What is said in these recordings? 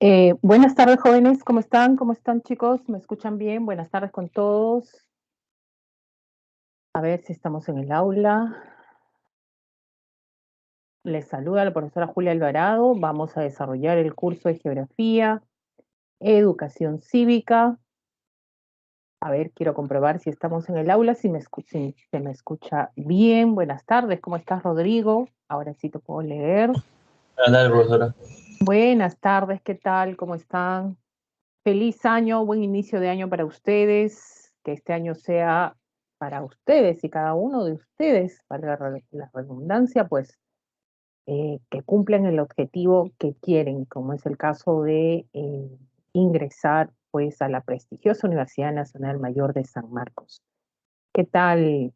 Buenas tardes, jóvenes. ¿Cómo están? ¿Cómo están, chicos? ¿Me escuchan bien? Buenas tardes con todos. A ver si estamos en el aula. Les saluda la profesora Julia Alvarado. Vamos a desarrollar el curso de Geografía, Educación Cívica. A ver, quiero comprobar si estamos en el aula, si se me escucha bien. Buenas tardes. ¿Cómo estás, Rodrigo? Ahora sí te puedo leer. Dale, profesora. Buenas tardes. ¿Qué tal? ¿Cómo están? Feliz año, buen inicio de año para ustedes, que este año sea para ustedes y cada uno de ustedes, para la redundancia, pues que cumplan el objetivo que quieren, como es el caso de ingresar pues a la prestigiosa Universidad Nacional Mayor de San Marcos. ¿Qué tal,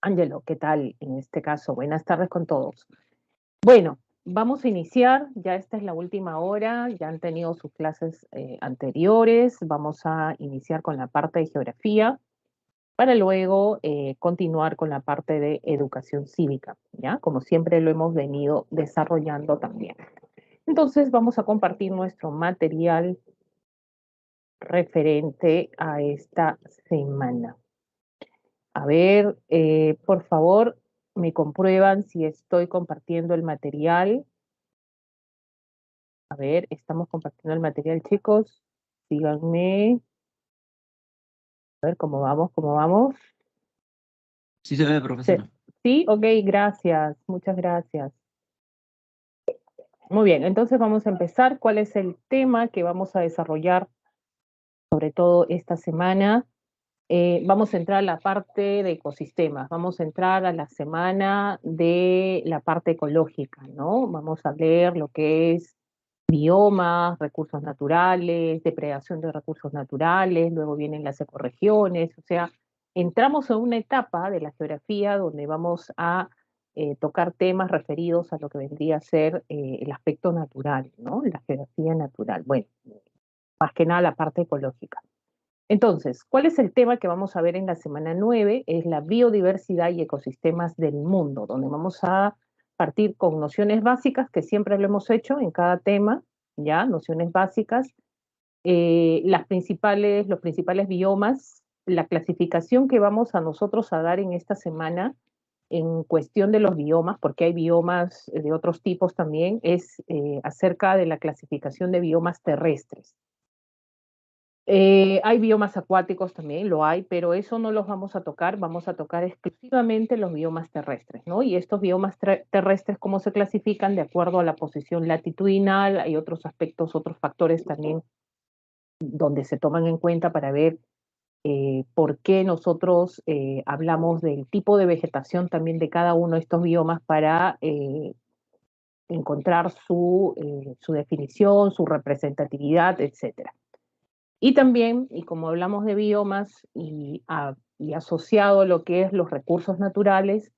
Ángelo? ¿Qué tal en este caso? Buenas tardes con todos. Bueno, vamos a iniciar, ya esta es la última hora, ya han tenido sus clases anteriores, vamos a iniciar con la parte de geografía para luego continuar con la parte de educación cívica, ¿ya? Como siempre lo hemos venido desarrollando también. Entonces vamos a compartir nuestro material referente a esta semana. A ver, por favor, me comprueban si estoy compartiendo el material. A ver, estamos compartiendo el material, chicos. Síganme. A ver cómo vamos, cómo vamos. Sí se ve, Sí, profesora. sí, ok, gracias. Muchas gracias. Muy bien, entonces vamos a empezar. ¿Cuál es el tema que vamos a desarrollar, sobre todo esta semana? Vamos a entrar a la parte de ecosistemas, vamos a entrar a la semana de la parte ecológica, ¿no? Vamos a ver lo que es biomas, recursos naturales, depredación de recursos naturales, luego vienen las ecorregiones, o sea, entramos en una etapa de la geografía donde vamos a tocar temas referidos a lo que vendría a ser el aspecto natural, ¿no? La geografía natural. Bueno, más que nada la parte ecológica. Entonces, ¿cuál es el tema que vamos a ver en la semana 9? Es la biodiversidad y ecosistemas del mundo, donde vamos a partir con nociones básicas, que siempre lo hemos hecho en cada tema, ¿ya? Nociones básicas, los principales biomas, la clasificación que vamos a nosotros a dar en esta semana en cuestión de los biomas, porque hay biomas de otros tipos también, es acerca de la clasificación de biomas terrestres. Hay biomas acuáticos también, lo hay, pero eso no los vamos a tocar exclusivamente los biomas terrestres, ¿no? Y estos biomas terrestres, ¿cómo se clasifican? De acuerdo a la posición latitudinal, hay otros aspectos, otros factores también donde se toman en cuenta para ver por qué nosotros hablamos del tipo de vegetación también de cada uno de estos biomas para encontrar su definición, su representatividad, etcétera. Y también, y como hablamos de biomas y asociado a lo que es los recursos naturales,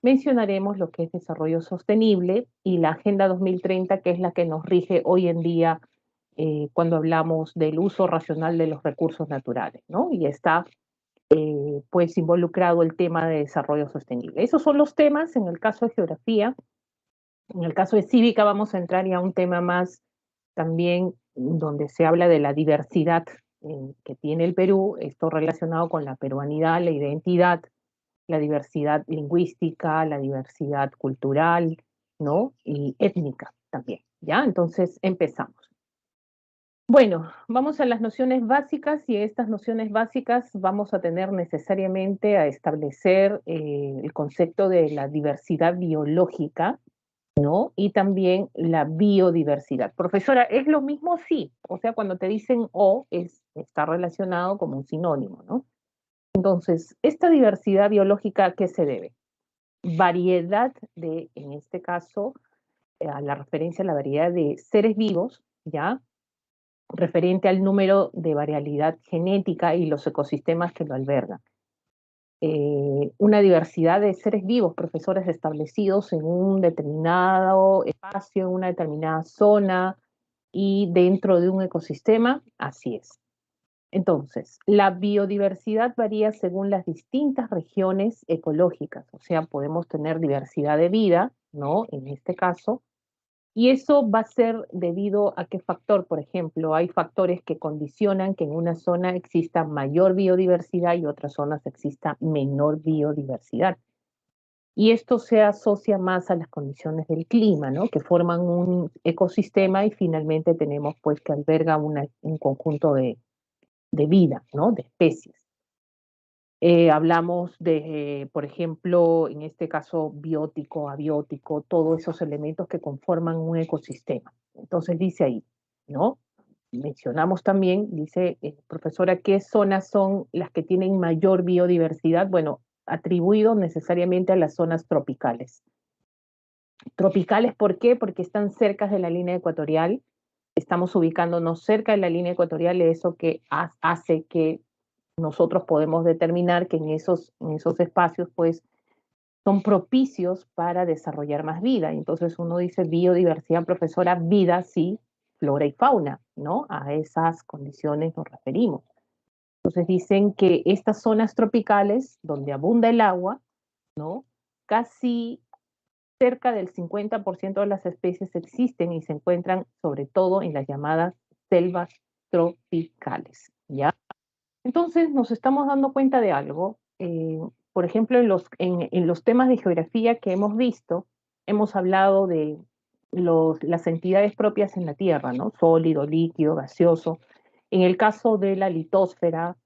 mencionaremos lo que es desarrollo sostenible y la Agenda 2030, que es la que nos rige hoy en día cuando hablamos del uso racional de los recursos naturales, ¿no? Y está pues involucrado el tema de desarrollo sostenible. Esos son los temas en el caso de geografía. En el caso de cívica vamos a entrar ya a un tema más también donde se habla de la diversidad que tiene el Perú, esto relacionado con la peruanidad, la identidad, la diversidad lingüística, la diversidad cultural, ¿no? Y étnica también, ¿ya? Entonces empezamos. Bueno, vamos a las nociones básicas y estas nociones básicas vamos a tener necesariamente a establecer el concepto de la diversidad biológica, ¿no? Y también la biodiversidad. Profesora, ¿es lo mismo? Sí. O sea, cuando te dicen o, está relacionado como un sinónimo, ¿no? Entonces, esta diversidad biológica, ¿a qué se debe? Variedad de, en este caso, a la referencia a la variedad de seres vivos, ¿ya? Referente al número de variabilidad genética y los ecosistemas que lo albergan. Una diversidad de seres vivos, profesores establecidos en un determinado espacio, en una determinada zona y dentro de un ecosistema, así es. Entonces, la biodiversidad varía según las distintas regiones ecológicas, o sea, podemos tener diversidad de vida, ¿no? En este caso, Y eso va a ser debido a qué factor. Por ejemplo, hay factores que condicionan que en una zona exista mayor biodiversidad y otras zonas exista menor biodiversidad. Y esto se asocia más a las condiciones del clima, ¿no? Que forman un ecosistema y finalmente tenemos pues que alberga un conjunto de vida, ¿no? De especies. Hablamos de, por ejemplo, en este caso biótico, abiótico, todos esos elementos que conforman un ecosistema. Entonces dice ahí, ¿no? Mencionamos también, dice profesora, ¿qué zonas son las que tienen mayor biodiversidad? Bueno, atribuido necesariamente a las zonas tropicales. Tropicales, ¿por qué? Porque están cerca de la línea ecuatorial, estamos ubicándonos cerca de la línea ecuatorial, eso que hace que nosotros podemos determinar que en esos espacios, pues, son propicios para desarrollar más vida. Entonces uno dice biodiversidad, profesora, vida, sí, flora y fauna, ¿no? A esas condiciones nos referimos. Entonces dicen que estas zonas tropicales, donde abunda el agua, ¿no? Casi cerca del 50% de las especies existen y se encuentran sobre todo en las llamadas selvas tropicales, ¿ya? Entonces nos estamos dando cuenta de algo. Por ejemplo, en los temas de geografía que hemos visto, hemos hablado de las entidades propias en la Tierra, ¿no? Sólido, líquido, gaseoso. En el caso de la litosfera,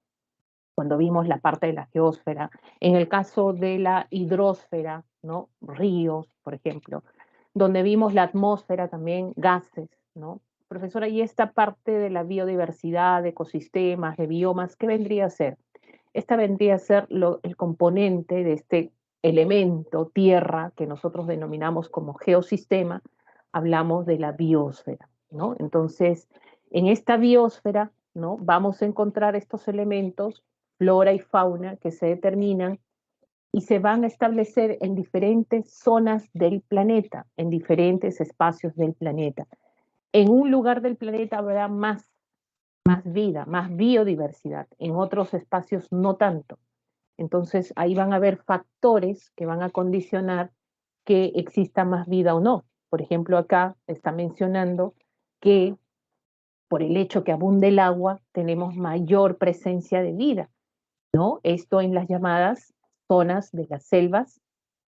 cuando vimos la parte de la geósfera, en el caso de la hidrosfera, ¿no? Ríos, por ejemplo, donde vimos la atmósfera también, gases, ¿no? Profesora, y esta parte de la biodiversidad, de ecosistemas, de biomas, ¿qué vendría a ser? Esta vendría a ser el componente de este elemento, tierra, que nosotros denominamos como geosistema, hablamos de la biosfera, ¿no? Entonces, en esta biosfera, ¿no? Vamos a encontrar estos elementos, flora y fauna, que se determinan y se van a establecer en diferentes zonas del planeta, en diferentes espacios del planeta. En un lugar del planeta habrá más vida, más biodiversidad, en otros espacios no tanto. Entonces ahí van a haber factores que van a condicionar que exista más vida o no. Por ejemplo, acá está mencionando que por el hecho que abunde el agua tenemos mayor presencia de vida, ¿no? Esto en las llamadas zonas de las selvas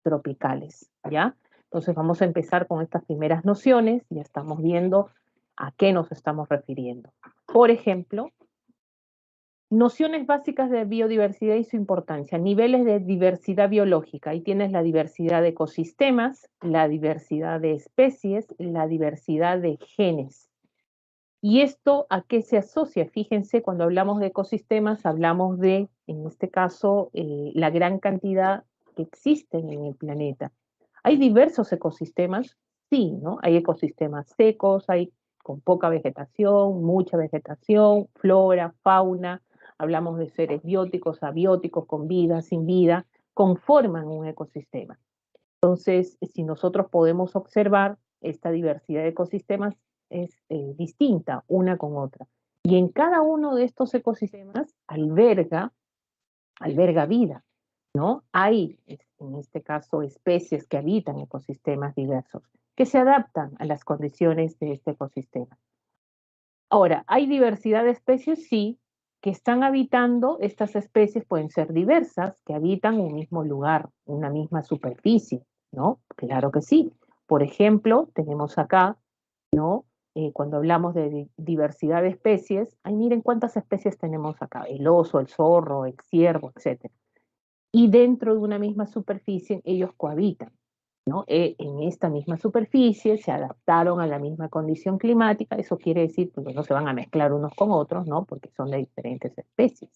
tropicales, ¿ya? Entonces vamos a empezar con estas primeras nociones, ya estamos viendo a qué nos estamos refiriendo. Por ejemplo, nociones básicas de biodiversidad y su importancia, niveles de diversidad biológica. Ahí tienes la diversidad de ecosistemas, la diversidad de especies, la diversidad de genes. ¿Y esto a qué se asocia? Fíjense, cuando hablamos de ecosistemas, hablamos de, en este caso, la gran cantidad que existen en el planeta. ¿Hay diversos ecosistemas? Sí, ¿no? Hay ecosistemas secos, hay con poca vegetación, mucha vegetación, flora, fauna, hablamos de seres bióticos, abióticos, con vida, sin vida, conforman un ecosistema. Entonces, si nosotros podemos observar esta diversidad de ecosistemas, es distinta una con otra. Y en cada uno de estos ecosistemas alberga vida, ¿no? Hay, en este caso, especies que habitan ecosistemas diversos, que se adaptan a las condiciones de este ecosistema. Ahora, ¿hay diversidad de especies? Sí, que están habitando, estas especies pueden ser diversas, que habitan un mismo lugar, una misma superficie, ¿no? Claro que sí. Por ejemplo, tenemos acá, ¿no? Cuando hablamos de diversidad de especies, ay, miren cuántas especies tenemos acá, el oso, el zorro, el ciervo, etc. Y dentro de una misma superficie ellos cohabitan, ¿no? En esta misma superficie se adaptaron a la misma condición climática, eso quiere decir que no se van a mezclar unos con otros, ¿no? Porque son de diferentes especies,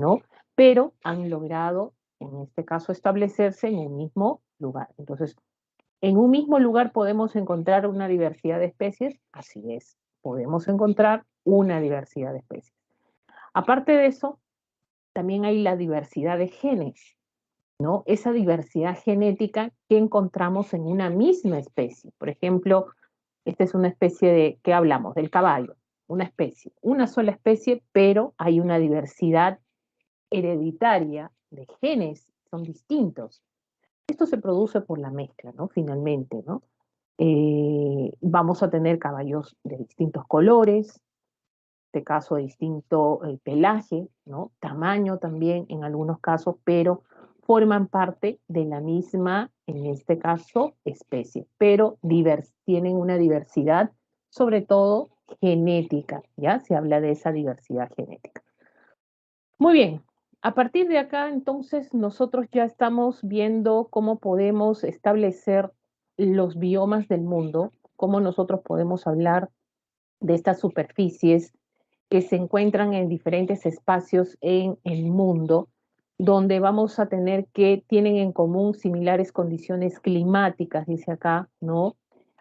¿no? Pero han logrado, en este caso, establecerse en un mismo lugar. Entonces, ¿en un mismo lugar podemos encontrar una diversidad de especies? Así es, podemos encontrar una diversidad de especies. Aparte de eso, también hay la diversidad de genes, ¿no? Esa diversidad genética que encontramos en una misma especie. Por ejemplo, esta es una especie de, ¿qué hablamos? Del caballo, una especie, una sola especie, pero hay una diversidad hereditaria de genes, son distintos. Esto se produce por la mezcla, ¿no? Finalmente, ¿no? Vamos a tener caballos de distintos colores, en este caso de distinto pelaje, ¿no? Tamaño también en algunos casos, pero forman parte de la misma, en este caso, especie, pero tienen una diversidad, sobre todo genética, ¿ya? Se habla de esa diversidad genética. Muy bien, a partir de acá, entonces, nosotros ya estamos viendo cómo podemos establecer los biomas del mundo, cómo nosotros podemos hablar de estas superficies que se encuentran en diferentes espacios en el mundo, donde vamos a tener que tienen en común similares condiciones climáticas, dice acá, ¿no?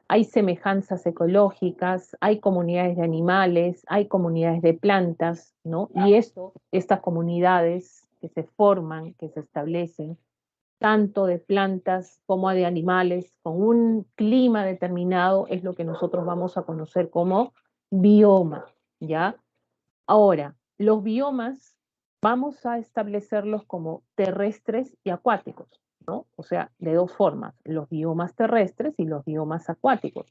Hay semejanzas ecológicas, hay comunidades de animales, hay comunidades de plantas, ¿no? Y estas comunidades que se forman, que se establecen, tanto de plantas como de animales, con un clima determinado, es lo que nosotros vamos a conocer como bioma, ¿ya? Ahora, los biomas vamos a establecerlos como terrestres y acuáticos, ¿no? O sea, de dos formas, los biomas terrestres y los biomas acuáticos.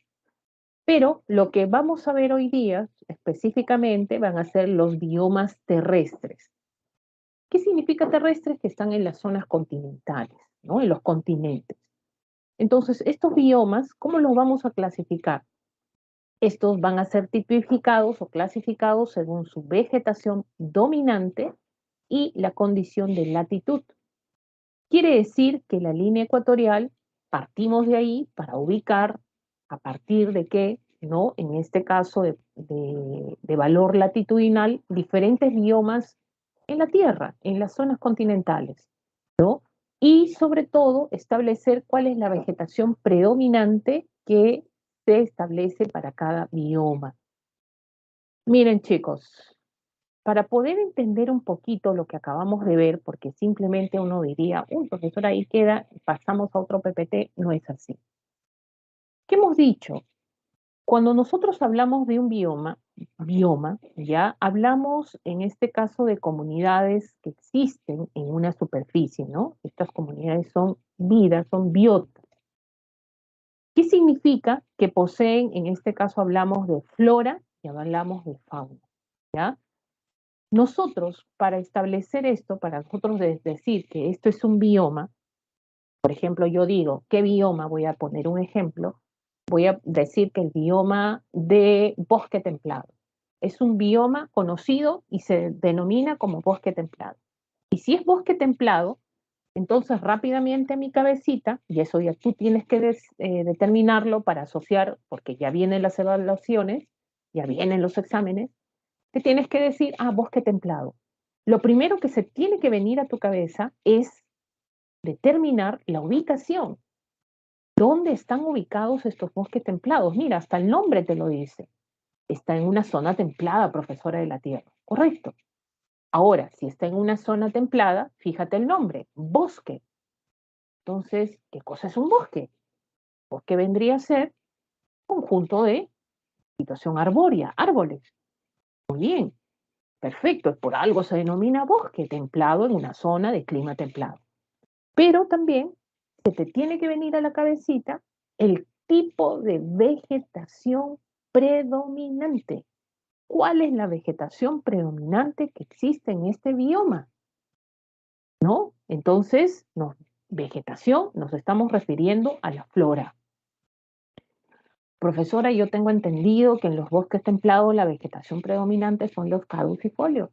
Pero lo que vamos a ver hoy día específicamente van a ser los biomas terrestres. ¿Qué significa terrestres? Que están en las zonas continentales, ¿no? En los continentes. Entonces, estos biomas, ¿cómo los vamos a clasificar? Estos van a ser tipificados o clasificados según su vegetación dominante y la condición de latitud. Quiere decir que la línea ecuatorial, partimos de ahí para ubicar a partir de qué, ¿no? En este caso de valor latitudinal, diferentes biomas en la Tierra, en las zonas continentales, ¿no? Y sobre todo establecer cuál es la vegetación predominante que se establece para cada bioma. Miren, chicos, para poder entender un poquito lo que acabamos de ver, porque simplemente uno diría, un profesor ahí queda, pasamos a otro PPT, no es así. ¿Qué hemos dicho? Cuando nosotros hablamos de un bioma, ya hablamos en este caso de comunidades que existen en una superficie, ¿no? Estas comunidades son vidas, son biotas. ¿Qué significa? Que poseen, en este caso hablamos de flora y hablamos de fauna, ¿ya? Nosotros, para establecer esto, para nosotros decir que esto es un bioma, por ejemplo, yo digo, ¿qué bioma? Voy a poner un ejemplo, voy a decir que el bioma de bosque templado es un bioma conocido y se denomina como bosque templado. Y si es bosque templado, entonces rápidamente mi cabecita, y eso ya tú tienes que determinarlo para asociar, porque ya vienen las evaluaciones, ya vienen los exámenes, te tienes que decir, bosque templado. Lo primero que se tiene que venir a tu cabeza es determinar la ubicación. ¿Dónde están ubicados estos bosques templados? Mira, hasta el nombre te lo dice. Está en una zona templada, profesora de la Tierra. Correcto. Ahora, si está en una zona templada, fíjate el nombre, bosque. Entonces, ¿qué cosa es un bosque? Bosque vendría a ser conjunto de situación arbórea, árboles. Muy bien, perfecto, por algo se denomina bosque templado en una zona de clima templado. Pero también se te tiene que venir a la cabecita el tipo de vegetación predominante. ¿Cuál es la vegetación predominante que existe en este bioma? ¿No? Entonces, vegetación nos estamos refiriendo a la flora. Profesora, yo tengo entendido que en los bosques templados la vegetación predominante son los caducifolios,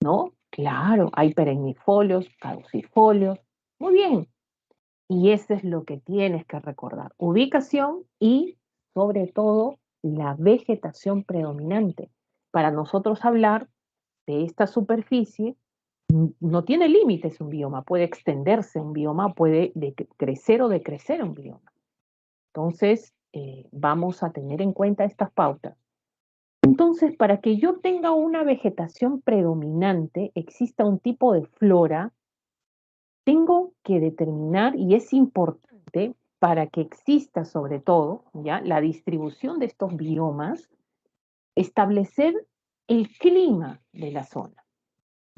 ¿no? Claro, hay perennifolios, caducifolios. Muy bien. Y eso es lo que tienes que recordar. Ubicación y, sobre todo, la vegetación predominante. Para nosotros hablar de esta superficie, no tiene límites un bioma, puede extenderse un bioma, puede crecer o decrecer un bioma. Entonces, vamos a tener en cuenta estas pautas. Entonces, para que yo tenga una vegetación predominante, exista un tipo de flora, tengo que determinar, y es importante para que exista sobre todo, ¿ya? La distribución de estos biomas, establecer el clima de la zona,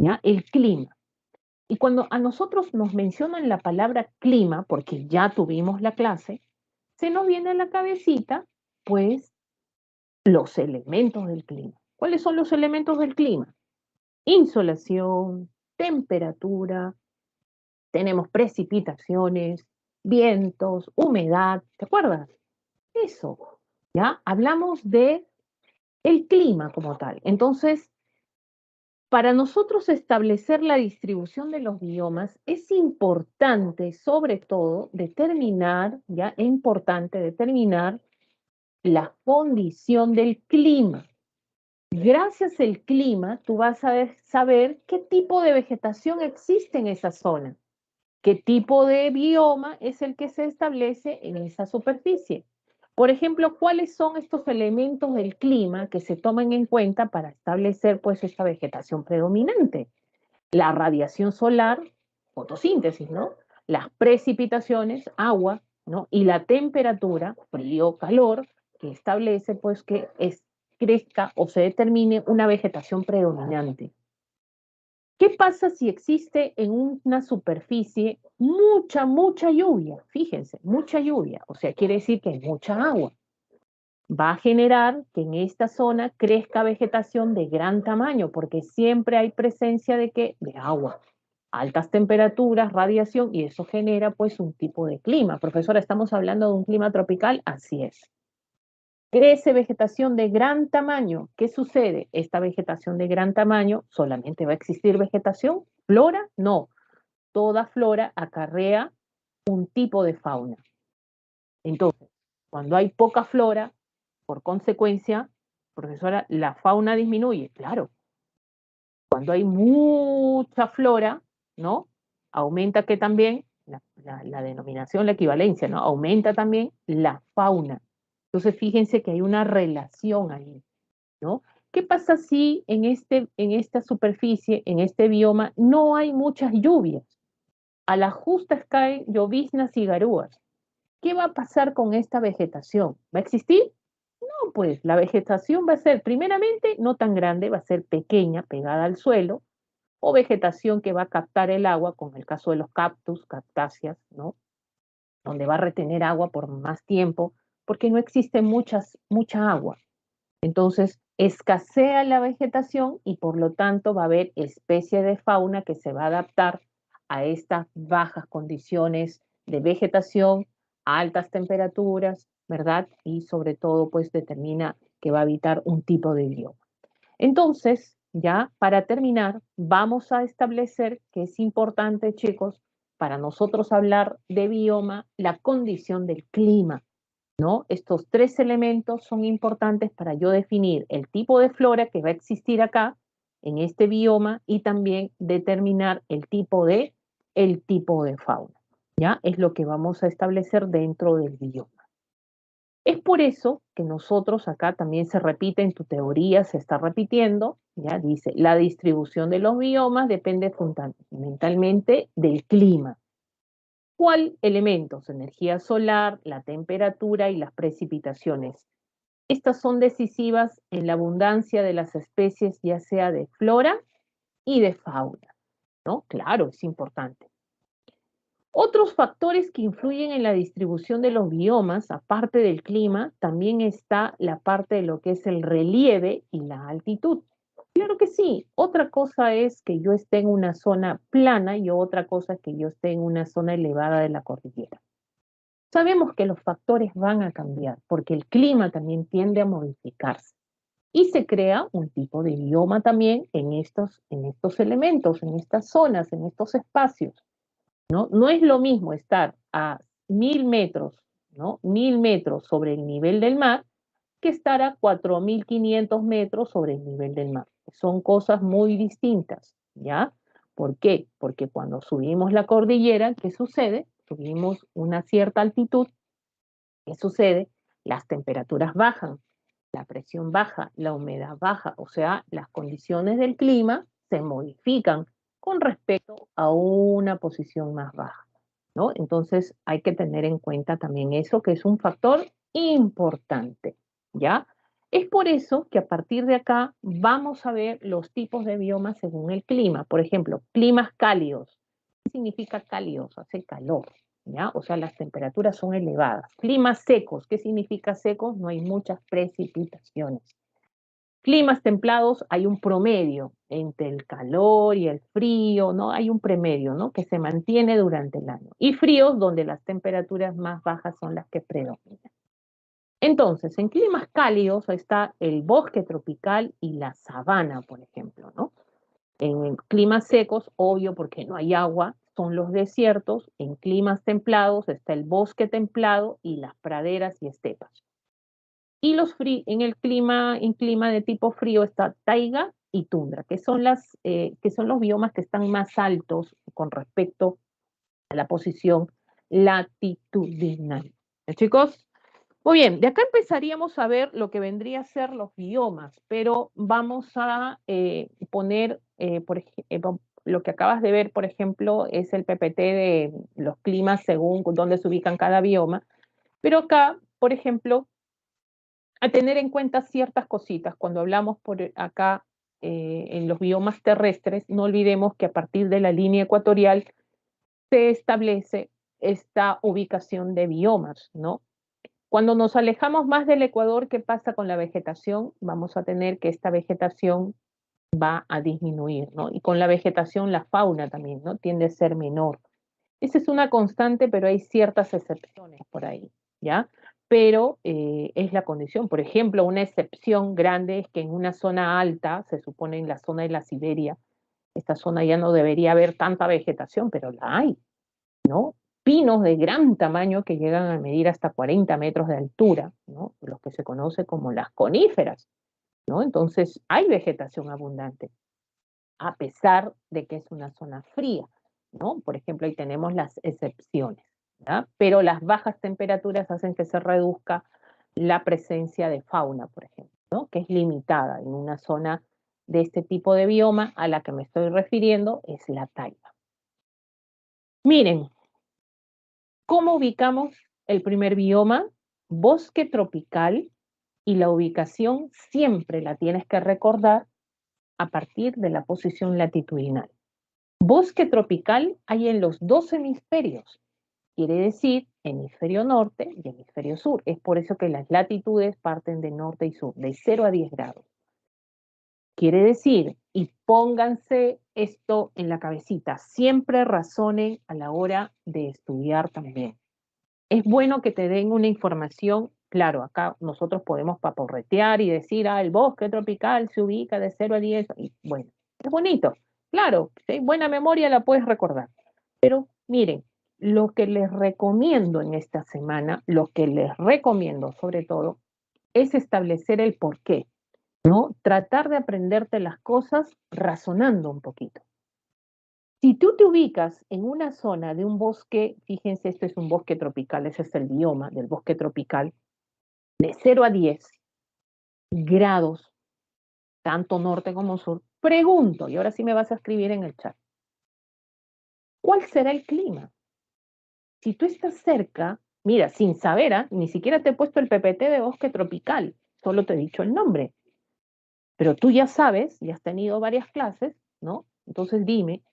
¿ya? El clima. Y cuando a nosotros nos mencionan la palabra clima, porque ya tuvimos la clase, se nos viene a la cabecita pues, los elementos del clima. ¿Cuáles son los elementos del clima? Insolación, temperatura, tenemos precipitaciones, vientos, humedad, ¿te acuerdas? Eso, ¿ya? Hablamos de el clima como tal. Entonces, para nosotros establecer la distribución de los biomas, es importante, sobre todo, determinar, ya es importante determinar la condición del clima. Gracias al clima, tú vas a saber qué tipo de vegetación existe en esa zona, qué tipo de bioma es el que se establece en esa superficie. Por ejemplo, ¿cuáles son estos elementos del clima que se toman en cuenta para establecer pues esta vegetación predominante? La radiación solar, fotosíntesis, ¿no? Las precipitaciones, agua, ¿no? Y la temperatura, frío, calor, que establece pues que crezca o se determine una vegetación predominante. ¿Qué pasa si existe en una superficie mucha lluvia? Fíjense, mucha lluvia, o sea, quiere decir que hay mucha agua. Va a generar que en esta zona crezca vegetación de gran tamaño, porque siempre hay presencia de qué? De agua, altas temperaturas, radiación, y eso genera pues un tipo de clima. Profesora, ¿estamos hablando de un clima tropical? Así es. Crece vegetación de gran tamaño. ¿Qué sucede? Esta vegetación de gran tamaño, ¿solamente va a existir vegetación? ¿Flora? No. Toda flora acarrea un tipo de fauna. Entonces, cuando hay poca flora, por consecuencia, profesora, la fauna disminuye. Claro, cuando hay mucha flora, ¿no? Aumenta que también la denominación, la equivalencia, ¿no? Aumenta también la fauna. Entonces, fíjense que hay una relación ahí, ¿no? ¿Qué pasa si en esta superficie, en este bioma, no hay muchas lluvias? A las justas caen lloviznas y garúas. ¿Qué va a pasar con esta vegetación? ¿Va a existir? No, pues la vegetación va a ser, primeramente, no tan grande, va a ser pequeña, pegada al suelo, o vegetación que va a captar el agua, como el caso de los cactus, cactáceas, ¿no? Donde va a retener agua por más tiempo, porque no existe mucha agua. Entonces, escasea la vegetación y por lo tanto va a haber especie de fauna que se va a adaptar a estas bajas condiciones de vegetación, altas temperaturas, ¿verdad? Y sobre todo, pues determina que va a habitar un tipo de bioma. Entonces, ya para terminar, vamos a establecer que es importante, chicos, para nosotros hablar de bioma, la condición del clima, ¿no? Estos tres elementos son importantes para yo definir el tipo de flora que va a existir acá, en este bioma, y también determinar el tipo de fauna, ¿ya? Es lo que vamos a establecer dentro del bioma. Es por eso que nosotros acá también se repite en tu teoría, se está repitiendo, ya dice, la distribución de los biomas depende fundamentalmente del clima. ¿Cuál elementos? Energía solar, la temperatura y las precipitaciones. Estas son decisivas en la abundancia de las especies, ya sea de flora y de fauna, ¿no? Claro, es importante. Otros factores que influyen en la distribución de los biomas, aparte del clima, también está la parte de lo que es el relieve y la altitud. Claro que sí. Otra cosa es que yo esté en una zona plana y otra cosa es que yo esté en una zona elevada de la cordillera. Sabemos que los factores van a cambiar porque el clima también tiende a modificarse y se crea un tipo de bioma también en estos elementos, en estas zonas, en estos espacios. ¿No? No es lo mismo estar a 1000 metros, ¿no? 1000 metros sobre el nivel del mar que estar a 4500 metros sobre el nivel del mar. Son cosas muy distintas, ¿ya? ¿Por qué? Porque cuando subimos la cordillera, ¿qué sucede? Subimos una cierta altitud, ¿qué sucede? Las temperaturas bajan, la presión baja, la humedad baja, o sea, las condiciones del clima se modifican con respecto a una posición más baja, ¿no? Entonces hay que tener en cuenta también eso, que es un factor importante, ¿ya? Es por eso que a partir de acá vamos a ver los tipos de biomas según el clima. Por ejemplo, climas cálidos. ¿Qué significa cálidos? Hace calor. ¿ya? O sea, las temperaturas son elevadas. Climas secos, ¿qué significa secos? No hay muchas precipitaciones. Climas templados, hay un promedio entre el calor y el frío, ¿no? Hay un promedio, ¿no? Que se mantiene durante el año. Y fríos, donde las temperaturas más bajas son las que predominan. Entonces, en climas cálidos está el bosque tropical y la sabana, por ejemplo, ¿no? En climas secos, obvio, porque no hay agua, son los desiertos. En climas templados está el bosque templado y las praderas y estepas. Y en clima de tipo frío está taiga y tundra, que son los biomas que están más altos con respecto a la posición latitudinal. Chicos? Muy bien, de acá empezaríamos a ver lo que vendría a ser los biomas, pero vamos a poner, por ejemplo, lo que acabas de ver, por ejemplo, es el PPT de los climas según dónde se ubican cada bioma, pero acá, por ejemplo, a tener en cuenta ciertas cositas. Cuando hablamos por acá en los biomas terrestres, no olvidemos que a partir de la línea ecuatorial se establece esta ubicación de biomas, ¿no? Cuando nos alejamos más del Ecuador, ¿qué pasa con la vegetación? Vamos a tener que esta vegetación va a disminuir, ¿no? Y con la vegetación la fauna también, ¿no? Tiende a ser menor. Esa es una constante, pero hay ciertas excepciones por ahí, ¿ya? Pero es la condición. Por ejemplo, una excepción grande es que en una zona alta, se supone en la zona de la Siberia, esta zona ya no debería haber tanta vegetación, pero la hay, ¿no? Pinos de gran tamaño que llegan a medir hasta 40 metros de altura, ¿no? Los que se conoce como las coníferas, ¿no? Entonces hay vegetación abundante, a pesar de que es una zona fría, ¿no? Por ejemplo, ahí tenemos las excepciones, ¿verdad? Pero las bajas temperaturas hacen que se reduzca la presencia de fauna, por ejemplo, ¿no? Que es limitada en una zona de este tipo de bioma a la que me estoy refiriendo, es la taiga. Miren, ¿cómo ubicamos el primer bioma? Bosque tropical, y la ubicación siempre la tienes que recordar a partir de la posición latitudinal. Bosque tropical hay en los dos hemisferios, quiere decir hemisferio norte y hemisferio sur. Es por eso que las latitudes parten de norte y sur, de 0 a 10 grados. Quiere decir, y pónganse esto en la cabecita, siempre razonen a la hora de estudiar también. Es bueno que te den una información, claro, acá nosotros podemos paporretear y decir, el bosque tropical se ubica de 0 a 10, y bueno, es bonito, claro, si hay buena memoria la puedes recordar, pero miren, lo que les recomiendo en esta semana, lo que les recomiendo sobre todo, es establecer el porqué, ¿no? Tratar de aprenderte las cosas razonando un poquito. Si tú te ubicas en una zona de un bosque, fíjense, esto es un bosque tropical, ese es el bioma del bosque tropical, de 0 a 10 grados, tanto norte como sur, pregunto, y ahora sí me vas a escribir en el chat, ¿cuál será el clima? Si tú estás cerca, mira, sin saber, ni siquiera te he puesto el PPT de bosque tropical, solo te he dicho el nombre, pero tú ya sabes, ya has tenido varias clases, ¿no? Entonces dime,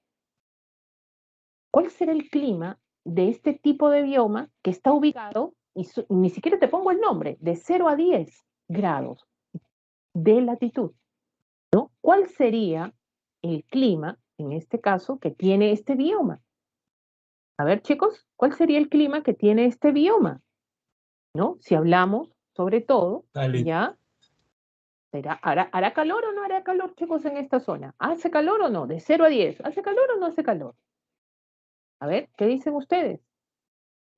¿cuál será el clima de este tipo de bioma que está ubicado, y ni siquiera te pongo el nombre, de 0 a 10 grados de latitud, ¿no? ¿Cuál sería el clima, en este caso, que tiene este bioma? A ver, chicos, ¿cuál sería el clima que tiene este bioma? ¿No? Si hablamos, sobre todo, ¿ya? ¿Hará calor o no hará calor, chicos, en esta zona? ¿Hace calor o no? De 0 a 10, ¿hace calor o no hace calor? A ver, ¿qué dicen ustedes?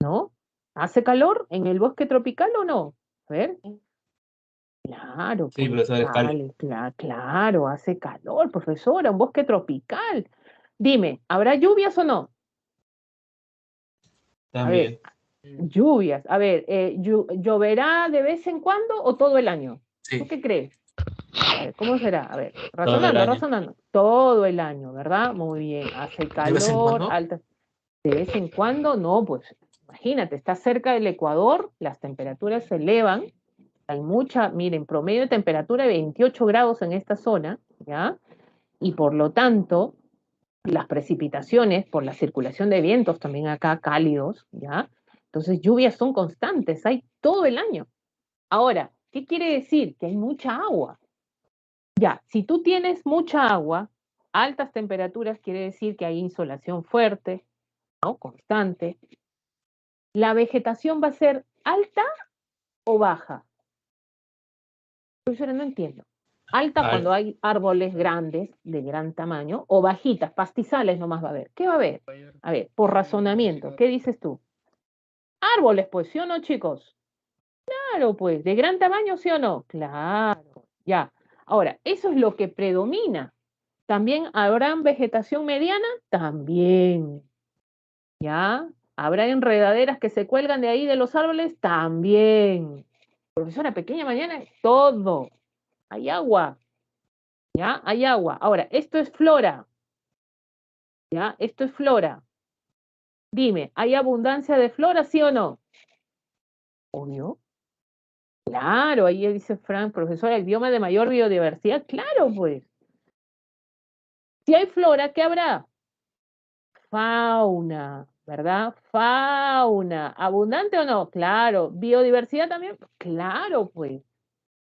¿No? ¿Hace calor en el bosque tropical o no? A ver. Claro, Sí, pues profesor, es cálido. vale, claro, hace calor, profesora, un bosque tropical. Dime, ¿habrá lluvias o no? A ver, También. lluvias. A ver, ¿lloverá de vez en cuando o todo el año? ¿Tú Sí, qué crees? A ver, ¿cómo será? A ver, todo el razonando, año. razonando. Todo el año, ¿verdad? Muy bien. Hace ¿De vez en calor, cuando? alta. De vez en cuando, no, pues imagínate, está cerca del Ecuador, las temperaturas se elevan, hay mucha, miren, promedio de temperatura de 28 grados en esta zona, ¿ya? Y por lo tanto, las precipitaciones por la circulación de vientos también acá cálidos, ¿ya? Entonces lluvias son constantes, hay todo el año. Ahora, ¿qué quiere decir? Que hay mucha agua. Ya, si tú tienes mucha agua, altas temperaturas quiere decir que hay insolación fuerte, ¿no? Constante. ¿La vegetación va a ser alta o baja? Profesora, no entiendo. Alta cuando hay árboles grandes, de gran tamaño, o bajitas, pastizales nomás va a haber. ¿Qué va a haber? A ver, por razonamiento, ¿qué dices tú? Árboles, pues, ¿sí o no, chicos? Claro, pues, ¿de gran tamaño, sí o no? Claro, ya. Ahora, eso es lo que predomina. ¿También habrán vegetación mediana? También. ¿Ya? ¿Habrá enredaderas que se cuelgan de ahí de los árboles? También. Profesora, pequeña mañana, todo. Hay agua. ¿Ya? Hay agua. Ahora, esto es flora. ¿Ya? Esto es flora. Dime, ¿hay abundancia de flora, sí o no? Obvio. Claro, ahí dice Frank, profesora, el bioma de mayor biodiversidad. Claro, pues. Si hay flora, ¿qué habrá? Fauna, ¿verdad? Fauna. ¿Abundante o no? Claro. ¿Biodiversidad también? Claro, pues.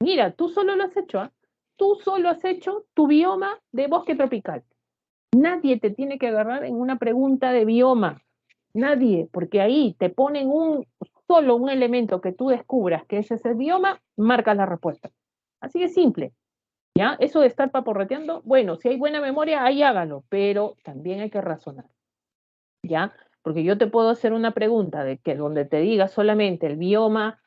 Mira, tú solo lo has hecho, ¿ah? Tú solo has hecho tu bioma de bosque tropical. Nadie te tiene que agarrar en una pregunta de bioma. Nadie, porque ahí te ponen solo un elemento que tú descubras que ese es el bioma, marcas la respuesta. Así de simple. ¿Ya? Eso de estar paporreteando, bueno, si hay buena memoria, ahí hágalo, pero también hay que razonar. ¿Ya? Porque yo te puedo hacer una pregunta de que donde te diga solamente el bioma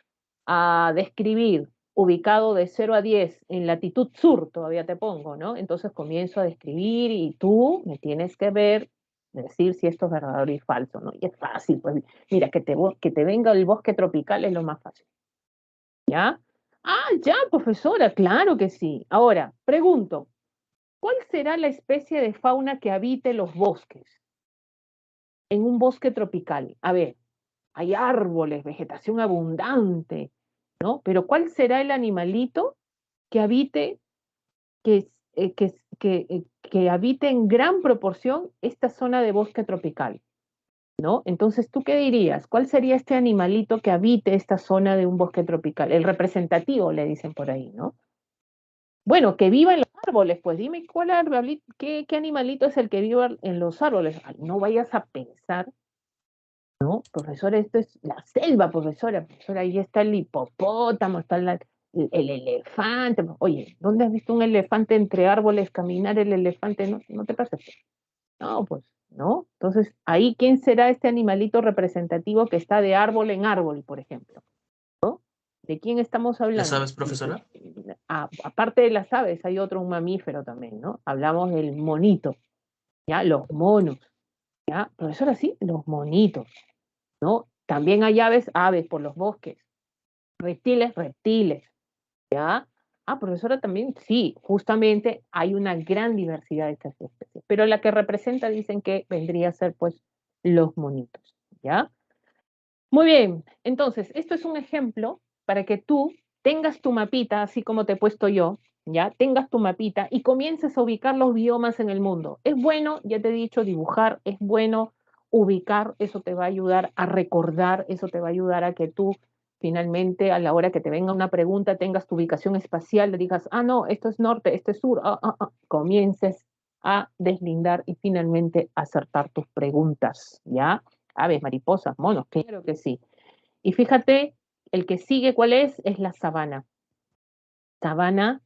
a describir ubicado de 0 a 10 en latitud sur, todavía te pongo, ¿no? Entonces comienzo a describir y tú me tienes que ver, decir si esto es verdadero y falso, ¿no? Y es fácil, pues mira, que te venga el bosque tropical es lo más fácil, ¿ya? Ah, ya, profesora, claro que sí. Ahora, pregunto, ¿cuál será la especie de fauna que habite los bosques en un bosque tropical? A ver, hay árboles, vegetación abundante, ¿no? Pero ¿cuál será el animalito que habite, que habite en gran proporción esta zona de bosque tropical, ¿no? Entonces, ¿tú qué dirías? ¿Cuál sería este animalito que habite esta zona de un bosque tropical? El representativo, le dicen por ahí, ¿no? Bueno, que viva en los árboles, pues dime qué animalito es el que vive en los árboles. Ay, no vayas a pensar, ¿no? Profesora, esto es la selva, profesora, ahí está el hipopótamo, está el elefante. Oye, ¿dónde has visto un elefante entre árboles caminar el elefante? No, no te pasa. No, pues, ¿no? Entonces, ahí, ¿quién será este animalito representativo que está de árbol en árbol, por ejemplo? ¿De quién estamos ¿Las hablando? aves, profesora? Aparte de las aves, hay otro, un mamífero también, ¿no? Hablamos del monito, ¿ya? Los monos, ¿ya? Profesora, sí, los monitos, ¿no? También hay aves por los bosques, reptiles, ¿ya? Ah, profesora, también, sí, justamente hay una gran diversidad de estas especies, pero la que representa dicen que vendría a ser, pues, los monitos, ¿ya? Muy bien, entonces, esto es un ejemplo para que tú tengas tu mapita, así como te he puesto yo, ¿ya? Tengas tu mapita y comiences a ubicar los biomas en el mundo. Es bueno, ya te he dicho, dibujar, es bueno ubicar, eso te va a ayudar a recordar, eso te va a ayudar a que tú finalmente a la hora que te venga una pregunta tengas tu ubicación espacial, le digas, ah, no, esto es norte, esto es sur, comiences a deslindar y finalmente acertar tus preguntas, ¿ya? Aves, mariposas, monos, claro que sí. Y fíjate, el que sigue, ¿cuál es? Es la sabana. Sabana,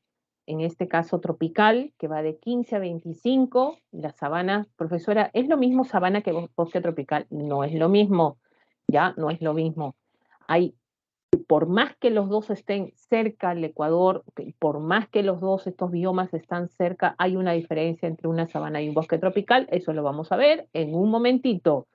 en este caso tropical, que va de 15 a 25. La sabana, profesora, ¿es lo mismo sabana que bosque tropical? No es lo mismo, ya, no es lo mismo. Hay, por más que los dos estén cerca al Ecuador, por más que los dos, estos biomas están cerca, hay una diferencia entre una sabana y un bosque tropical. Eso lo vamos a ver en un momentito.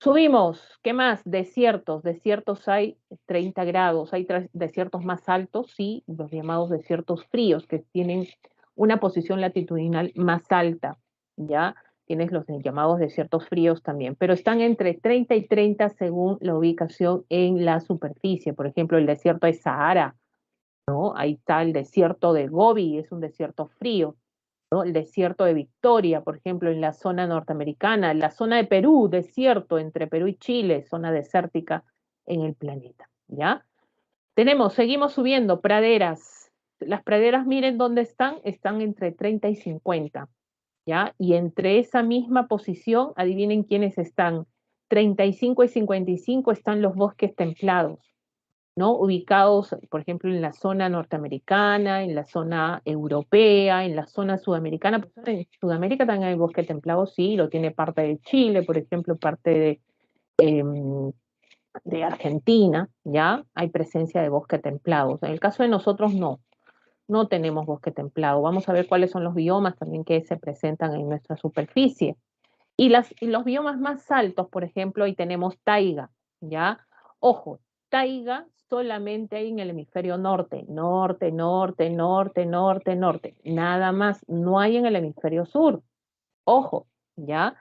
Subimos, ¿qué más? Desiertos hay 30 grados, hay desiertos más altos, sí, los llamados desiertos fríos, que tienen una posición latitudinal más alta, ¿ya? Tienes los llamados desiertos fríos también, pero están entre 30 y 30 según la ubicación en la superficie. Por ejemplo, el desierto de Sahara, ¿no? Ahí está el desierto de Gobi, es un desierto frío. ¿no? El desierto de Victoria, por ejemplo, en la zona norteamericana, la zona de Perú, desierto entre Perú y Chile, zona desértica en el planeta, ¿ya? Seguimos subiendo, praderas. Las praderas, miren dónde están entre 30 y 50, ¿ya? Y entre esa misma posición, adivinen quiénes están. 35 y 55 están los bosques templados, ¿no? Ubicados, por ejemplo, en la zona norteamericana, en la zona europea, en la zona sudamericana. En Sudamérica también hay bosque templado, sí, lo tiene parte de Chile, por ejemplo, parte de Argentina, ¿ya? Hay presencia de bosque templado. En el caso de nosotros, no tenemos bosque templado. Vamos a ver cuáles son los biomas también que se presentan en nuestra superficie. Y los biomas más altos, por ejemplo, ahí tenemos taiga, ¿ya? Ojo, taiga solamente hay en el hemisferio norte, norte, norte, norte, norte, norte, nada más, no hay en el hemisferio sur. Ojo, ¿ya?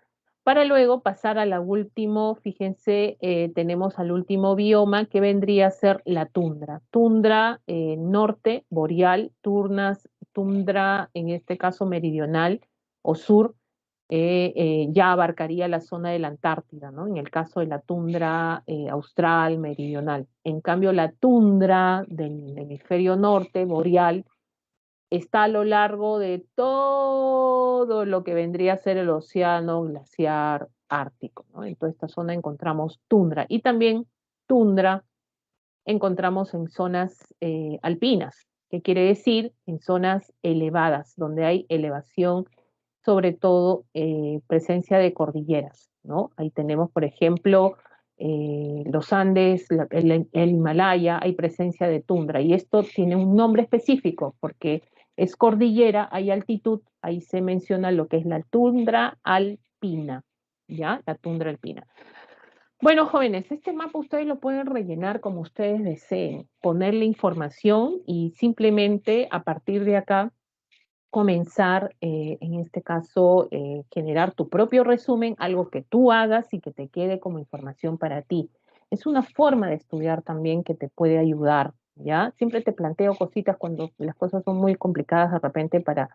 Para luego pasar a la último, fíjense, tenemos al último bioma que vendría a ser la tundra. Tundra norte, boreal, tundra en este caso meridional o sur, ya abarcaría la zona de la Antártida, ¿no? En el caso de la tundra austral, meridional. En cambio, la tundra del hemisferio norte, boreal, está a lo largo de todo lo que vendría a ser el océano glaciar ártico, ¿no? En toda esta zona encontramos tundra y también tundra encontramos en zonas alpinas, que quiere decir en zonas elevadas, donde hay elevación, sobre todo presencia de cordilleras, ¿no? Ahí tenemos, por ejemplo, los Andes, el Himalaya, hay presencia de tundra y esto tiene un nombre específico porque es cordillera, hay altitud, ahí se menciona lo que es la tundra alpina, ¿ya? La tundra alpina. Bueno, jóvenes, este mapa ustedes lo pueden rellenar como ustedes deseen, ponerle información y simplemente a partir de acá comenzar, en este caso, generar tu propio resumen, algo que tú hagas y que te quede como información para ti. Es una forma de estudiar también que te puede ayudar, ¿ya? Siempre te planteo cositas cuando las cosas son muy complicadas de repente para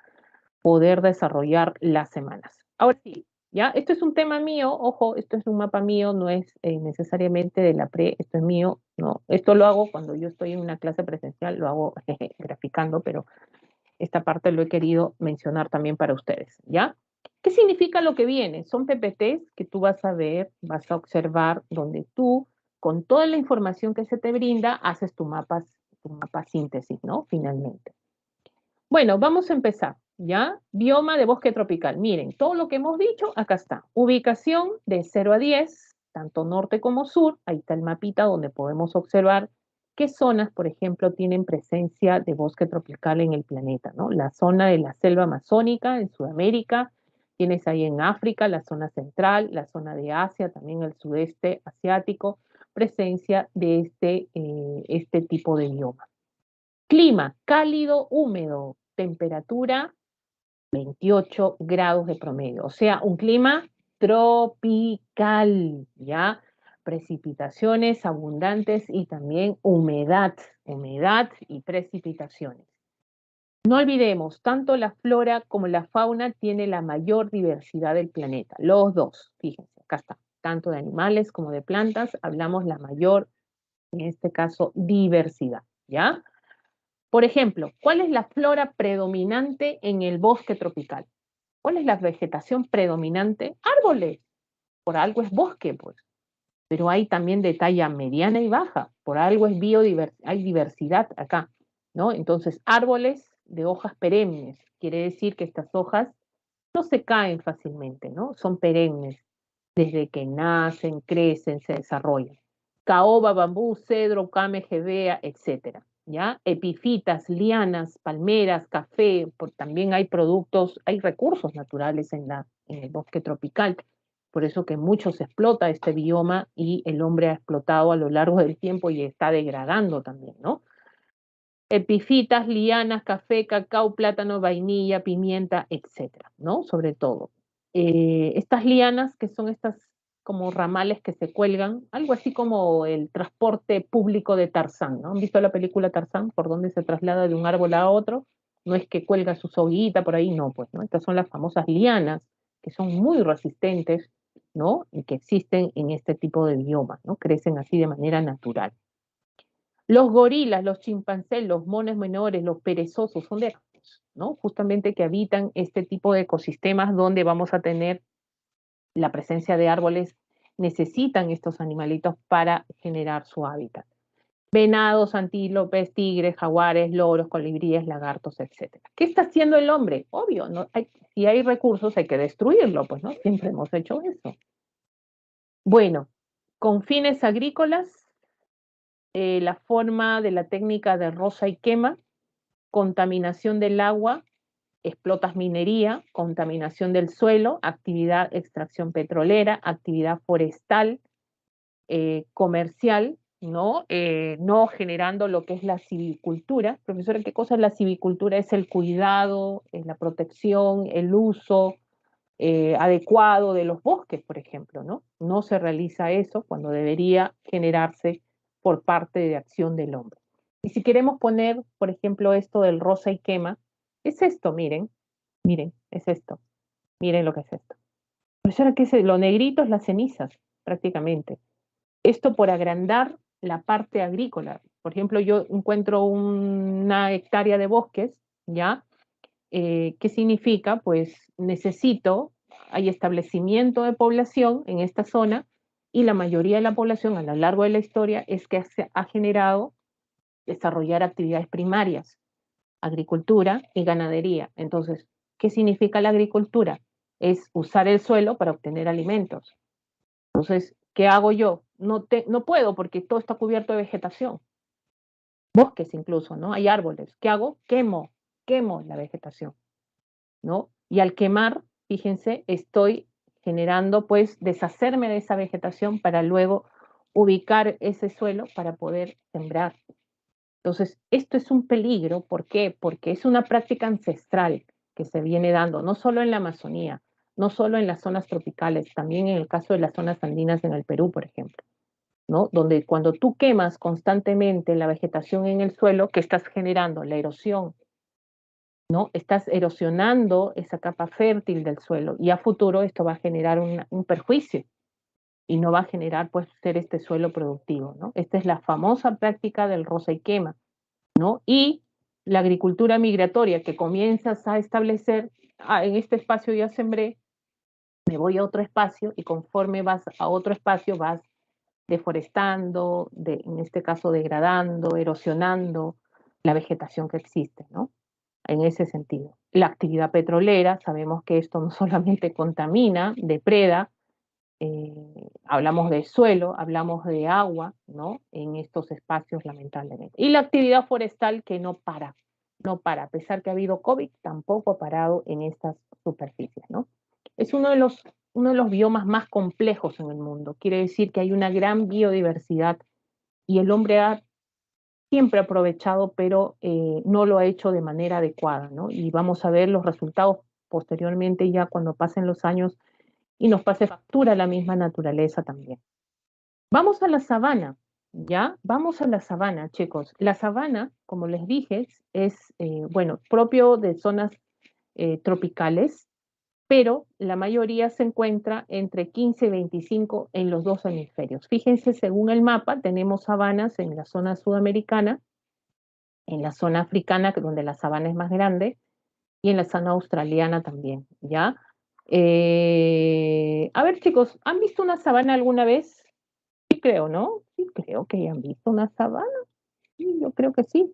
poder desarrollar las semanas. Ahora sí, ¿ya? Esto es un tema mío, ojo, esto es un mapa mío, no es necesariamente de la pre, esto es mío, no. Esto lo hago cuando yo estoy en una clase presencial, lo hago graficando, pero esta parte lo he querido mencionar también para ustedes, ¿ya? ¿Qué significa lo que viene? Son PPTs que tú vas a ver, vas a observar, donde tú, con toda la información que se te brinda, haces tu mapa síntesis, ¿no? Finalmente. Bueno, vamos a empezar, ¿ya? Bioma de bosque tropical. Miren, todo lo que hemos dicho, acá está. Ubicación de 0 a 10, tanto norte como sur. Ahí está el mapita donde podemos observar qué zonas, por ejemplo, tienen presencia de bosque tropical en el planeta, ¿no? La zona de la selva amazónica en Sudamérica, tienes ahí en África, la zona central, la zona de Asia, también el sudeste asiático, presencia de este tipo de bioma. Clima cálido, húmedo, temperatura 28 grados de promedio, o sea, un clima tropical, ¿ya? Precipitaciones abundantes y también humedad y precipitaciones. No olvidemos, tanto la flora como la fauna tiene la mayor diversidad del planeta, los dos, fíjense, acá está, tanto de animales como de plantas, hablamos la mayor, en este caso, diversidad, ¿ya? Por ejemplo, ¿cuál es la flora predominante en el bosque tropical? ¿Cuál es la vegetación predominante? Árboles. Por algo es bosque, pues. Pero hay también de talla mediana y baja. Por algo es hay diversidad acá, ¿no? Entonces, árboles de hojas perennes. Quiere decir que estas hojas no se caen fácilmente, ¿no? Son perennes. Desde que nacen, crecen, se desarrollan. Caoba, bambú, cedro, came, jevea, etcétera. ¿Ya? Epifitas, lianas, palmeras, café, también hay productos, hay recursos naturales en el bosque tropical. Por eso que mucho se explota este bioma y el hombre ha explotado a lo largo del tiempo y está degradando también, ¿no? Epifitas, lianas, café, cacao, plátano, vainilla, pimienta, etcétera, ¿no? Sobre todo. Estas lianas, que son estas como ramales que se cuelgan, algo así como el transporte público de Tarzán, ¿no? ¿Han visto la película Tarzán? Por donde se traslada de un árbol a otro. No es que cuelga su soguita por ahí, no, pues, ¿no? Estas son las famosas lianas, que son muy resistentes, ¿no? Y que existen en este tipo de biomas, ¿no? Crecen así de manera natural. Los gorilas, los chimpancés, los monos menores, los perezosos, son de estos, ¿no? Justamente que habitan este tipo de ecosistemas donde vamos a tener la presencia de árboles, necesitan estos animalitos para generar su hábitat. Venados, antílopes, tigres, jaguares, loros, colibríes, lagartos, etc. ¿Qué está haciendo el hombre? Obvio, ¿no? Si hay recursos hay que destruirlo, pues, ¿no? Siempre hemos hecho eso. Bueno, con fines agrícolas, la forma de la técnica de roza y quema, contaminación del agua, explotas minería, contaminación del suelo, actividad extracción petrolera, actividad forestal, comercial, ¿no? No generando lo que es la civicultura. Profesora, ¿qué cosa es la civicultura? Es el cuidado, es la protección, el uso adecuado de los bosques, por ejemplo, ¿no? No se realiza eso cuando debería generarse por parte de acción del hombre. Y si queremos poner, por ejemplo, esto del rosa y quema, es esto, miren, miren, es esto, miren lo que es esto. Profesora, ¿qué es? Lo negrito es las cenizas, prácticamente. Esto por agrandar la parte agrícola. Por ejemplo, yo encuentro una hectárea de bosques, ¿ya? ¿Qué significa? Pues necesito, hay establecimiento de población en esta zona y la mayoría de la población a lo largo de la historia es que se ha generado desarrollar actividades primarias, agricultura y ganadería. Entonces, ¿qué significa la agricultura? Es usar el suelo para obtener alimentos. Entonces, ¿qué hago yo? No puedo porque todo está cubierto de vegetación, bosques incluso, ¿no? Hay árboles. ¿Qué hago? Quemo la vegetación, ¿no? Y al quemar, fíjense, estoy generando, pues, deshacerme de esa vegetación para luego ubicar ese suelo para poder sembrar. Entonces, esto es un peligro, ¿por qué? Porque es una práctica ancestral que se viene dando, no solo en la Amazonía, no solo en las zonas tropicales, también en el caso de las zonas andinas en el Perú, por ejemplo, ¿no? Donde cuando tú quemas constantemente la vegetación en el suelo, ¿qué estás generando? La erosión, ¿no? Estás erosionando esa capa fértil del suelo y a futuro esto va a generar un perjuicio y no va a generar, pues, ser este suelo productivo, ¿no? Esta es la famosa práctica del roza y quema, ¿no? Y la agricultura migratoria que comienzas a establecer, en este espacio ya sembré, me voy a otro espacio y conforme vas a otro espacio vas deforestando, en este caso degradando, erosionando la vegetación que existe, ¿no? En ese sentido. La actividad petrolera, sabemos que esto no solamente contamina, depreda, hablamos de suelo, hablamos de agua, ¿no? En estos espacios, lamentablemente. Y la actividad forestal que no para, no para, a pesar que ha habido COVID, tampoco ha parado en estas superficies, ¿no? Es uno de los biomas más complejos en el mundo. Quiere decir que hay una gran biodiversidad y el hombre ha siempre aprovechado, pero no lo ha hecho de manera adecuada, ¿no? Y vamos a ver los resultados posteriormente ya cuando pasen los años y nos pase factura la misma naturaleza también. Vamos a la sabana, ¿ya? Vamos a la sabana, chicos. La sabana, como les dije, es, bueno, propio de zonas tropicales, pero la mayoría se encuentra entre 15 y 25 en los dos hemisferios. Fíjense, según el mapa, tenemos sabanas en la zona sudamericana, en la zona africana, donde la sabana es más grande, y en la zona australiana también, ¿ya? A ver, chicos, ¿han visto una sabana alguna vez? Sí creo, ¿no? Sí creo que hayan visto una sabana. Sí, yo creo que sí.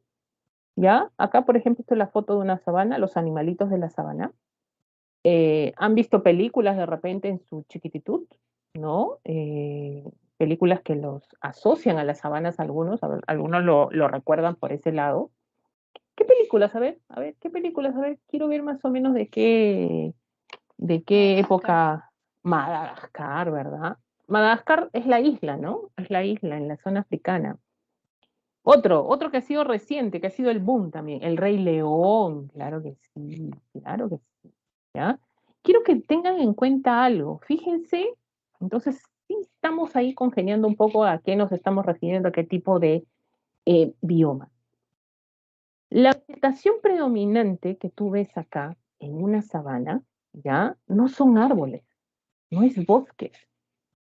¿Ya? Acá, por ejemplo, esta es la foto de una sabana, los animalitos de la sabana. ¿Han visto películas de repente en su chiquititud? ¿No? Películas que los asocian a las sabanas algunos, a ver, algunos lo recuerdan por ese lado. ¿Qué películas? A ver, ¿qué películas? A ver, quiero ver más o menos de qué época. Madagascar, ¿verdad? Madagascar es la isla, ¿no? Es la isla en la zona africana. Otro que ha sido reciente, que ha sido el boom también, El Rey León, claro que sí, ¿ya? Quiero que tengan en cuenta algo, fíjense, entonces sí estamos ahí congeniando un poco a qué nos estamos refiriendo, a qué tipo de bioma. La vegetación predominante que tú ves acá en una sabana, ¿ya? No son árboles, no es bosques.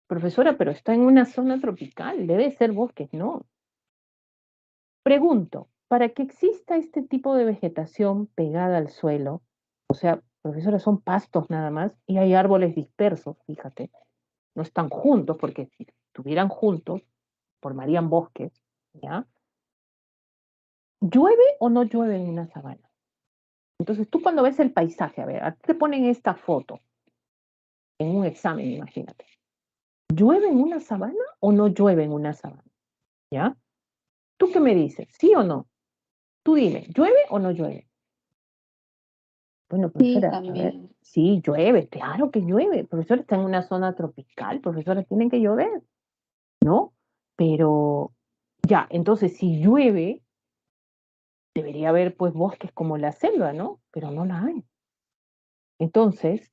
Profesora, pero está en una zona tropical, debe ser bosques, no. Pregunto, para que exista este tipo de vegetación pegada al suelo, o sea, profesora, son pastos nada más y hay árboles dispersos, fíjate, no están juntos porque si estuvieran juntos formarían bosques, ¿ya? ¿Llueve o no llueve en una sabana? Entonces tú cuando ves el paisaje, a ver, a ti te ponen esta foto en un examen, imagínate. ¿Llueve en una sabana o no llueve en una sabana? ¿Ya? ¿Tú qué me dices? ¿Sí o no? Tú dime, ¿llueve o no llueve? Bueno, Sí, profesora, a ver, también. sí, llueve, claro que llueve. Profesora, está en una zona tropical, profesora, tienen que llover, ¿no? Pero ya, entonces si llueve, debería haber pues bosques como la selva, ¿no? Pero no la hay. Entonces,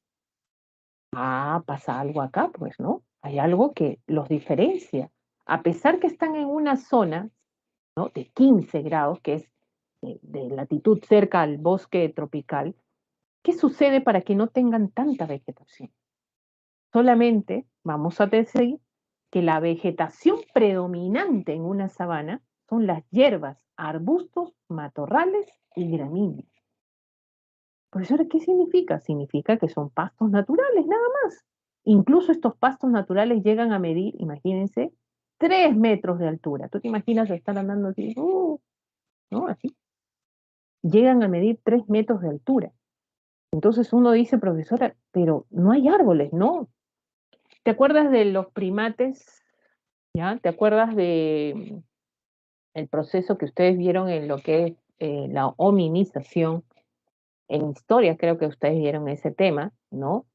pasa algo acá, pues, ¿no? Hay algo que los diferencia. A pesar que están en una zona, ¿no? De 15 grados, que es de latitud cerca al bosque tropical, ¿qué sucede para que no tengan tanta vegetación? Solamente vamos a decir que la vegetación predominante en una sabana son las hierbas, arbustos, matorrales y gramíneas. Profesora, ¿qué significa? Significa que son pastos naturales, nada más. Incluso estos pastos naturales llegan a medir, imagínense, 3 metros de altura. ¿Tú te imaginas estar andando así? ¿No? Así. Llegan a medir 3 metros de altura. Entonces uno dice, profesora, pero no hay árboles, ¿no? ¿Te acuerdas de los primates? ¿Ya? ¿Te acuerdas de el proceso que ustedes vieron en lo que es la hominización? En historia creo que ustedes vieron ese tema, ¿no?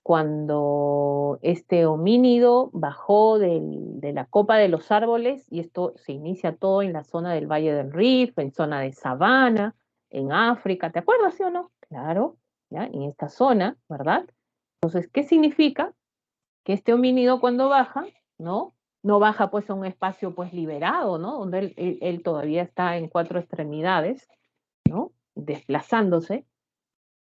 Cuando este homínido bajó de la copa de los árboles, y esto se inicia todo en la zona del Valle del Rift, en zona de sabana, en África, ¿te acuerdas, sí o no? Claro, ¿ya? En esta zona, ¿verdad? Entonces, ¿qué significa? Que este homínido cuando baja, ¿no? No baja pues a un espacio pues liberado, ¿no? Donde él todavía está en 4 extremidades, ¿no? Desplazándose.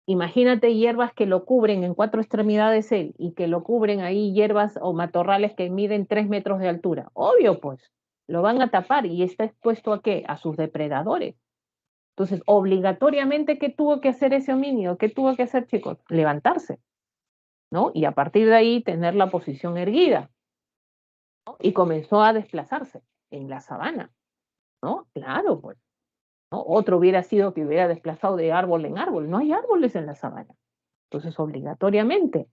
Imagínate hierbas que lo cubren en 4 extremidades él y que lo cubren ahí hierbas o matorrales que miden 3 metros de altura. Obvio, pues, lo van a tapar y está expuesto a qué? A sus depredadores. Entonces, obligatoriamente, ¿qué tuvo que hacer ese homínido? ¿Qué tuvo que hacer, chicos? Levantarse, ¿no? Y a partir de ahí tener la posición erguida, ¿no? Y comenzó a desplazarse en la sabana, ¿no? Claro, pues, ¿no? Otro hubiera sido que hubiera desplazado de árbol en árbol. No hay árboles en la sabana. Entonces, obligatoriamente.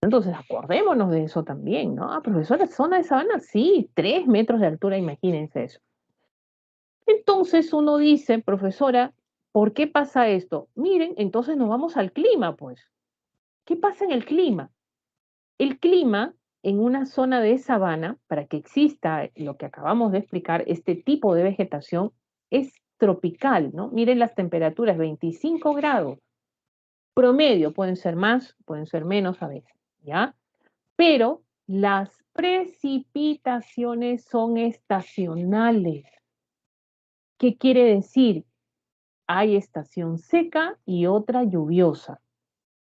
Entonces, acordémonos de eso también, ¿no? Profesora, zona de sabana, sí, 3 metros de altura, imagínense eso. Entonces uno dice, profesora, ¿por qué pasa esto? Miren, entonces nos vamos al clima, pues. ¿Qué pasa en el clima? El clima en una zona de sabana, para que exista lo que acabamos de explicar, este tipo de vegetación, es tropical, ¿no? Miren las temperaturas, 25 grados. Promedio, pueden ser más, pueden ser menos a veces, ¿ya? Pero las precipitaciones son estacionales. ¿Qué quiere decir? Hay estación seca y otra lluviosa.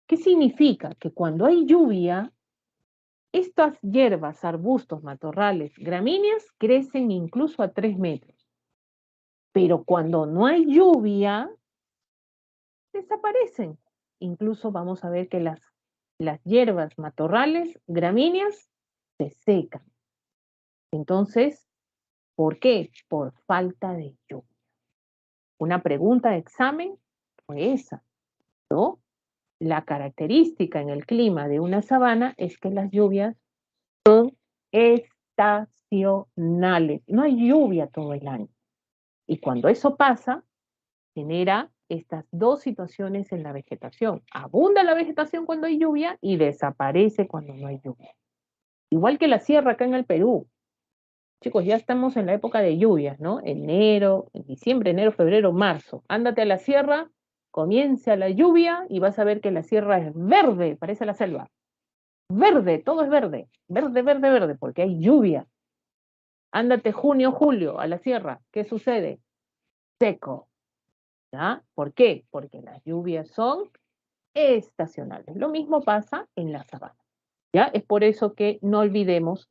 ¿Qué significa? Que cuando hay lluvia, estas hierbas, arbustos, matorrales, gramíneas crecen incluso a 3 metros. Pero cuando no hay lluvia, desaparecen. Incluso vamos a ver que las hierbas, matorrales, gramíneas se secan. Entonces, ¿por qué? Por falta de lluvia. Una pregunta de examen fue esa, ¿no? La característica en el clima de una sabana es que las lluvias son estacionales. No hay lluvia todo el año. Y cuando eso pasa, genera estas dos situaciones en la vegetación. Abunda la vegetación cuando hay lluvia y desaparece cuando no hay lluvia. Igual que la sierra acá en el Perú. Chicos, ya estamos en la época de lluvias, ¿no? Enero, diciembre, enero, febrero, marzo. Ándate a la sierra, comienza la lluvia y vas a ver que la sierra es verde, parece la selva. Verde, todo es verde. Verde, verde, verde, porque hay lluvia. Ándate junio, julio a la sierra. ¿Qué sucede? Seco. ¿ya? ¿Por qué? Porque las lluvias son estacionales. Lo mismo pasa en la sabana, ¿ya? Es por eso que no olvidemos,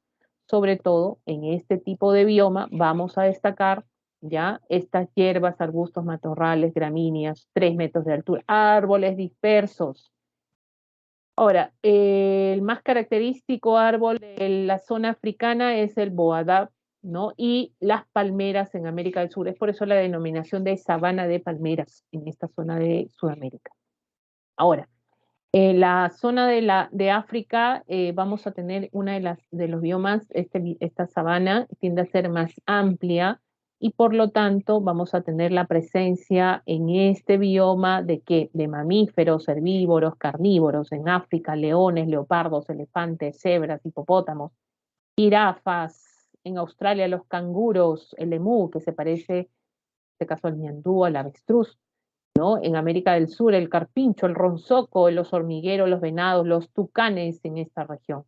sobre todo en este tipo de bioma, vamos a destacar, ¿ya? Estas hierbas, arbustos, matorrales, gramíneas, 3 metros de altura, árboles dispersos. Ahora, el más característico árbol de la zona africana es el boadab, ¿no? Y las palmeras en América del Sur. Es por eso la denominación de sabana de palmeras en esta zona de Sudamérica. Ahora, en la zona de África vamos a tener una de los biomas, esta sabana tiende a ser más amplia y por lo tanto vamos a tener la presencia en este bioma de qué? De mamíferos, herbívoros, carnívoros, en África, leones, leopardos, elefantes, cebras, hipopótamos, jirafas, en Australia los canguros, el emú, que se parece, en este caso al ñandú, al avestruz, ¿no? En América del Sur, el carpincho, el ronzoco, los hormigueros, los venados, los tucanes en esta región.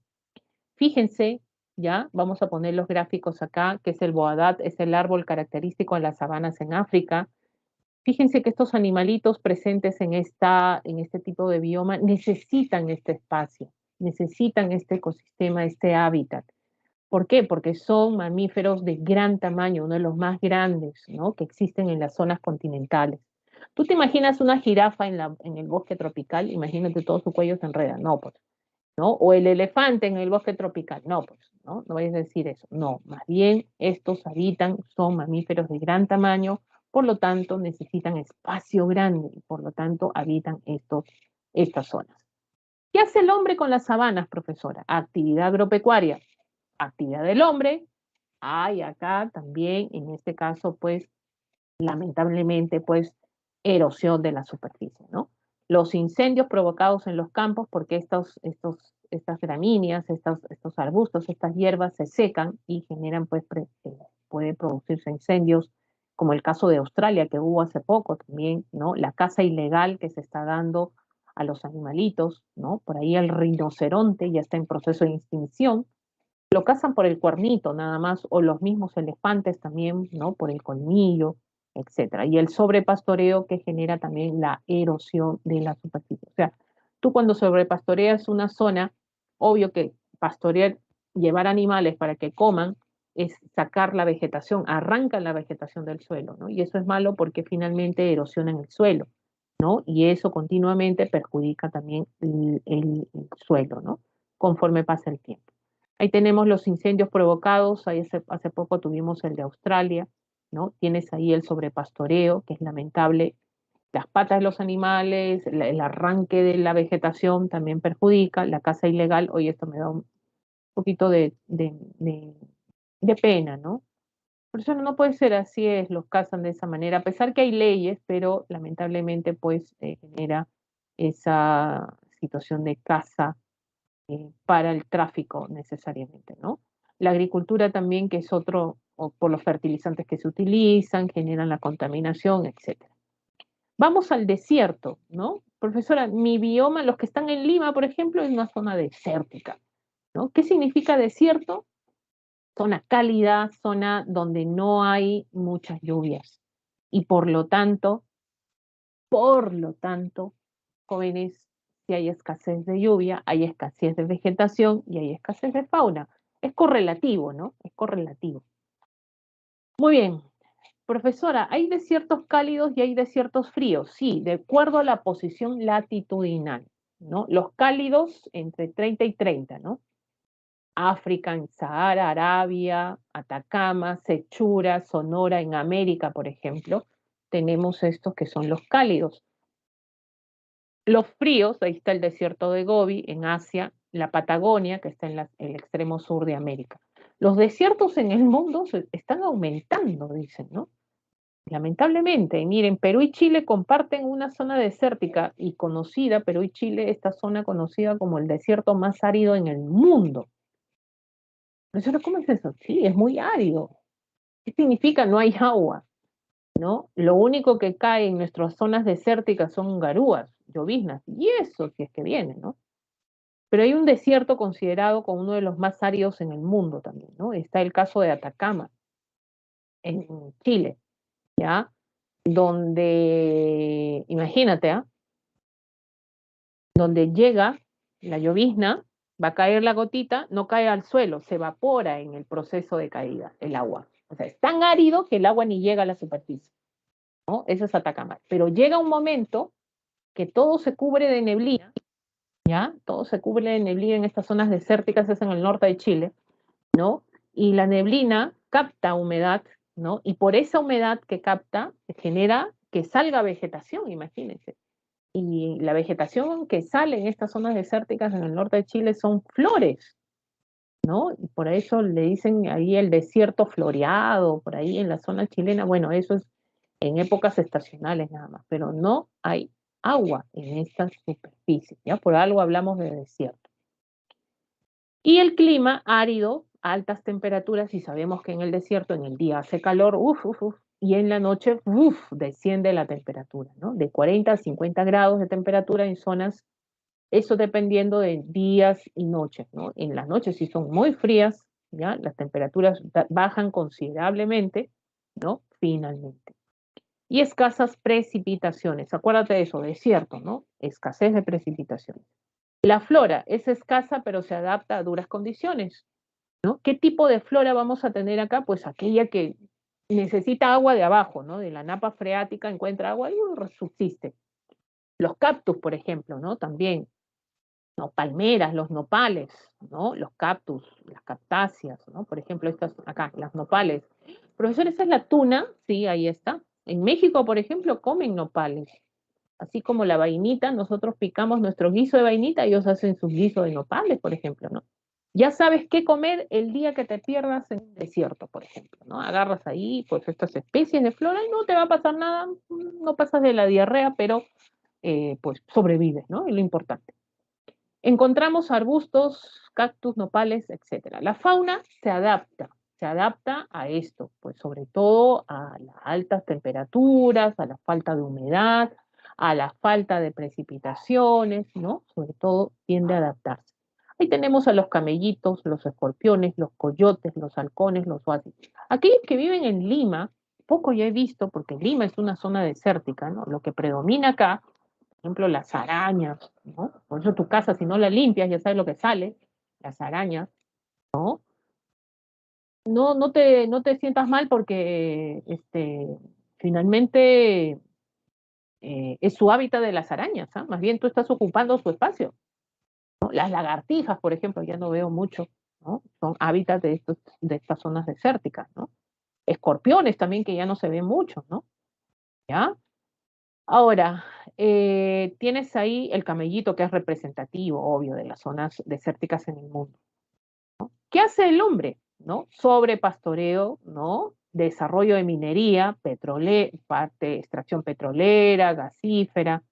Fíjense, ya, vamos a poner los gráficos acá, que es el boadat, es el árbol característico en las sabanas en África. Fíjense que estos animalitos presentes en este tipo de bioma necesitan este espacio, necesitan este ecosistema, este hábitat. ¿Por qué? Porque son mamíferos de gran tamaño, uno de los más grandes, ¿no? Que existen en las zonas continentales. ¿Tú te imaginas una jirafa en el bosque tropical? Imagínate todo su cuello se enreda. No, pues, ¿no? O el elefante en el bosque tropical. No, pues, ¿no? No vayas a decir eso. No, más bien estos habitan, son mamíferos de gran tamaño, por lo tanto necesitan espacio grande y por lo tanto habitan estas zonas. ¿Qué hace el hombre con las sabanas, profesora? Actividad agropecuaria. Actividad del hombre. Hay acá también, en este caso, pues, lamentablemente, pues, erosión de la superficie, ¿no? Los incendios provocados en los campos, porque estas gramíneas, estos arbustos, estas hierbas se secan y generan, pues, puede producirse incendios, como el caso de Australia que hubo hace poco también, ¿no? La caza ilegal que se está dando a los animalitos, ¿no? Por ahí el rinoceronte ya está en proceso de extinción, lo cazan por el cuernito nada más, o los mismos elefantes también, ¿no? Por el colmillo, etcétera. Y el sobrepastoreo que genera también la erosión de la superficie. O sea, tú cuando sobrepastoreas una zona, obvio que pastorear, llevar animales para que coman, es sacar la vegetación, arrancan la vegetación del suelo, ¿no? Y eso es malo porque finalmente erosionan el suelo, ¿no? Y eso continuamente perjudica también el suelo, ¿no? Conforme pasa el tiempo. Ahí tenemos los incendios provocados, ahí hace poco tuvimos el de Australia, ¿no? Tienes ahí el sobrepastoreo, que es lamentable. Las patas de los animales, el arranque de la vegetación también perjudica, la caza ilegal, oye, esto me da un poquito de pena, ¿no? Por eso no puede ser así, los cazan de esa manera, a pesar que hay leyes, pero lamentablemente pues genera esa situación de caza para el tráfico necesariamente, ¿no? La agricultura también, que es otro, o por los fertilizantes que se utilizan, generan la contaminación, etcétera. Vamos al desierto, ¿no? Profesora, mi bioma, los que están en Lima, por ejemplo, es una zona desértica, ¿no? ¿Qué significa desierto? Zona cálida, zona donde no hay muchas lluvias. Y por lo tanto, jóvenes, si hay escasez de lluvia, hay escasez de vegetación y hay escasez de fauna. Es correlativo, ¿no? Es correlativo. Muy bien, profesora, ¿hay desiertos cálidos y hay desiertos fríos? Sí, de acuerdo a la posición latitudinal, ¿no? Los cálidos entre 30 y 30, ¿no? África, en Sahara, Arabia, Atacama, Sechura, Sonora, en América, por ejemplo, tenemos estos que son los cálidos. Los fríos, ahí está el desierto de Gobi en Asia, la Patagonia, que está en el extremo sur de América. Los desiertos en el mundo están aumentando, dicen, ¿no? Lamentablemente, miren, Perú y Chile comparten una zona desértica y conocida, Perú y Chile, esta zona conocida como el desierto más árido en el mundo. Pero ¿cómo es eso? Sí, es muy árido. ¿Qué significa? No hay agua, ¿no? Lo único que cae en nuestras zonas desérticas son garúas, lloviznas, y eso si es que viene, ¿no? Pero hay un desierto considerado como uno de los más áridos en el mundo también, ¿no? Está el caso de Atacama, en Chile, ¿ya? donde, imagínate, donde llega la llovizna, va a caer la gotita, no cae al suelo, se evapora en el proceso de caída el agua. O sea, es tan árido que el agua ni llega a la superficie, ¿no? Eso es Atacama. Pero llega un momento que todo se cubre de neblina, ¿ya? Todo se cubre de neblina en estas zonas desérticas, es en el norte de Chile, ¿no? Y la neblina capta humedad, ¿no? Y por esa humedad que capta, genera que salga vegetación, imagínense. Y la vegetación que sale en estas zonas desérticas en el norte de Chile son flores, ¿no? Y por eso le dicen ahí el desierto floreado, por ahí en la zona chilena. Bueno, eso es en épocas estacionales nada más, pero no hay agua en estas superficies, ¿ya? Por algo hablamos de desierto. Y el clima árido, altas temperaturas, y sabemos que en el desierto en el día hace calor, y en la noche, desciende la temperatura, ¿no? De 40 a 50 grados de temperatura en zonas, eso dependiendo de días y noches, ¿no? En las noches, si son muy frías, ¿ya? Las temperaturas bajan considerablemente, ¿no? Finalmente. Y escasas precipitaciones, acuérdate de eso, desierto, ¿no? Escasez de precipitaciones. La flora es escasa, pero se adapta a duras condiciones, ¿no? ¿Qué tipo de flora vamos a tener acá? Pues aquella que necesita agua de abajo, ¿no? De la napa freática encuentra agua y subsiste. Los cactus, por ejemplo, ¿no? También, ¿no? Palmeras, los nopales, ¿no? Los cactus, las cactáceas, ¿no? Por ejemplo, estas acá, las nopales. Profesor, esa es la tuna, sí, ahí está. En México, por ejemplo, comen nopales. Así como la vainita, nosotros picamos nuestro guiso de vainita, ellos hacen su guiso de nopales, por ejemplo, ¿no? Ya sabes qué comer el día que te pierdas en el desierto, por ejemplo, ¿no? Agarras ahí, pues, estas especies de flora y no te va a pasar nada, no pasas de la diarrea, pero, pues, sobrevives, ¿no? Es lo importante. Encontramos arbustos, cactus, nopales, etcétera. La fauna se adapta a esto, pues sobre todo a las altas temperaturas, a la falta de humedad, a la falta de precipitaciones, ¿no? Sobre todo tiende a adaptarse. Ahí tenemos a los camellitos, los escorpiones, los coyotes, los halcones, los oasis. Aquellos que viven en Lima, poco ya he visto, porque Lima es una zona desértica, ¿no? Lo que predomina acá, ejemplo, las arañas, ¿no? Por eso tu casa, si no la limpias, ya sabes lo que sale, las arañas, ¿no? No te sientas mal porque finalmente es su hábitat de las arañas, ¿ah? Más bien tú estás ocupando su espacio, ¿no? Las lagartijas, por ejemplo, ya no veo mucho, ¿no? Son hábitats de estas zonas desérticas, ¿no? Escorpiones también que ya no se ven mucho, ¿no? ¿Ya? Ahora, tienes ahí el camellito que es representativo, obvio, de las zonas desérticas en el mundo. ¿Qué hace el hombre? ¿No? Sobrepastoreo, ¿no? Desarrollo de minería, parte extracción petrolera, gasífera,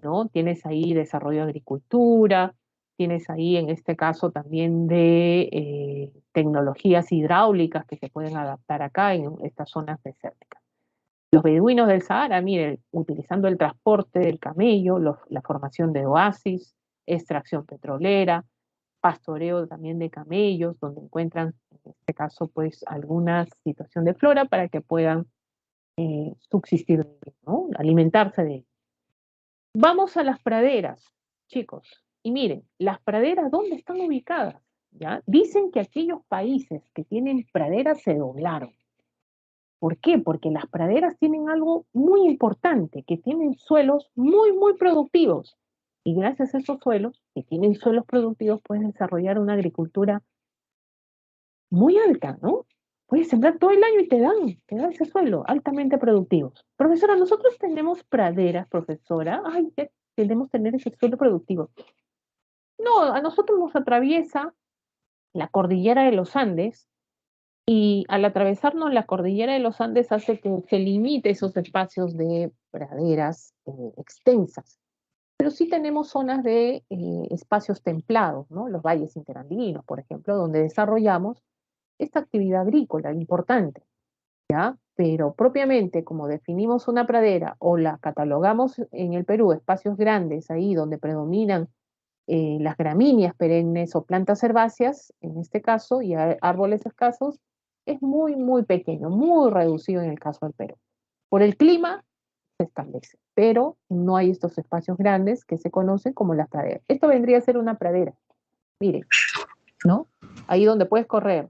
¿no? Tienes ahí desarrollo de agricultura, tienes ahí en este caso también de tecnologías hidráulicas que se pueden adaptar acá en estas zonas desérticas. Los beduinos del Sahara, miren, utilizando el transporte del camello, la formación de oasis, extracción petrolera, pastoreo también de camellos, donde encuentran, en este caso, pues alguna situación de flora para que puedan subsistir, ¿no? Alimentarse de ello. Vamos a las praderas, chicos, y miren, las praderas, ¿dónde están ubicadas? ¿Ya? Dicen que aquellos países que tienen praderas se doblaron. ¿Por qué? Porque las praderas tienen algo muy importante, que tienen suelos muy, muy productivos. Y gracias a esos suelos, que tienen suelos productivos, pueden desarrollar una agricultura muy alta, ¿no? Puedes sembrar todo el año y te dan ese suelo altamente productivos. Profesora, nosotros tenemos praderas, profesora. Ay, ya queremos tener ese suelo productivo. No, a nosotros nos atraviesa la cordillera de los Andes y al atravesarnos la cordillera de los Andes hace que se limite esos espacios de praderas extensas. Pero sí tenemos zonas de espacios templados, ¿no? Los valles interandinos, por ejemplo, donde desarrollamos esta actividad agrícola importante, ¿ya? Pero propiamente, como definimos una pradera o la catalogamos en el Perú, espacios grandes, ahí donde predominan las gramíneas perennes o plantas herbáceas, en este caso, y árboles escasos, es muy, muy pequeño, muy reducido en el caso del Perú. Por el clima, se establece, pero no hay estos espacios grandes que se conocen como las praderas. Esto vendría a ser una pradera, miren, ¿no? Ahí donde puedes correr,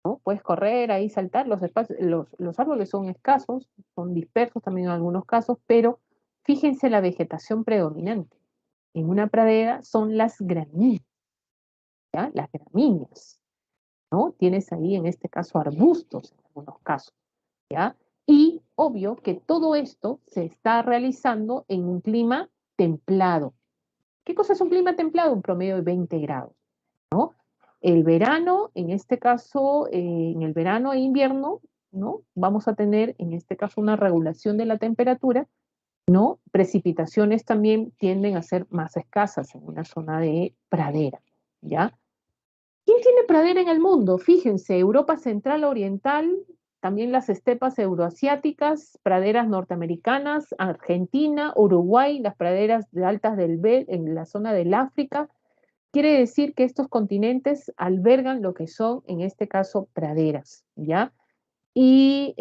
¿no? Puedes correr, ahí saltar, los espacios, los árboles son escasos, son dispersos también en algunos casos, pero fíjense la vegetación predominante. En una pradera son las gramíneas, ¿ya? Las gramíneas, ¿no? Tienes ahí en este caso arbustos en algunos casos, ¿ya? Y obvio que todo esto se está realizando en un clima templado. ¿Qué cosa es un clima templado? Un promedio de 20 grados, ¿no? El verano, en este caso, en el verano e invierno, ¿no? Vamos a tener, en este caso, una regulación de la temperatura, ¿no? Precipitaciones también tienden a ser más escasas en una zona de pradera, ¿ya? ¿Quién tiene pradera en el mundo? Fíjense, Europa Central Oriental, también las estepas euroasiáticas, praderas norteamericanas, Argentina, Uruguay, las praderas de altas del en la zona del África. Quiere decir que estos continentes albergan lo que son, en este caso, praderas, ¿ya? Y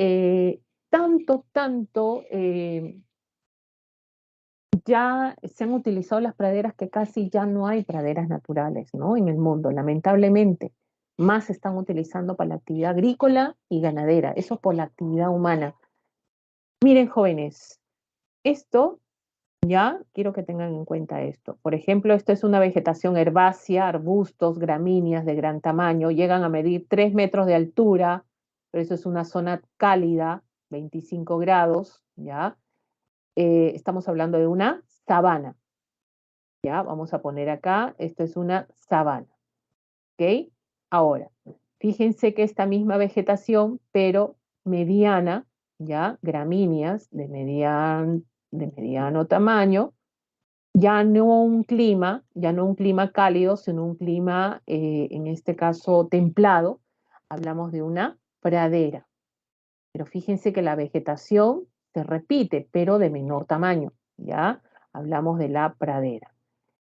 ya se han utilizado las praderas que casi ya no hay praderas naturales, ¿no? En el mundo, lamentablemente. Más se están utilizando para la actividad agrícola y ganadera, eso por la actividad humana. Miren, jóvenes, esto ya quiero que tengan en cuenta esto. Por ejemplo, esto es una vegetación herbácea, arbustos, gramíneas de gran tamaño, llegan a medir 3 metros de altura, pero eso es una zona cálida, 25 grados, ¿ya? Estamos hablando de una sabana, ¿ya? Vamos a poner acá, esto es una sabana, ¿ok? Ahora, fíjense que esta misma vegetación, pero mediana, ¿ya? Gramíneas de mediano tamaño, ya no un clima cálido, sino un clima, en este caso, templado, hablamos de una pradera. Pero fíjense que la vegetación se repite, pero de menor tamaño, ¿ya? Hablamos de la pradera.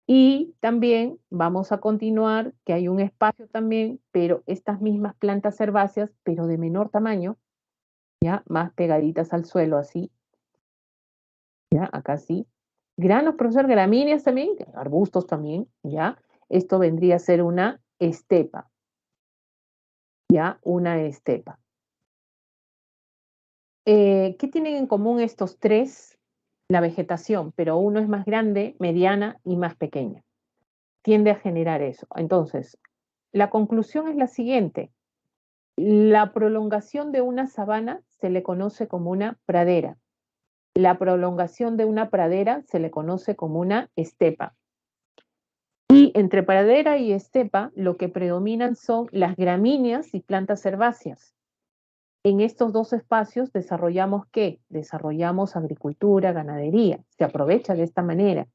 Y también vamos a continuar que hay un espacio también, pero estas mismas plantas herbáceas, pero de menor tamaño, ¿ya? Más pegaditas al suelo, así, ¿ya? Acá sí. Granos, profesor, gramíneas también, arbustos también, ¿ya? Esto vendría a ser una estepa, ¿ya? Una estepa. ¿Qué tienen en común estos tres? La vegetación, pero uno es más grande, mediana y más pequeña. Tiende a generar eso. Entonces, la conclusión es la siguiente. La prolongación de una sabana se le conoce como una pradera. La prolongación de una pradera se le conoce como una estepa. Y entre pradera y estepa lo que predominan son las gramíneas y plantas herbáceas. En estos dos espacios desarrollamos ¿qué? Desarrollamos agricultura, ganadería. Se aprovecha de esta manera,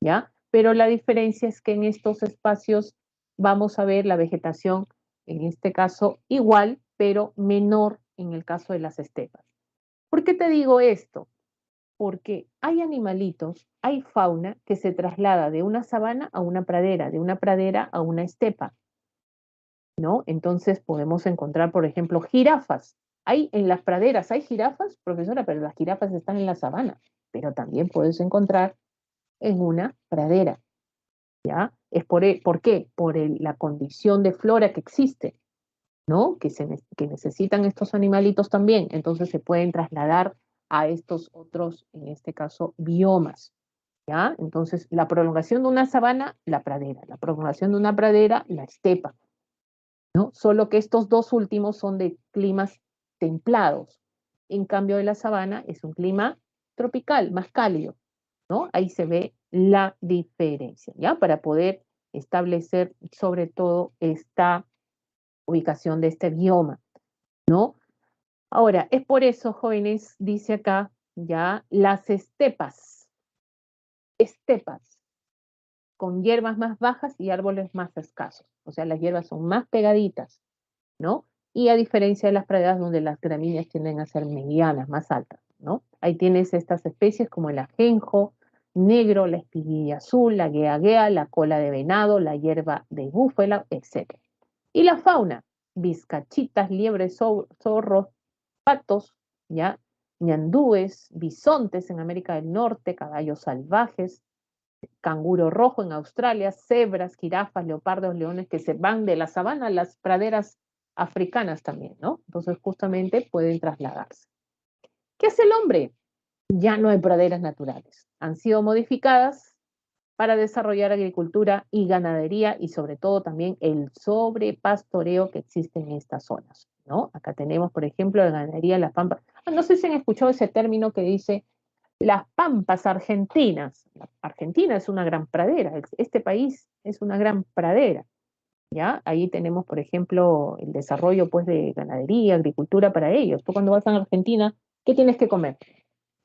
¿ya? Pero la diferencia es que en estos espacios vamos a ver la vegetación, en este caso igual, pero menor en el caso de las estepas. ¿Por qué te digo esto? Porque hay animalitos, hay fauna que se traslada de una sabana a una pradera, de una pradera a una estepa, ¿no? Entonces podemos encontrar, por ejemplo, jirafas. Hay en las praderas, hay jirafas, profesora, pero las jirafas están en la sabana, pero también puedes encontrar en una pradera, ¿ya? ¿Por qué? La condición de flora que existe, ¿no? Que necesitan estos animalitos también, entonces se pueden trasladar a estos otros, en este caso, biomas, ¿ya? Entonces, la prolongación de una sabana, la pradera, la prolongación de una pradera, la estepa, ¿no? Solo que estos dos últimos son de climas templados. En cambio de la sabana es un clima tropical, más cálido, ¿no? Ahí se ve la diferencia, ¿ya? Para poder establecer sobre todo esta ubicación de este bioma, ¿no? Ahora, es por eso, jóvenes, dice acá, ya, las estepas, con hierbas más bajas y árboles más escasos. O sea, las hierbas son más pegaditas, ¿no? Y a diferencia de las praderas donde las gramíneas tienden a ser medianas, más altas, ¿no? Ahí tienes estas especies como el ajenjo negro, la espiguilla azul, la gueaguea, la cola de venado, la hierba de búfala, etc. Y la fauna, vizcachitas, liebres, zorros, patos, ¿ya? ñandúes, bisontes en América del Norte, caballos salvajes, canguro rojo en Australia, cebras, jirafas, leopardos, leones que se van de la sabana a las praderas africanas también, ¿no? Entonces justamente pueden trasladarse. ¿Qué hace el hombre? Ya no hay praderas naturales. Han sido modificadas para desarrollar agricultura y ganadería y sobre todo también el sobrepastoreo que existe en estas zonas, ¿no? Acá tenemos, por ejemplo, la ganadería en las pampas. No sé si han escuchado ese término que dice las pampas argentinas. Argentina es una gran pradera, este país es una gran pradera, ¿ya? Ahí tenemos, por ejemplo, el desarrollo pues de ganadería, agricultura para ellos. Tú cuando vas a Argentina, ¿qué tienes que comer?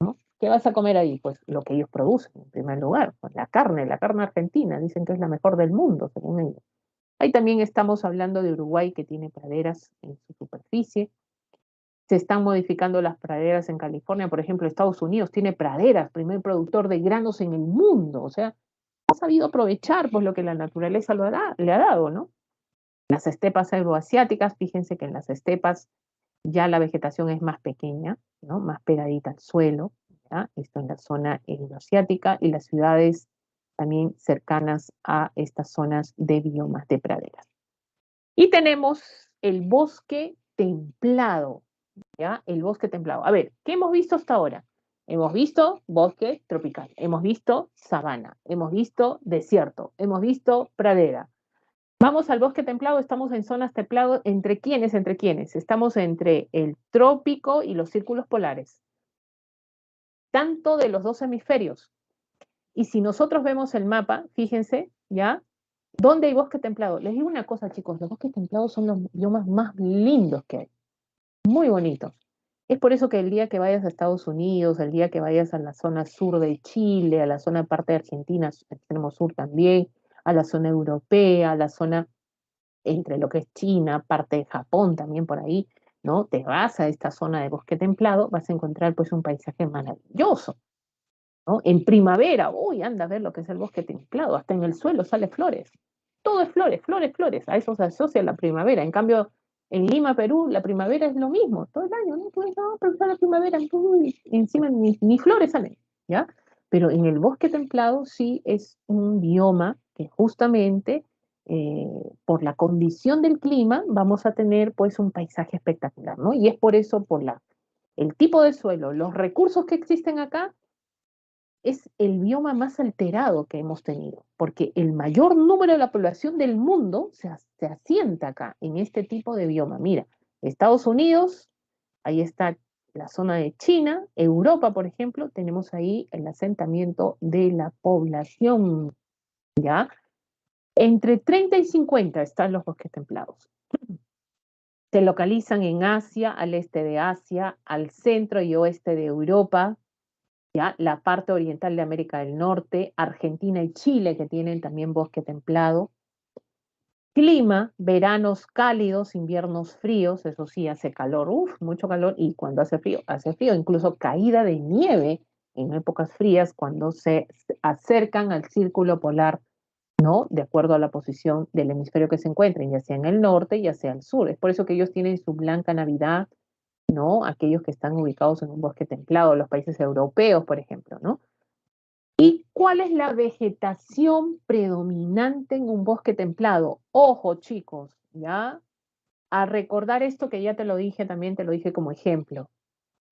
¿No? ¿Qué vas a comer ahí? Pues lo que ellos producen, en primer lugar, pues la carne argentina, dicen que es la mejor del mundo, según ellos. Ahí también estamos hablando de Uruguay, que tiene praderas en su superficie. Se están modificando las praderas en California, por ejemplo, Estados Unidos tiene praderas, primer productor de granos en el mundo, o sea, ha sabido aprovechar pues lo que la naturaleza le ha dado, ¿no? Las estepas euroasiáticas, fíjense que en las estepas ya la vegetación es más pequeña, ¿no? Más pegadita al suelo, ¿ya? Esto en la zona euroasiática y las ciudades también cercanas a estas zonas de biomas de praderas. Y tenemos el bosque templado, ¿ya? El bosque templado. A ver, ¿qué hemos visto hasta ahora? Hemos visto bosque tropical, hemos visto sabana, hemos visto desierto, hemos visto pradera. Vamos al bosque templado, estamos en zonas templadas, ¿entre quiénes? ¿Entre quiénes? Estamos entre el trópico y los círculos polares, tanto de los dos hemisferios. Y si nosotros vemos el mapa, fíjense, ¿ya? ¿Dónde hay bosque templado? Les digo una cosa, chicos, los bosques templados son los biomas más lindos que hay, muy bonitos. Es por eso que el día que vayas a Estados Unidos, el día que vayas a la zona sur de Chile, a la zona parte de Argentina, extremo sur también, a la zona europea, a la zona entre lo que es China, parte de Japón también por ahí, ¿no? Te vas a esta zona de bosque templado, vas a encontrar pues un paisaje maravilloso, ¿no? En primavera, uy, anda a ver lo que es el bosque templado, hasta en el suelo sale flores. Todo es flores, flores, flores, a eso se asocia la primavera. En cambio, en Lima, Perú, la primavera es lo mismo, todo el año, ¿no? Pues no, pero está la primavera, uy, encima ni flores salen, ¿ya? Pero en el bosque templado sí es un bioma que justamente por la condición del clima vamos a tener pues un paisaje espectacular, ¿no? Y es por eso, el tipo de suelo, los recursos que existen acá, es el bioma más alterado que hemos tenido, porque el mayor número de la población del mundo se asienta acá, en este tipo de bioma. Mira, Estados Unidos, ahí está la zona de China, Europa, por ejemplo, tenemos ahí el asentamiento de la población, ¿ya? Entre 30 y 50 están los bosques templados. Se localizan en Asia, al este de Asia, al centro y oeste de Europa, ¿ya? La parte oriental de América del Norte, Argentina y Chile, que tienen también bosque templado. Clima, veranos cálidos, inviernos fríos, eso sí, hace calor, mucho calor, y cuando hace frío, incluso caída de nieve en épocas frías cuando se acercan al círculo polar, ¿no? De acuerdo a la posición del hemisferio que se encuentren, ya sea en el norte, ya sea al sur. Es por eso que ellos tienen su blanca Navidad, ¿no? Aquellos que están ubicados en un bosque templado, los países europeos, por ejemplo, ¿no? ¿Y cuál es la vegetación predominante en un bosque templado? Ojo, chicos, ¿ya? A recordar esto que ya te lo dije, también te lo dije como ejemplo.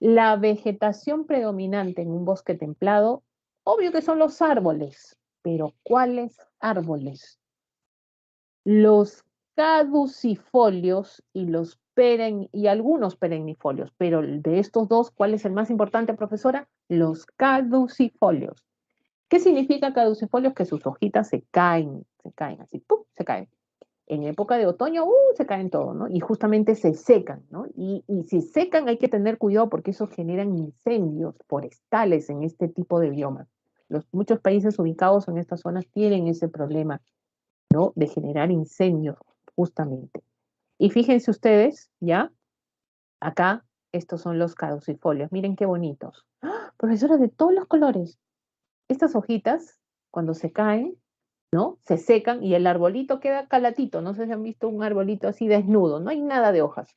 La vegetación predominante en un bosque templado, obvio que son los árboles, pero ¿cuáles árboles? Los caducifolios y algunos perennifolios, pero de estos dos, ¿cuál es el más importante, profesora? Los caducifolios. ¿Qué significa caducifolios? Que sus hojitas se caen así, ¡pum!, se caen. En época de otoño, se caen todo, ¿no? Y justamente se secan, ¿no? Y si secan hay que tener cuidado porque eso generan incendios forestales en este tipo de biomas. Muchos países ubicados en estas zonas tienen ese problema, ¿no? De generar incendios, justamente. Y fíjense ustedes, ¿ya? Acá, estos son los caducifolios. Miren qué bonitos. ¡Ah! Profesora, de todos los colores. Estas hojitas, cuando se caen, ¿no? Se secan y el arbolito queda calatito. No sé si han visto un arbolito así desnudo, no hay nada de hojas.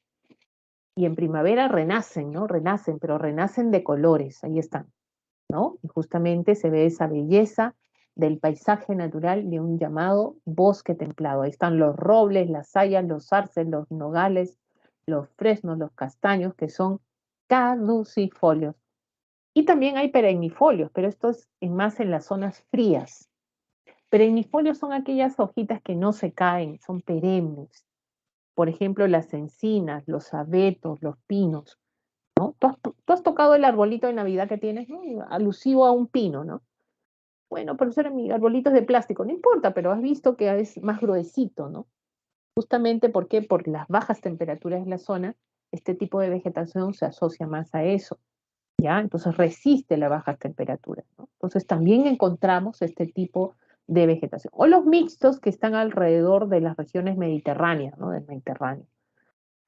y en primavera renacen, ¿no? Renacen, pero renacen de colores, ahí están, ¿no? Y justamente se ve esa belleza del paisaje natural de un llamado bosque templado. Ahí están los robles, las hayas, los arces, los nogales, los fresnos, los castaños, que son caducifolios. Y también hay perennifolios, pero esto es más en las zonas frías. Perennifolios son aquellas hojitas que no se caen, son perennes. Por ejemplo, las encinas, los abetos, los pinos, ¿no? Tú has tocado el arbolito de Navidad que tienes, ¿no? Alusivo a un pino, ¿no? Bueno, profesora, mi arbolito es de plástico, no importa, pero has visto que es más gruesito, ¿no? Justamente porque por las bajas temperaturas de la zona, este tipo de vegetación se asocia más a eso, ¿ya? Entonces resiste las bajas temperaturas, ¿no? Entonces también encontramos este tipo de vegetación. O los mixtos que están alrededor de las regiones mediterráneas, ¿no? Del Mediterráneo.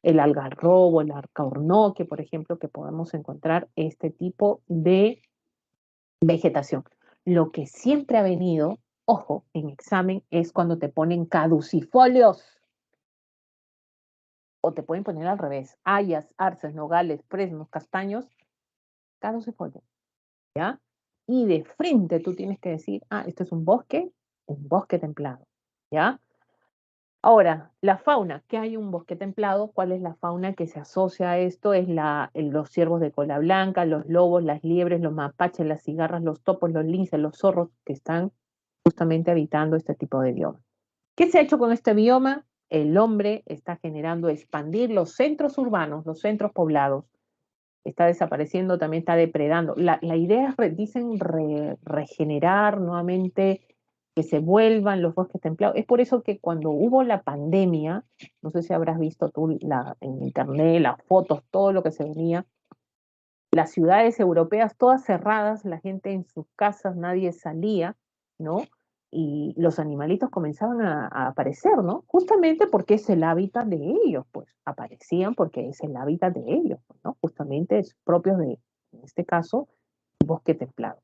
El algarrobo, el alcornoque, por ejemplo, que podemos encontrar este tipo de vegetación. Lo que siempre ha venido, ojo, en examen, es cuando te ponen caducifolios. O te pueden poner al revés. Hayas, arces, nogales, fresnos, castaños, caducifolios. ¿Ya? Y de frente tú tienes que decir, esto es un bosque templado. ¿Ya? Ahora, la fauna, ¿qué hay un bosque templado? ¿Cuál es la fauna que se asocia a esto? Es los ciervos de cola blanca, los lobos, las liebres, los mapaches, las cigarras, los topos, los linces, los zorros que están justamente habitando este tipo de bioma. ¿Qué se ha hecho con este bioma? El hombre está generando expandir los centros urbanos, los centros poblados. Está desapareciendo, también está depredando. La idea es, dicen, regenerar nuevamente, que se vuelvan los bosques templados. Es por eso que cuando hubo la pandemia, no sé si habrás visto tú en internet, las fotos, todo lo que se venía, las ciudades europeas todas cerradas, la gente en sus casas, nadie salía, ¿no? Y los animalitos comenzaban a aparecer, ¿no? Justamente porque es el hábitat de ellos, pues aparecían porque es el hábitat de ellos, ¿no? Justamente es propio de, en este caso, bosque templado,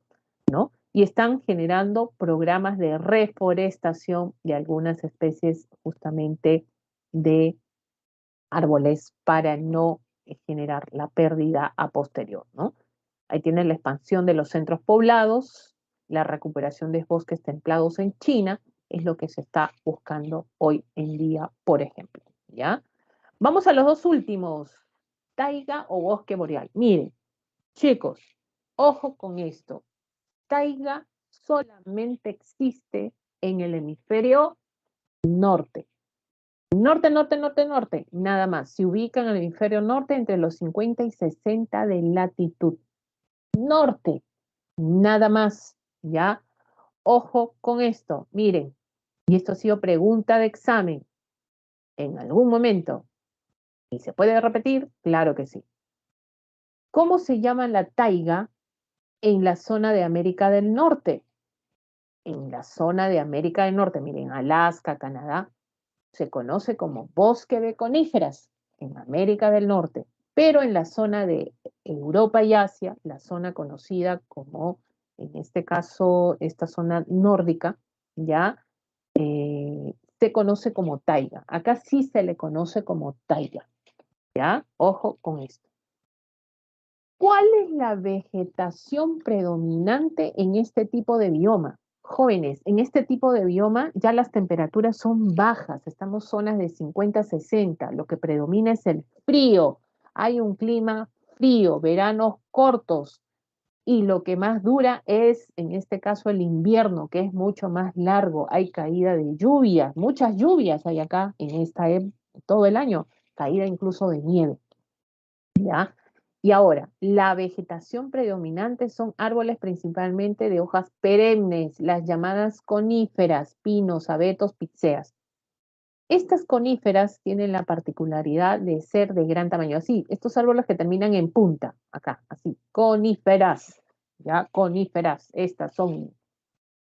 ¿no? Y están generando programas de reforestación de algunas especies justamente de árboles para no generar la pérdida a posterior, ¿no? Ahí tienen la expansión de los centros poblados, la recuperación de bosques templados en China, es lo que se está buscando hoy en día, por ejemplo, ¿ya? Vamos a los dos últimos, taiga o bosque boreal. Miren, chicos, ojo con esto, taiga solamente existe en el hemisferio norte. Norte, norte, norte, norte, nada más. Se ubica en el hemisferio norte entre los 50 y 60 de latitud. Norte, nada más, ¿ya? Ojo con esto, miren, y esto ha sido pregunta de examen en algún momento. ¿Y se puede repetir? Claro que sí. ¿Cómo se llama la taiga en la zona de América del Norte? En la zona de América del Norte, miren, Alaska, Canadá, se conoce como bosque de coníferas en América del Norte, pero en la zona de Europa y Asia, la zona conocida como, en este caso, esta zona nórdica, ya se conoce como taiga. Acá sí se le conoce como taiga, ¿ya? Ojo con esto. ¿Cuál es la vegetación predominante en este tipo de bioma? Jóvenes, en este tipo de bioma ya las temperaturas son bajas, estamos en zonas de 50 a 60, lo que predomina es el frío. Hay un clima frío, veranos cortos, y lo que más dura es, en este caso, el invierno, que es mucho más largo. Hay caída de lluvias, muchas lluvias hay acá en esta todo el año, caída incluso de nieve, ¿ya? Y ahora, la vegetación predominante son árboles principalmente de hojas perennes, las llamadas coníferas, pinos, abetos, picéas. Estas coníferas tienen la particularidad de ser de gran tamaño, así, estos árboles que terminan en punta, acá, así, coníferas, ya, coníferas, estas son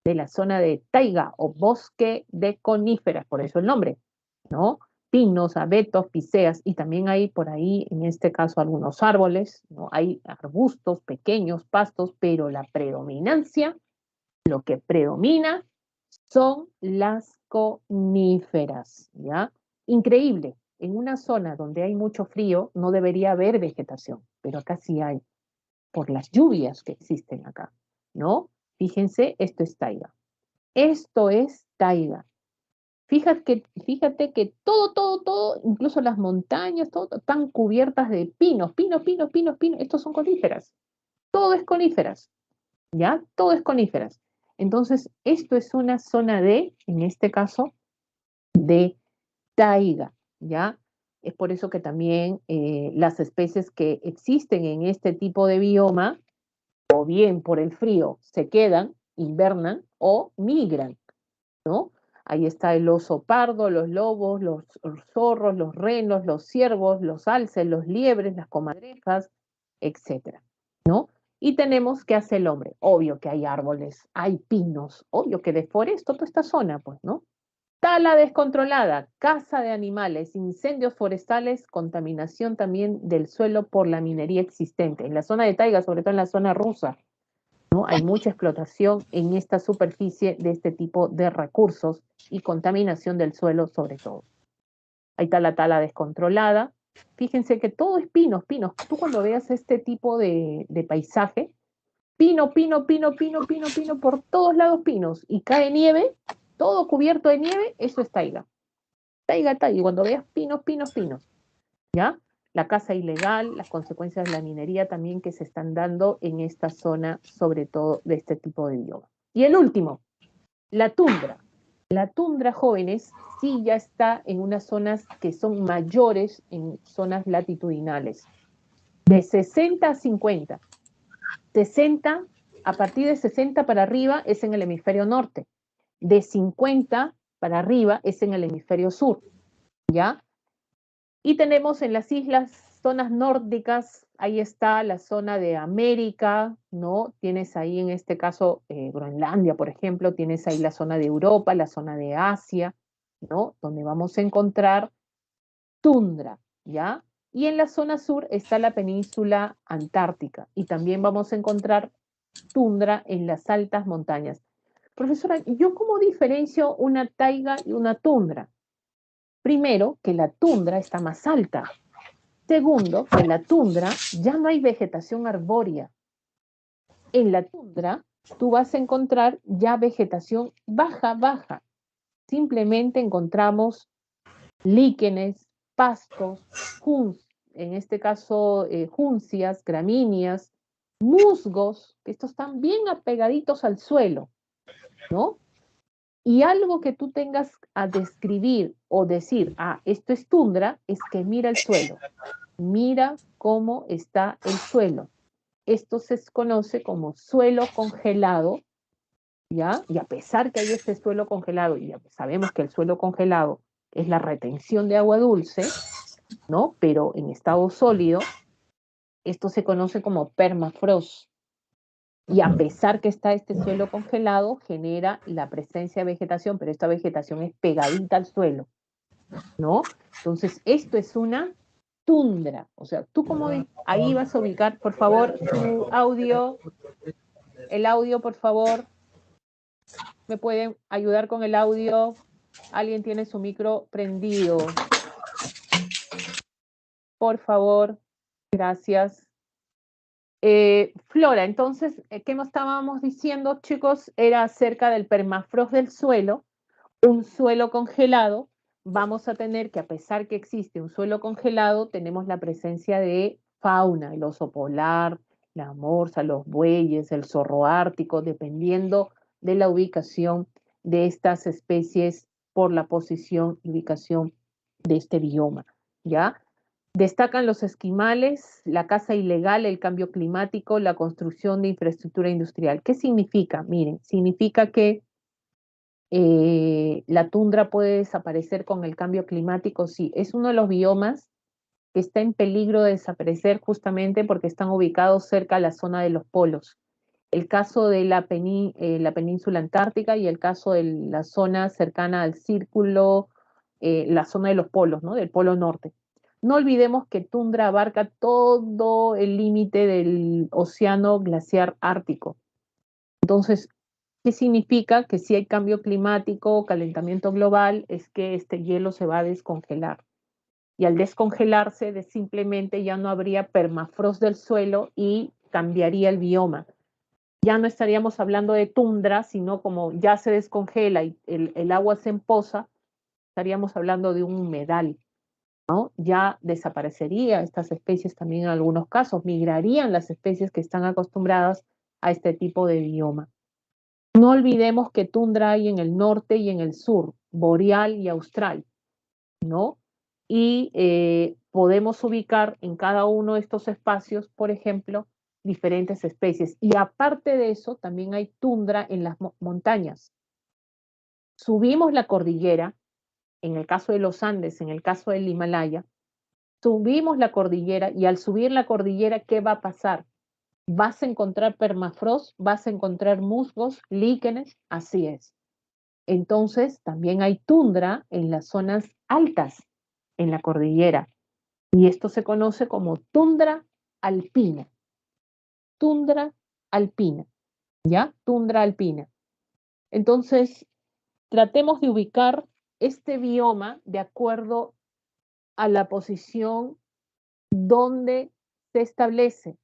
de la zona de taiga o bosque de coníferas, por eso el nombre, ¿no? Pinos, abetos, picéas, y también hay por ahí, en este caso, algunos árboles, ¿no? Hay arbustos, pequeños, pastos, pero la predominancia, lo que predomina son las coníferas, ¿ya? Increíble. en una zona donde hay mucho frío no debería haber vegetación, pero acá sí hay, por las lluvias que existen acá, ¿no? Fíjense, esto es taiga. Esto es taiga. Fíjate que todo, incluso las montañas, todo, están cubiertas de pinos. Estos son coníferas. Todo es coníferas, ¿ya? Todo es coníferas. Entonces, esto es una zona de, en este caso, de taiga, ¿ya? Es por eso que también las especies que existen en este tipo de bioma, o bien por el frío, se quedan, invernan o migran, ¿no? Ahí está el oso pardo, los lobos, los zorros, los renos, los ciervos, los alces, los liebres, las comadrejas, etcétera, ¿no? Y tenemos qué hace el hombre. Obvio que hay árboles, hay pinos, obvio que deforesta toda esta zona, pues, ¿no? Tala descontrolada, caza de animales, incendios forestales, contaminación también del suelo por la minería existente. En la zona de taiga, sobre todo en la zona rusa, ¿no? Hay mucha explotación en esta superficie de este tipo de recursos y contaminación del suelo sobre todo. Ahí está la tala descontrolada. Fíjense que todo es pinos, pinos. Tú cuando veas este tipo de paisaje, pino, por todos lados pinos, y cae nieve, todo cubierto de nieve, eso es taiga. Taiga, y cuando veas pinos, ¿ya? La caza ilegal, las consecuencias de la minería también que se están dando en esta zona, sobre todo de este tipo de bioma. Y el último, la tundra. La tundra, jóvenes, sí ya está en unas zonas que son mayores, en zonas latitudinales, de 60 a 50. 60, a partir de 60 para arriba es en el hemisferio norte, de 50 para arriba es en el hemisferio sur, ¿ya? Y tenemos en las islas, zonas nórdicas, ahí está la zona de América, ¿no? Tienes ahí en este caso Groenlandia, por ejemplo, tienes ahí la zona de Europa, la zona de Asia, ¿no? Donde vamos a encontrar tundra, ¿ya? Y en la zona sur está la península antártica y también vamos a encontrar tundra en las altas montañas. Profesora, ¿yo cómo diferencio una taiga y una tundra? Primero, que la tundra está más alta. Segundo, que en la tundra ya no hay vegetación arbórea. En la tundra tú vas a encontrar ya vegetación baja. Simplemente encontramos líquenes, pastos, en este caso juncias, gramíneas, musgos, que estos están bien apegaditos al suelo, ¿no? Y algo que tú tengas a describir o decir, esto es tundra, es que mira el suelo. Mira cómo está el suelo. Esto se conoce como suelo congelado, ¿ya? Y a pesar que hay este suelo congelado, y ya sabemos que el suelo congelado es la retención de agua dulce, ¿no? Pero en estado sólido, esto se conoce como permafrost. Y a pesar que está este suelo congelado, genera la presencia de vegetación, pero esta vegetación es pegadita al suelo, ¿no? Entonces, esto es una tundra. O sea, tú como ahí vas a ubicar, por favor, tu audio, el audio, por favor. ¿Me pueden ayudar con el audio? Alguien tiene su micro prendido. Por favor, gracias. Flora, entonces, ¿qué nos estábamos diciendo, chicos? Era acerca del permafrost del suelo, un suelo congelado. Vamos a tener que, a pesar que existe un suelo congelado, tenemos la presencia de fauna, el oso polar, la morsa, los bueyes, el zorro ártico, dependiendo de la ubicación de estas especies por la posición y ubicación de este bioma, ¿ya? Destacan los esquimales, la caza ilegal, el cambio climático, la construcción de infraestructura industrial. ¿Qué significa? Miren, significa que la tundra puede desaparecer con el cambio climático, sí. Es uno de los biomas que está en peligro de desaparecer justamente porque están ubicados cerca a la zona de los polos. El caso de la península antártica y el caso de la zona cercana al círculo, la zona de los polos, ¿no? Del polo norte. No olvidemos que tundra abarca todo el límite del océano glaciar ártico. Entonces, ¿qué significa? Que si hay cambio climático, calentamiento global, es que este hielo se va a descongelar, Y al descongelarse, simplemente ya no habría permafrost del suelo y cambiaría el bioma. Ya no estaríamos hablando de tundra, sino como ya se descongela y el agua se empoza, estaríamos hablando de un humedal, ¿no? Ya desaparecería estas especies también en algunos casos, migrarían las especies que están acostumbradas a este tipo de bioma. No olvidemos que tundra hay en el norte y en el sur, boreal y austral, ¿no? Y podemos ubicar en cada uno de estos espacios, por ejemplo, diferentes especies. Y aparte de eso, también hay tundra en las montañas. Subimos la cordillera, en el caso de los Andes, en el caso del Himalaya, subimos la cordillera y al subir la cordillera, ¿qué va a pasar? ¿Vas a encontrar permafrost? ¿Vas a encontrar musgos, líquenes? Así es. Entonces, también hay tundra en las zonas altas, en la cordillera. Y esto se conoce como tundra alpina. Tundra alpina, ¿ya? Tundra alpina. Entonces, tratemos de ubicar este bioma de acuerdo a la posición donde se establece.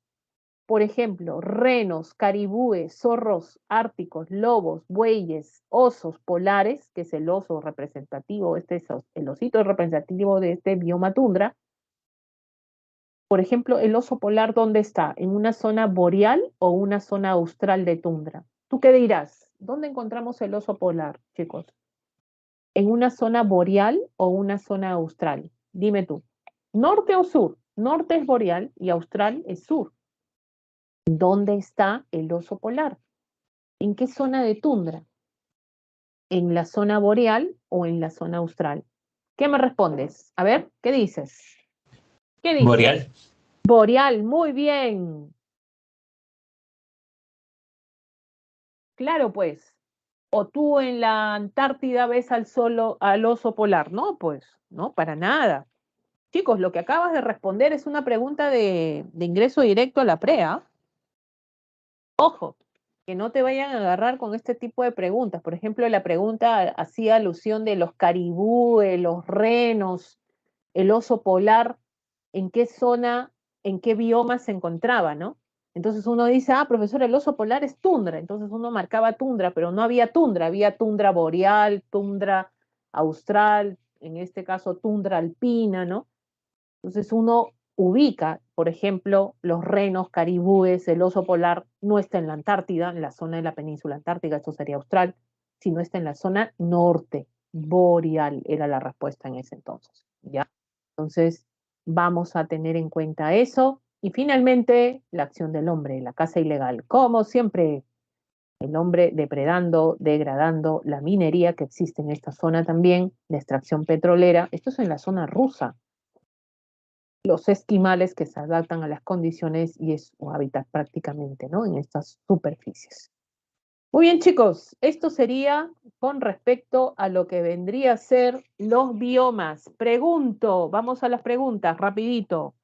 Por ejemplo, renos, caribúes, zorros árticos, lobos, bueyes, osos polares, que es el oso representativo, este es el osito representativo de este bioma tundra. Por ejemplo, el oso polar, ¿dónde está? ¿En una zona boreal o una zona austral de tundra? ¿Tú qué dirás? ¿Dónde encontramos el oso polar, chicos? ¿En una zona boreal o una zona austral? Dime tú. ¿Norte o sur? Norte es boreal y austral es sur. ¿Dónde está el oso polar? ¿En qué zona de tundra? ¿En la zona boreal o en la zona austral? ¿Qué me respondes? A ver, ¿qué dices? ¿Qué dices? Boreal. Boreal, muy bien. Claro, pues. O tú en la Antártida ves al oso polar. No, pues, no, para nada. Chicos, lo que acabas de responder es una pregunta de ingreso directo a la PREA. Ojo, que no te vayan a agarrar con este tipo de preguntas. Por ejemplo, la pregunta hacía alusión de los caribúes, los renos, el oso polar, en qué zona, en qué bioma se encontraba, ¿no? Entonces uno dice, ah, profesor, el oso polar es tundra. Entonces uno marcaba tundra, pero no había tundra boreal, tundra austral, en este caso tundra alpina, ¿no? Entonces uno ubica, por ejemplo, los renos, caribúes, el oso polar no está en la Antártida, en la zona de la península antártica, esto sería austral, sino está en la zona norte, boreal, era la respuesta en ese entonces, ¿ya? Entonces vamos a tener en cuenta eso. Y finalmente, la acción del hombre, la caza ilegal. Como siempre, el hombre depredando, degradando la minería que existe en esta zona también, de extracción petrolera. Esto es en la zona rusa, los esquimales que se adaptan a las condiciones y es su hábitat prácticamente, ¿no? En estas superficies. Muy bien, chicos, esto sería con respecto a lo que vendría a ser los biomas. Pregunto, vamos a las preguntas, rapidito.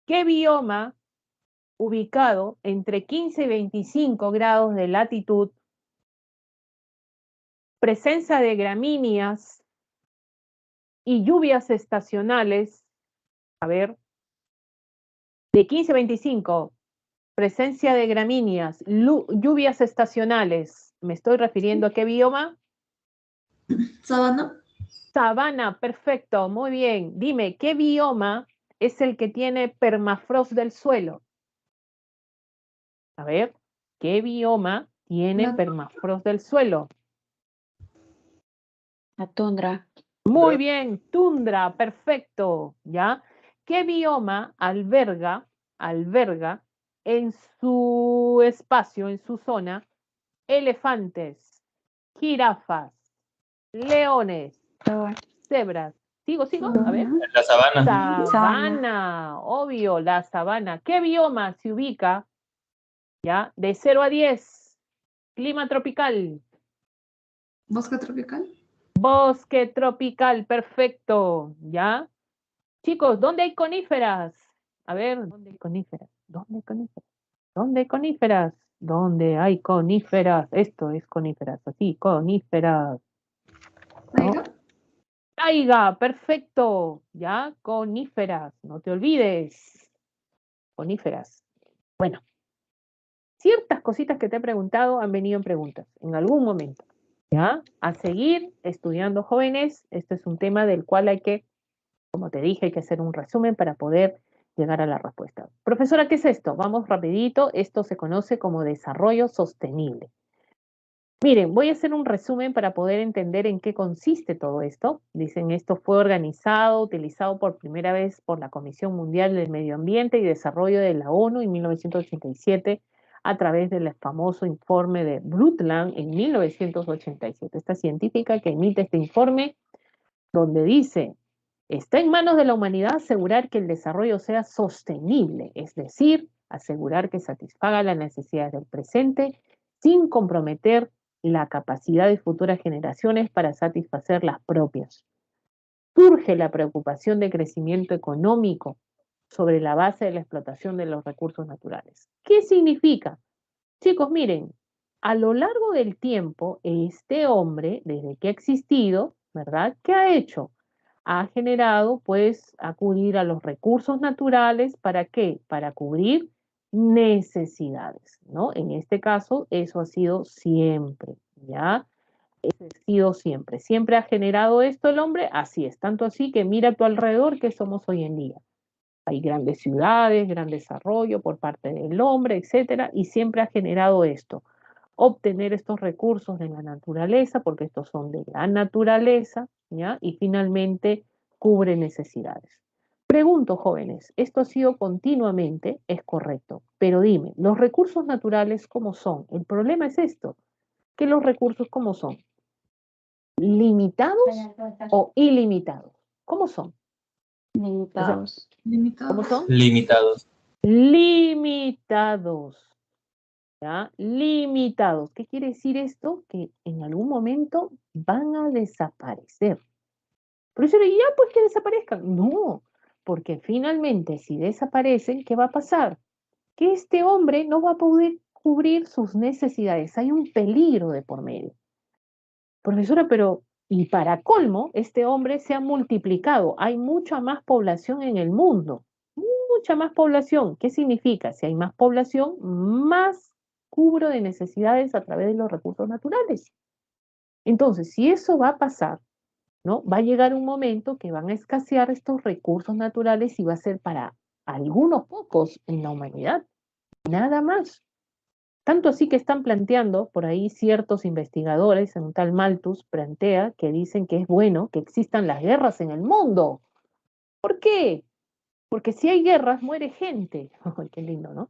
¿Qué bioma ubicado entre 15 y 25 grados de latitud, presencia de gramíneas y lluvias estacionales? A ver, de 15 a 25, presencia de gramíneas, lluvias estacionales. ¿Me estoy refiriendo a qué bioma? Sabana. Sabana, perfecto, muy bien. Dime, ¿qué bioma es el que tiene permafrost del suelo? A ver, ¿qué bioma tiene permafrost del suelo? La tundra. Muy bien, tundra, perfecto, ¿ya? ¿Qué bioma alberga en su espacio, en su zona, elefantes, jirafas, leones, cebras? ¿Sigo? A ver. La sabana. Sabana, obvio, la sabana. ¿Qué bioma se ubica, ya, de 0 a 10? Clima tropical. Bosque tropical. Bosque tropical, perfecto, ¿ya? Chicos, ¿dónde hay coníferas? A ver, ¿dónde hay coníferas? ¿Dónde hay coníferas? ¿Dónde hay coníferas? ¿Dónde hay coníferas? Esto es coníferas, así, coníferas. ¿No? Taiga, perfecto. Ya, coníferas, no te olvides. Coníferas. Bueno, ciertas cositas que te he preguntado han venido en preguntas en algún momento. ¿Ya? A seguir estudiando, jóvenes. Este es un tema del cual hay que, como te dije, hay que hacer un resumen para poder llegar a la respuesta. Profesora, ¿qué es esto? Vamos rapidito. Esto se conoce como desarrollo sostenible. Miren, voy a hacer un resumen para poder entender en qué consiste todo esto. Dicen, esto fue organizado, utilizado por primera vez por la Comisión Mundial del Medio Ambiente y Desarrollo de la ONU en 1987 a través del famoso informe de Brundtland en 1987. Esta científica que emite este informe donde dice, está en manos de la humanidad asegurar que el desarrollo sea sostenible, es decir, asegurar que satisfaga las necesidades del presente sin comprometer la capacidad de futuras generaciones para satisfacer las propias. Surge la preocupación de crecimiento económico sobre la base de la explotación de los recursos naturales. ¿Qué significa? Chicos, miren, a lo largo del tiempo, este hombre, desde que ha existido, ¿verdad? ¿Qué ha hecho? Ha generado, pues, acudir a los recursos naturales, ¿para qué? Para cubrir necesidades, ¿no? En este caso, eso ha sido siempre, ¿ya? Eso ha sido siempre. Siempre ha generado esto el hombre, así es, tanto así que mira a tu alrededor que somos hoy en día. Hay grandes ciudades, gran desarrollo por parte del hombre, etcétera, y siempre ha generado esto, obtener estos recursos de la naturaleza, porque estos son de la naturaleza, ¿ya? Y finalmente cubre necesidades. Pregunto, jóvenes, ¿esto ha sido continuamente? Es correcto, pero dime, ¿los recursos naturales cómo son? El problema es esto, que los recursos cómo son, limitados o ilimitados. ¿Cómo son? Limitados. ¿Cómo son? Limitados. Limitados. ¿Ya? Limitados. ¿Qué quiere decir esto? Que en algún momento van a desaparecer. Profesor, ¿y ya pues que desaparezcan? No, porque finalmente si desaparecen, ¿qué va a pasar? Que este hombre no va a poder cubrir sus necesidades. Hay un peligro de por medio. Profesora, pero, y para colmo, este hombre se ha multiplicado. Hay mucha más población en el mundo. Mucha más población. ¿Qué significa? Si hay más población, más cubro de necesidades a través de los recursos naturales. Entonces, si eso va a pasar, ¿no? Va a llegar un momento que van a escasear estos recursos naturales y va a ser para algunos pocos en la humanidad, nada más. Tanto así que están planteando, por ahí ciertos investigadores, en un tal Malthus plantea que dicen que es bueno que existan las guerras en el mundo. ¿Por qué? Porque si hay guerras, muere gente. Ay, qué lindo, ¿no?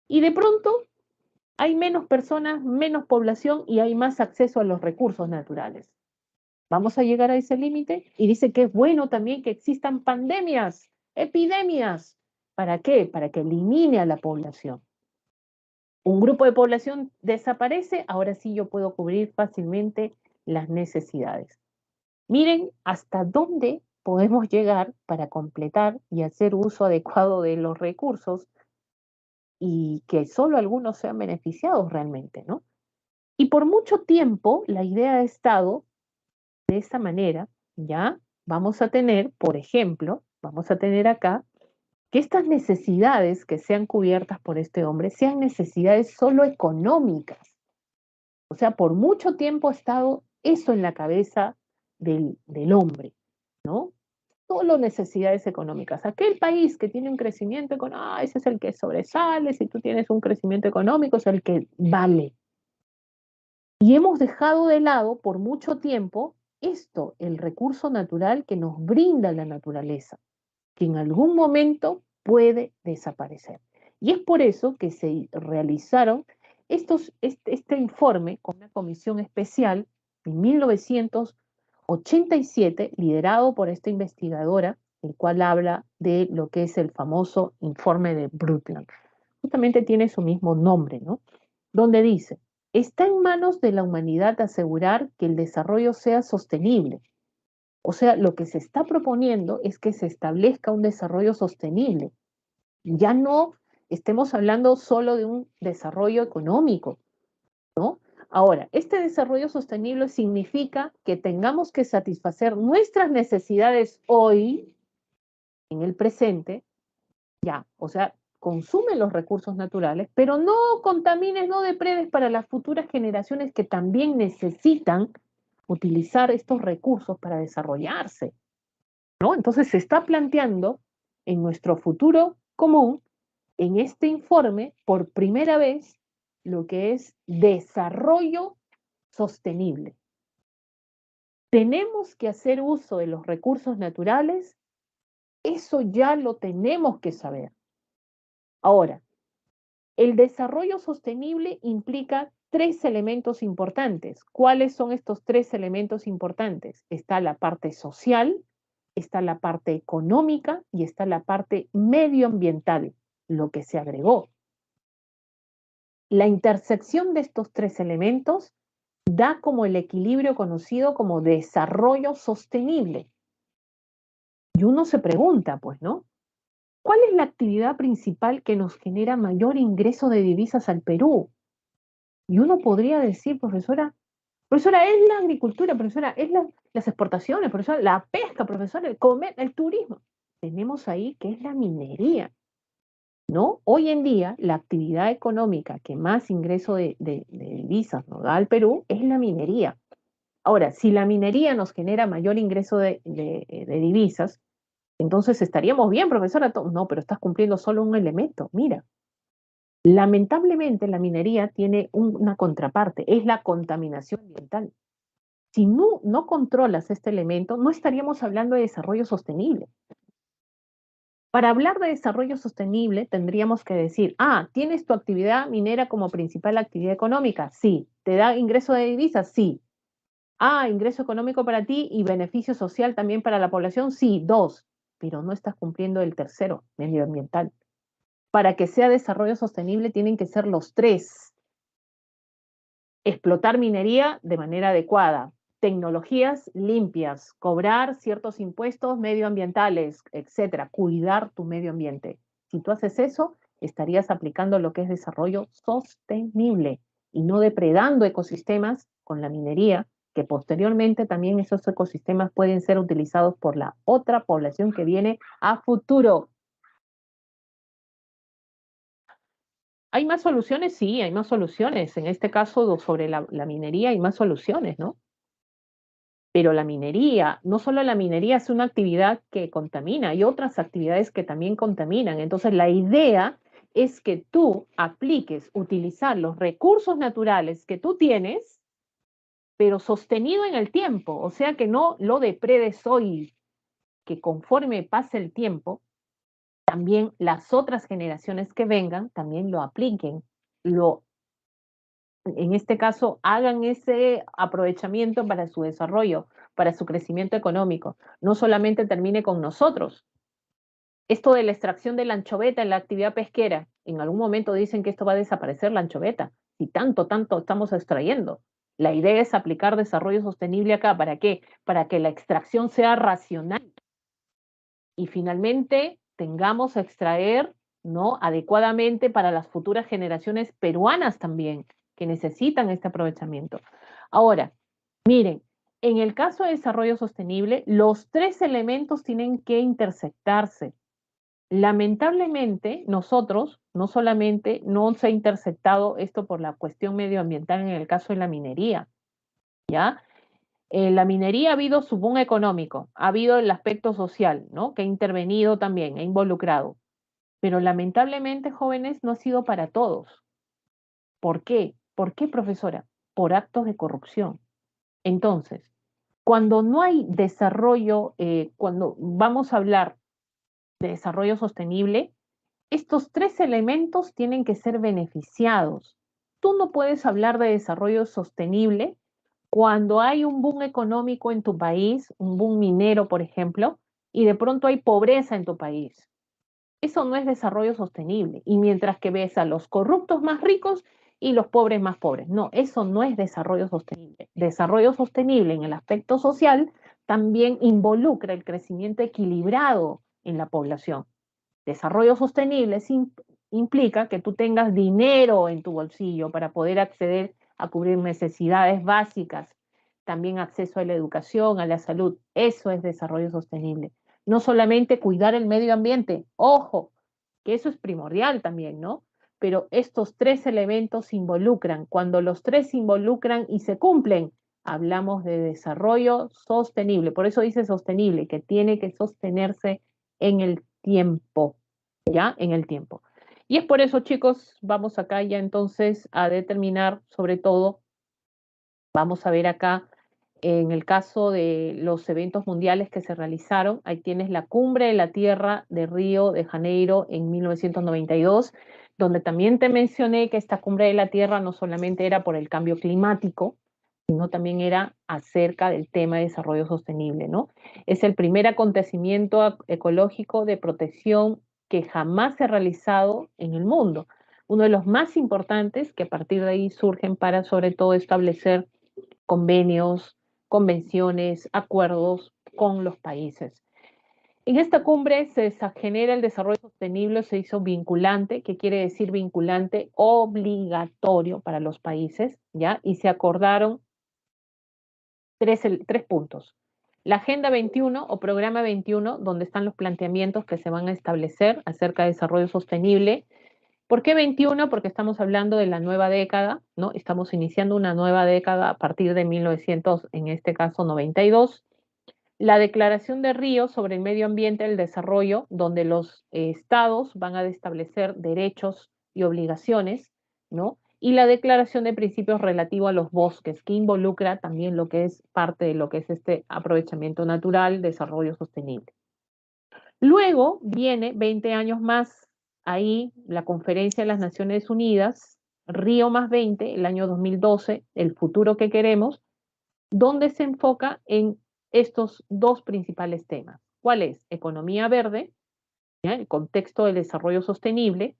Y de pronto hay menos personas, menos población y hay más acceso a los recursos naturales. Vamos a llegar a ese límite y dice que es bueno también que existan pandemias, epidemias. ¿Para qué? Para que elimine a la población. Un grupo de población desaparece, ahora sí yo puedo cubrir fácilmente las necesidades. Miren hasta dónde podemos llegar para completar y hacer uso adecuado de los recursos y que solo algunos sean beneficiados realmente, ¿no? Y por mucho tiempo la idea ha estado de esta manera, ¿ya? Vamos a tener, por ejemplo, vamos a tener acá que estas necesidades que sean cubiertas por este hombre sean necesidades solo económicas. O sea, por mucho tiempo ha estado eso en la cabeza del hombre, ¿no? Solo necesidades económicas. Aquel país que tiene un crecimiento económico, ese es el que sobresale, si tú tienes un crecimiento económico, es el que vale. Y hemos dejado de lado por mucho tiempo esto, el recurso natural que nos brinda la naturaleza, que en algún momento puede desaparecer. Y es por eso que se realizaron este informe con una comisión especial en 1987, liderado por esta investigadora, el cual habla de lo que es el famoso informe de Brundtland. Justamente tiene su mismo nombre, ¿no? Donde dice, está en manos de la humanidad asegurar que el desarrollo sea sostenible. O sea, lo que se está proponiendo es que se establezca un desarrollo sostenible. Ya no estemos hablando solo de un desarrollo económico, ¿no? Ahora, este desarrollo sostenible significa que tengamos que satisfacer nuestras necesidades hoy, en el presente, ya, o sea, consume los recursos naturales, pero no contamines, no depredes para las futuras generaciones que también necesitan utilizar estos recursos para desarrollarse, ¿no? Entonces se está planteando en nuestro futuro común, en este informe, por primera vez, lo que es desarrollo sostenible. Tenemos que hacer uso de los recursos naturales, eso ya lo tenemos que saber. Ahora, el desarrollo sostenible implica 3 elementos importantes. ¿Cuáles son estos 3 elementos importantes? Está la parte social, está la parte económica y está la parte medioambiental, lo que se agregó. La intersección de estos 3 elementos da como el equilibrio conocido como desarrollo sostenible. Y uno se pregunta, pues, ¿no? ¿Cuál es la actividad principal que nos genera mayor ingreso de divisas al Perú? Y uno podría decir, profesora, es la agricultura, profesora, es las exportaciones, profesora, la pesca, profesora, el comer, el turismo. Tenemos ahí que es la minería, ¿no? Hoy en día, la actividad económica que más ingreso de divisas nos da al Perú es la minería. Ahora, si la minería nos genera mayor ingreso de divisas, entonces estaríamos bien, profesora. No, pero estás cumpliendo solo un elemento. Mira, lamentablemente la minería tiene una contraparte, es la contaminación ambiental. Si no controlas este elemento, no estaríamos hablando de desarrollo sostenible. Para hablar de desarrollo sostenible, tendríamos que decir, ¿tienes tu actividad minera como principal actividad económica? Sí. ¿Te da ingreso de divisas? Sí. Ingreso económico para ti y beneficio social también para la población, sí, 2, pero no estás cumpliendo el tercero, medioambiental. Para que sea desarrollo sostenible tienen que ser los 3. Explotar minería de manera adecuada, tecnologías limpias, cobrar ciertos impuestos medioambientales, etcétera, cuidar tu medio ambiente. Si tú haces eso, estarías aplicando lo que es desarrollo sostenible y no depredando ecosistemas con la minería, que posteriormente también esos ecosistemas pueden ser utilizados por la otra población que viene a futuro. ¿Hay más soluciones? Sí, hay más soluciones. En este caso, sobre la minería hay más soluciones, ¿no? Pero la minería, no solo la minería es una actividad que contamina, hay otras actividades que también contaminan. Entonces, la idea es que tú apliques, utilizar los recursos naturales que tú tienes, pero sostenido en el tiempo. O sea, que no lo depredes hoy, que conforme pase el tiempo, también las otras generaciones que vengan también lo apliquen, en este caso, hagan ese aprovechamiento para su desarrollo, para su crecimiento económico. No solamente termine con nosotros. Esto de la extracción de la anchoveta en la actividad pesquera, en algún momento dicen que esto va a desaparecer la anchoveta, y tanto estamos extrayendo. La idea es aplicar desarrollo sostenible acá. ¿Para qué? Para que la extracción sea racional y finalmente tengamos a extraer, ¿no?, adecuadamente para las futuras generaciones peruanas también, que necesitan este aprovechamiento. Ahora, miren, en el caso de desarrollo sostenible, los 3 elementos tienen que intersectarse. Lamentablemente, nosotros, no solamente no se ha intersectado esto por la cuestión medioambiental en el caso de la minería, ¿ya? En la minería ha habido su boom económico, ha habido el aspecto social, ¿no?, que ha intervenido también, ha involucrado. Pero lamentablemente, jóvenes, no ha sido para todos. ¿Por qué? ¿Por qué, profesora? Por actos de corrupción. Entonces, cuando no hay desarrollo, cuando vamos a hablar de desarrollo sostenible, estos 3 elementos tienen que ser beneficiados. Tú no puedes hablar de desarrollo sostenible cuando hay un boom económico en tu país, un boom minero, por ejemplo, y de pronto hay pobreza en tu país. Eso no es desarrollo sostenible. Y mientras que ves a los corruptos más ricos y los pobres más pobres. No, eso no es desarrollo sostenible. Desarrollo sostenible en el aspecto social también involucra el crecimiento equilibrado en la población. Desarrollo sostenible implica que tú tengas dinero en tu bolsillo para poder acceder a cubrir necesidades básicas, también acceso a la educación, a la salud. Eso es desarrollo sostenible. No solamente cuidar el medio ambiente, ojo, que eso es primordial también, ¿no? Pero estos tres elementos se involucran. Cuando los tres se involucran y se cumplen, hablamos de desarrollo sostenible. Por eso dice sostenible, que tiene que sostenerse en el tiempo, ¿ya? En el tiempo. Y es por eso, chicos, vamos acá ya entonces a determinar, sobre todo, vamos a ver acá, en el caso de los eventos mundiales que se realizaron, ahí tienes la Cumbre de la Tierra de Río de Janeiro en 1992, donde también te mencioné que esta Cumbre de la Tierra no solamente era por el cambio climático, sino también era acerca del tema de desarrollo sostenible, ¿no? Es el primer acontecimiento ecológico de protección que jamás se ha realizado en el mundo. Uno de los más importantes que a partir de ahí surgen para sobre todo establecer convenios, convenciones, acuerdos con los países. En esta cumbre se genera el desarrollo sostenible, se hizo vinculante, que quiere decir vinculante obligatorio para los países, ¿ya? Y se acordaron tres puntos. La Agenda 21 o Programa 21, donde están los planteamientos que se van a establecer acerca de desarrollo sostenible. ¿Por qué 21? Porque estamos hablando de la nueva década, ¿no? Estamos iniciando una nueva década a partir de 1900, en este caso 92. La Declaración de Río sobre el medio ambiente y el desarrollo, donde los estados van a establecer derechos y obligaciones, ¿no? Y la Declaración de Principios relativo a los bosques, que involucra también lo que es parte de lo que es este aprovechamiento natural, desarrollo sostenible. Luego viene 20 años más, ahí la Conferencia de las Naciones Unidas, Río más 20, el año 2012, el futuro que queremos, donde se enfoca en estos dos principales temas. ¿Cuál es? Economía verde, ¿ya? El contexto del desarrollo sostenible,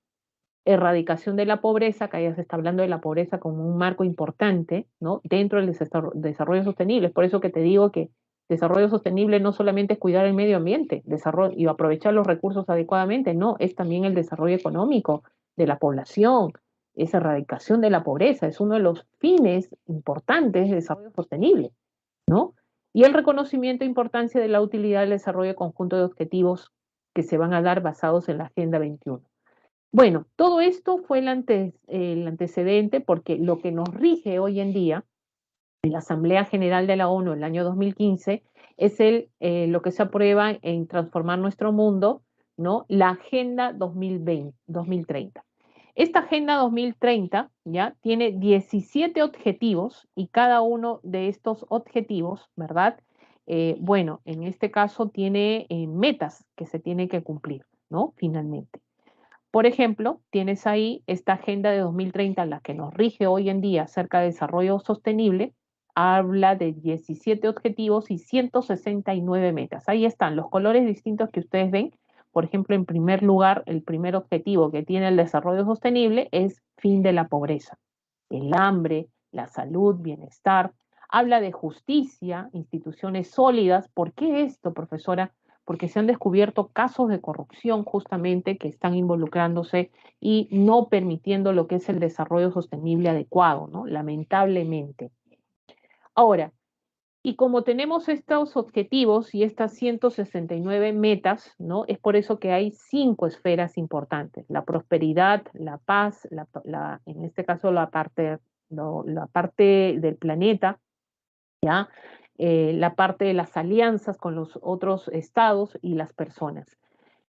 erradicación de la pobreza, que ya se está hablando de la pobreza como un marco importante, ¿no? Dentro del desarrollo sostenible. Es por eso que te digo que desarrollo sostenible no solamente es cuidar el medio ambiente desarrollo, y aprovechar los recursos adecuadamente, no, es también el desarrollo económico de la población, es erradicación de la pobreza, es uno de los fines importantes del desarrollo sostenible, ¿no? Y el reconocimiento e importancia de la utilidad del desarrollo conjunto de objetivos que se van a dar basados en la Agenda 21. Bueno, todo esto fue el antecedente porque lo que nos rige hoy en día en la Asamblea General de la ONU el año 2015 es lo que se aprueba en Transformar Nuestro Mundo, ¿no? La Agenda 2030. Esta Agenda 2030 ya tiene 17 objetivos y cada uno de estos objetivos, ¿verdad? Bueno, en este caso tiene metas que se tienen que cumplir, ¿no? Finalmente. Por ejemplo, tienes ahí esta Agenda de 2030, la que nos rige hoy en día acerca de desarrollo sostenible, habla de 17 objetivos y 169 metas. Ahí están los colores distintos que ustedes ven. Por ejemplo, en primer lugar, el primer objetivo que tiene el desarrollo sostenible es fin de la pobreza, el hambre, la salud, bienestar. Habla de justicia, instituciones sólidas. ¿Por qué esto, profesora? Porque se han descubierto casos de corrupción justamente que están involucrándose y no permitiendo lo que es el desarrollo sostenible adecuado, ¿no? Lamentablemente. Ahora, y como tenemos estos objetivos y estas 169 metas, ¿no? Es por eso que hay 5 esferas importantes: la prosperidad, la paz, en este caso la parte del planeta, ¿ya? La parte de las alianzas con los otros estados y las personas.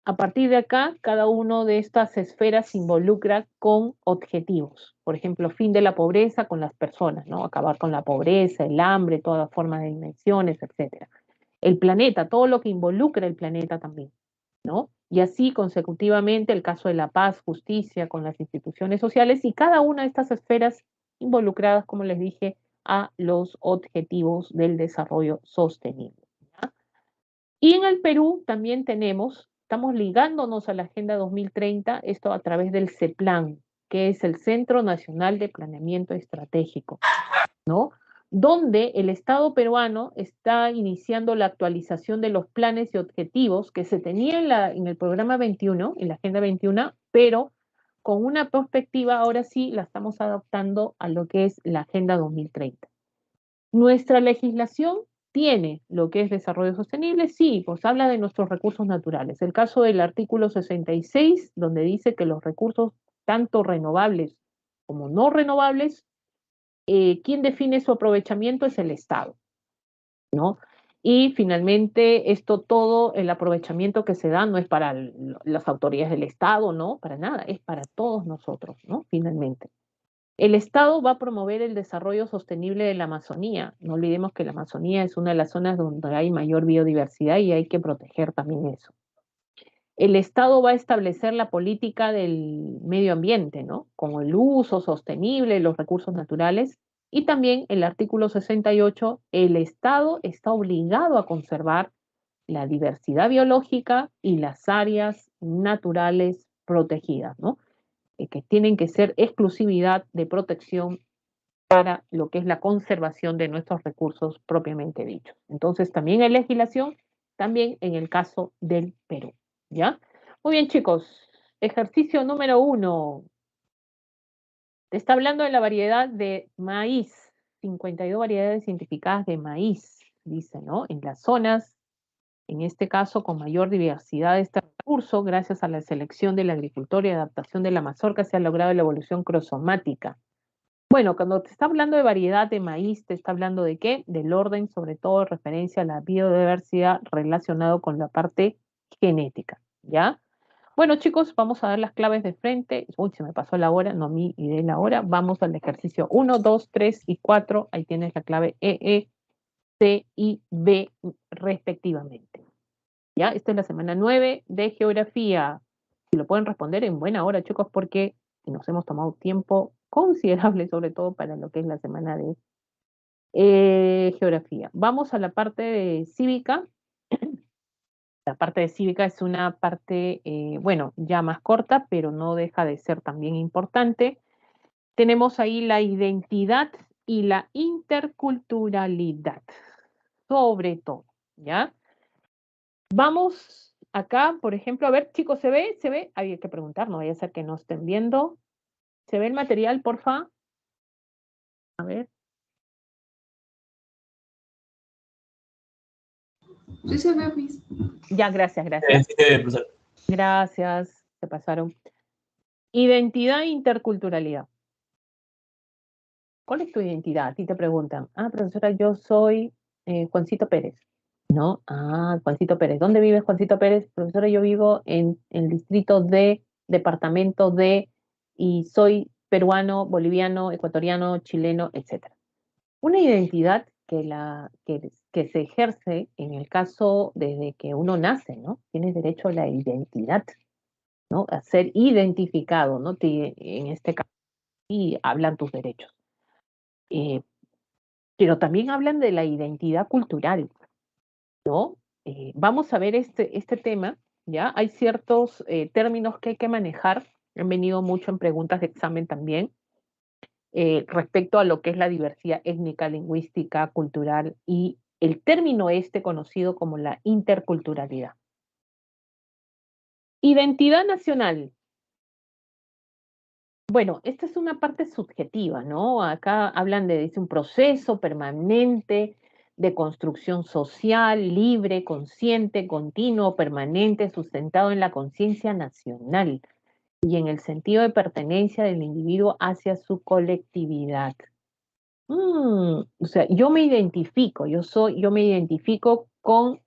A partir de acá, cada una de estas esferas se involucra con objetivos. Por ejemplo, fin de la pobreza con las personas, ¿no? Acabar con la pobreza, el hambre, todas formas de dimensiones, etc. El planeta, todo lo que involucra el planeta también, ¿no? Y así consecutivamente el caso de la paz, justicia con las instituciones sociales y cada una de estas esferas involucradas, como les dije, a los objetivos del desarrollo sostenible, ¿ya? Y en el Perú también estamos ligándonos a la Agenda 2030, esto a través del CEPLAN, que es el Centro Nacional de Planeamiento Estratégico, ¿no? Donde el Estado peruano está iniciando la actualización de los planes y objetivos que se tenía en el programa 21, en la Agenda 21, pero con una perspectiva, ahora sí, la estamos adaptando a lo que es la Agenda 2030. Nuestra legislación tiene lo que es desarrollo sostenible, sí, pues habla de nuestros recursos naturales. El caso del artículo 66, donde dice que los recursos tanto renovables como no renovables, quien define su aprovechamiento es el Estado, ¿no? Y finalmente, esto todo, el aprovechamiento que se da no es para las autoridades del Estado, no, para nada, es para todos nosotros, ¿no? Finalmente. El Estado va a promover el desarrollo sostenible de la Amazonía. No olvidemos que la Amazonía es una de las zonas donde hay mayor biodiversidad y hay que proteger también eso. El Estado va a establecer la política del medio ambiente, ¿no? Con el uso sostenible de los recursos naturales. Y también el artículo 68, el Estado está obligado a conservar la diversidad biológica y las áreas naturales protegidas, ¿no? Que tienen que ser exclusividad de protección para lo que es la conservación de nuestros recursos propiamente dichos. Entonces, también hay legislación, también en el caso del Perú, ¿ya? Muy bien, chicos. Ejercicio número 1. Te está hablando de la variedad de maíz. 52 variedades identificadas de maíz, dice, ¿no? En las zonas, en este caso, con mayor diversidad de este recurso, gracias a la selección del agricultor y adaptación de la mazorca, se ha logrado la evolución cromosomática. Bueno, cuando te está hablando de variedad de maíz, te está hablando de qué? Del orden, sobre todo en referencia a la biodiversidad relacionado con la parte genética, ¿ya? Bueno, chicos, vamos a dar las claves de frente. Uy, se me pasó la hora, no mi idea la hora. Vamos al ejercicio 1, 2, 3 y 4. Ahí tienes la clave E, C y B respectivamente. ¿Ya? Esta es la semana 9 de geografía. Y lo pueden responder en buena hora, chicos, porque nos hemos tomado tiempo considerable, sobre todo para lo que es la semana de geografía. Vamos a la parte de cívica. La parte de cívica es una parte, bueno, ya más corta, pero no deja de ser también importante. Tenemos ahí la identidad y la interculturalidad, sobre todo, ¿ya? Vamos acá, por ejemplo, a ver, chicos, ¿se ve? ¿Se ve? Hay que preguntar, no vaya a ser que no estén viendo. ¿Se ve el material, porfa? A ver. Sí se ve, Miss. Ya, gracias, gracias. Profesor. Gracias, se pasaron. Identidad e interculturalidad. ¿Cuál es tu identidad? A ti te preguntan. Ah, profesora, yo soy Juancito Pérez. ¿No? Ah, Juancito Pérez. ¿Dónde vives, Juancito Pérez? Profesora, yo vivo en el distrito de, departamento de, y soy peruano, boliviano, ecuatoriano, chileno, etc. Una identidad que se ejerce en el caso desde que uno nace, ¿no? Tienes derecho a la identidad, ¿no? A ser identificado, ¿no? En este caso, y hablan tus derechos. Eh, pero también hablan de la identidad cultural, ¿no? Vamos a ver este tema, ¿ya? Hay ciertos términos que hay que manejar, han venido mucho en preguntas de examen también, respecto a lo que es la diversidad étnica, lingüística, cultural y el término este conocido como la interculturalidad. Identidad nacional. Bueno, esta es una parte subjetiva, ¿no? Acá hablan de dice, un proceso permanente de construcción social, libre, consciente, continuo, permanente, sustentado en la conciencia nacional y en el sentido de pertenencia del individuo hacia su colectividad. O sea, yo me identifico, yo me identifico con,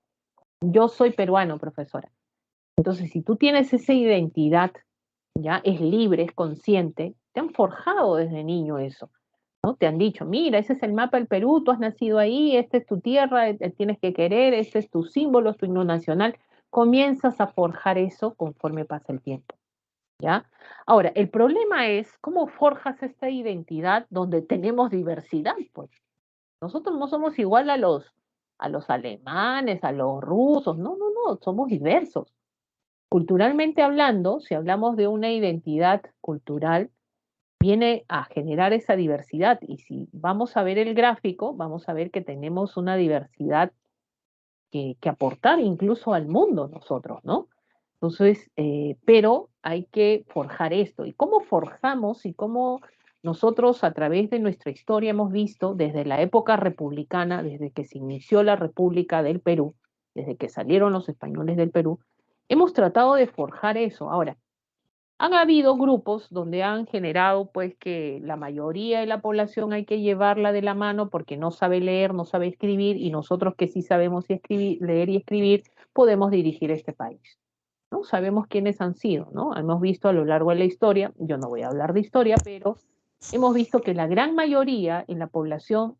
yo soy peruano, profesora. Entonces, si tú tienes esa identidad, ya es libre, es consciente, te han forjado desde niño eso, ¿no? Te han dicho, mira, ese es el mapa del Perú, tú has nacido ahí, esta es tu tierra, tienes que querer, este es tu símbolo, es tu himno nacional. Comienzas a forjar eso conforme pasa el tiempo, ¿ya? Ahora, el problema es cómo forjas esta identidad donde tenemos diversidad, pues. Nosotros no somos igual a los alemanes, a los rusos, no, no, no, somos diversos. Culturalmente hablando, si hablamos de una identidad cultural, viene a generar esa diversidad. Y si vamos a ver el gráfico, vamos a ver que tenemos una diversidad que aportar incluso al mundo nosotros, ¿no? Entonces, pero hay que forjar esto. ¿Y cómo forjamos y cómo nosotros a través de nuestra historia hemos visto desde la época republicana, desde que se inició la República del Perú, desde que salieron los españoles del Perú, hemos tratado de forjar eso? Ahora, han habido grupos donde han generado pues que la mayoría de la población hay que llevarla de la mano porque no sabe leer, no sabe escribir, y nosotros que sí sabemos leer y escribir podemos dirigir este país, ¿no? Sabemos quiénes han sido, ¿no? Hemos visto a lo largo de la historia, yo no voy a hablar de historia, pero hemos visto que la gran mayoría en la población,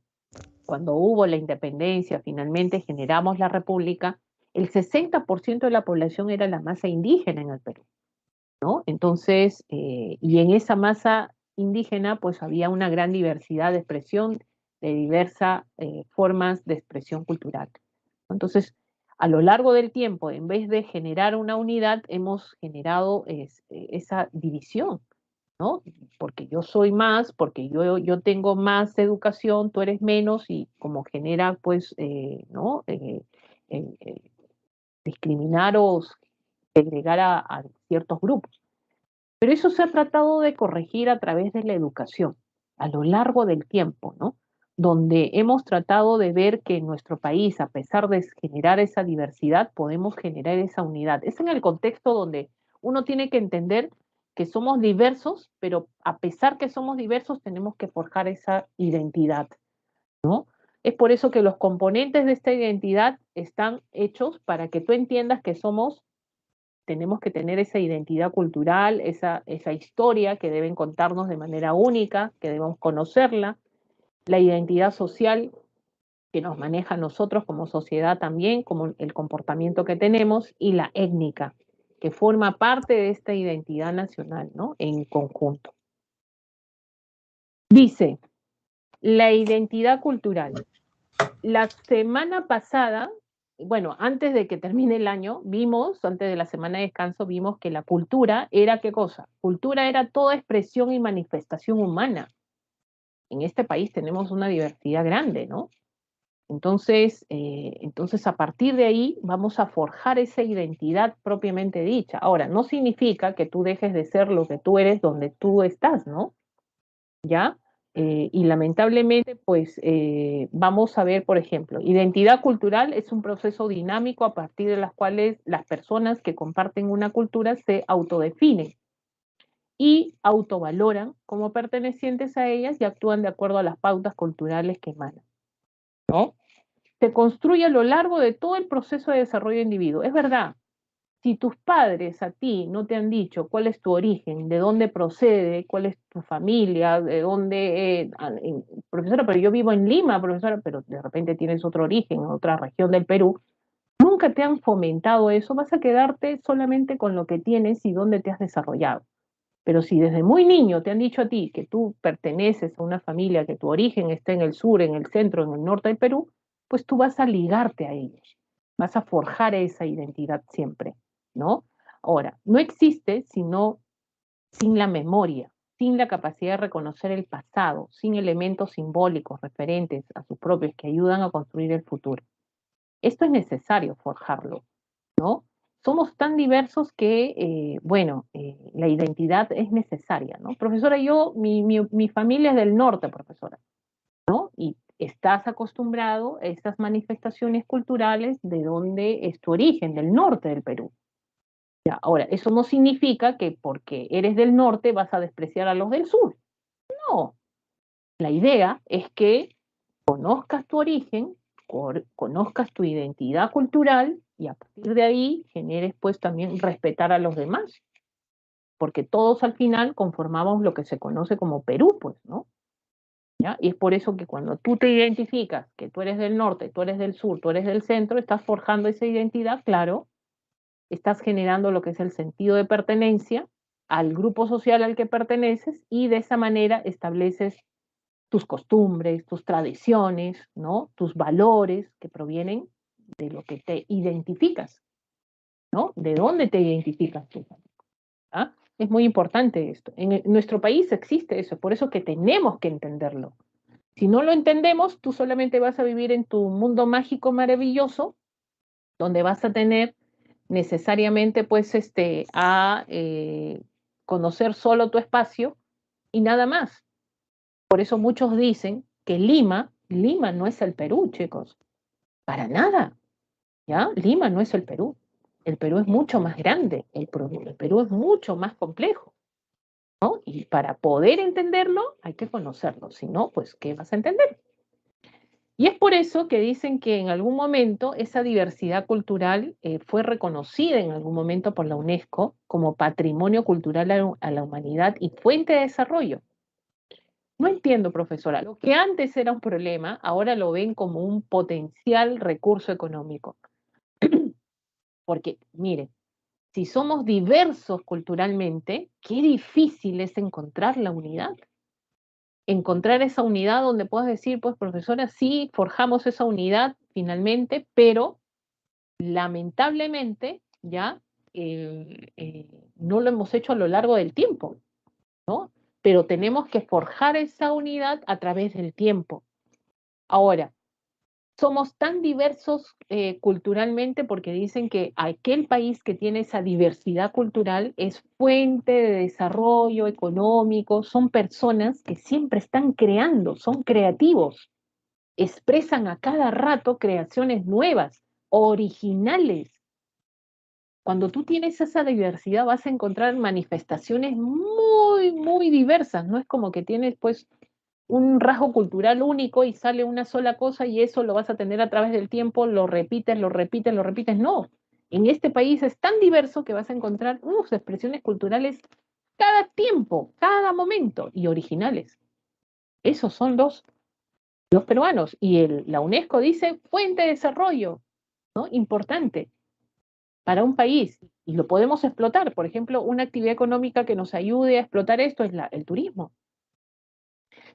cuando hubo la independencia, finalmente generamos la república, el 60% de la población era la masa indígena en el Perú, ¿no? Entonces, y en esa masa indígena, pues había una gran diversidad de expresión, de diversas formas de expresión cultural. Entonces, a lo largo del tiempo, en vez de generar una unidad, hemos generado esa división, ¿no? Porque yo soy más, porque yo tengo más educación, tú eres menos, y como genera, pues, ¿no? Discriminar o segregar a ciertos grupos. Pero eso se ha tratado de corregir a través de la educación, a lo largo del tiempo, ¿no? Donde hemos tratado de ver que en nuestro país, a pesar de generar esa diversidad, podemos generar esa unidad. Es en el contexto donde uno tiene que entender que somos diversos, pero a pesar que somos diversos, tenemos que forjar esa identidad, ¿no? Es por eso que los componentes de esta identidad están hechos para que tú entiendas que tenemos que tener esa identidad cultural, esa historia que deben contarnos de manera única, que debemos conocerla, la identidad social que nos maneja a nosotros como sociedad también, como el comportamiento que tenemos, y la étnica, que forma parte de esta identidad nacional, ¿no? En conjunto. Dice, la identidad cultural. La semana pasada, bueno, antes de que termine el año, antes de la semana de descanso, vimos que la cultura era ¿qué cosa? Cultura era toda expresión y manifestación humana. En este país tenemos una diversidad grande, ¿no? Entonces, a partir de ahí vamos a forjar esa identidad propiamente dicha. Ahora, no significa que tú dejes de ser lo que tú eres donde tú estás, ¿no? ¿Ya? Y lamentablemente, pues vamos a ver, por ejemplo, identidad cultural es un proceso dinámico a partir de las cuales las personas que comparten una cultura se autodefinen y autovaloran como pertenecientes a ellas y actúan de acuerdo a las pautas culturales que emanan, ¿no? Se construye a lo largo de todo el proceso de desarrollo del individuo. Es verdad, si tus padres a ti no te han dicho cuál es tu origen, de dónde procede, cuál es tu familia, de dónde, profesora, pero yo vivo en Lima, profesora, pero de repente tienes otro origen, otra región del Perú, nunca te han fomentado eso, vas a quedarte solamente con lo que tienes y dónde te has desarrollado. Pero si desde muy niño te han dicho a ti que tú perteneces a una familia, que tu origen está en el sur, en el centro, en el norte del Perú, pues tú vas a ligarte a ellos, vas a forjar esa identidad siempre, ¿no? Ahora, no existe sino sin la memoria, sin la capacidad de reconocer el pasado, sin elementos simbólicos referentes a sus propios que ayudan a construir el futuro. Esto es necesario forjarlo, ¿no? Somos tan diversos que, la identidad es necesaria, ¿no? Profesora, mi familia es del norte, profesora, ¿no? Y estás acostumbrado a estas manifestaciones culturales de donde es tu origen, del norte del Perú. Ya, ahora, eso no significa que porque eres del norte vas a despreciar a los del sur. No, la idea es que conozcas tu origen, conozcas tu identidad cultural y a partir de ahí generes pues también respetar a los demás, porque todos al final conformamos lo que se conoce como Perú, pues, ¿no? ¿Ya? Y es por eso que cuando tú te identificas que tú eres del norte, tú eres del sur, tú eres del centro, estás forjando esa identidad, claro, estás generando lo que es el sentido de pertenencia al grupo social al que perteneces y de esa manera estableces tus costumbres, tus tradiciones, ¿no? Tus valores que provienen de lo que te identificas, ¿no? ¿De dónde te identificas tú? ¿Ah? Es muy importante esto. En nuestro país existe eso, por eso que tenemos que entenderlo. Si no lo entendemos, tú solamente vas a vivir en tu mundo mágico maravilloso, donde vas a tener necesariamente pues a conocer solo tu espacio y nada más. Por eso muchos dicen que Lima no es el Perú, chicos. Para nada, ¿ya? Lima no es el Perú. El Perú es mucho más grande, el Perú es mucho más complejo, ¿no? Y para poder entenderlo hay que conocerlo, si no, pues, ¿qué vas a entender? Y es por eso que dicen que en algún momento esa diversidad cultural fue reconocida en algún momento por la UNESCO como patrimonio cultural a la humanidad y fuente de desarrollo. No entiendo, profesora, lo que antes era un problema, ahora lo ven como un potencial recurso económico. Porque, mire, si somos diversos culturalmente, qué difícil es encontrar la unidad. Encontrar esa unidad donde puedas decir, pues, profesora, sí, forjamos esa unidad finalmente, pero lamentablemente ya no lo hemos hecho a lo largo del tiempo, ¿no? Pero tenemos que forjar esa unidad a través del tiempo. Ahora, somos tan diversos culturalmente porque dicen que aquel país que tiene esa diversidad cultural es fuente de desarrollo económico, son personas que siempre están creando, son creativos, expresan a cada rato creaciones nuevas, originales. Cuando tú tienes esa diversidad vas a encontrar manifestaciones muy, muy diversas, no es como que tienes pues un rasgo cultural único y sale una sola cosa y eso lo vas a tener a través del tiempo, lo repites, lo repites, lo repites. No, en este país es tan diverso que vas a encontrar expresiones culturales cada tiempo, cada momento y originales. Esos son los peruanos y la UNESCO dice fuente de desarrollo, ¿no? Importante para un país y lo podemos explotar. Por ejemplo, una actividad económica que nos ayude a explotar esto es el turismo.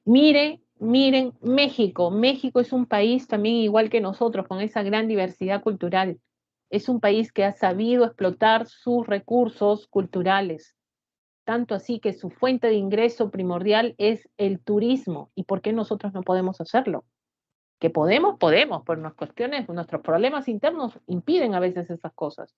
Miren, México. México es un país también igual que nosotros, con esa gran diversidad cultural. Es un país que ha sabido explotar sus recursos culturales, tanto así que su fuente de ingreso primordial es el turismo. ¿Y por qué nosotros no podemos hacerlo? Que podemos, por unas cuestiones, nuestros problemas internos impiden a veces esas cosas.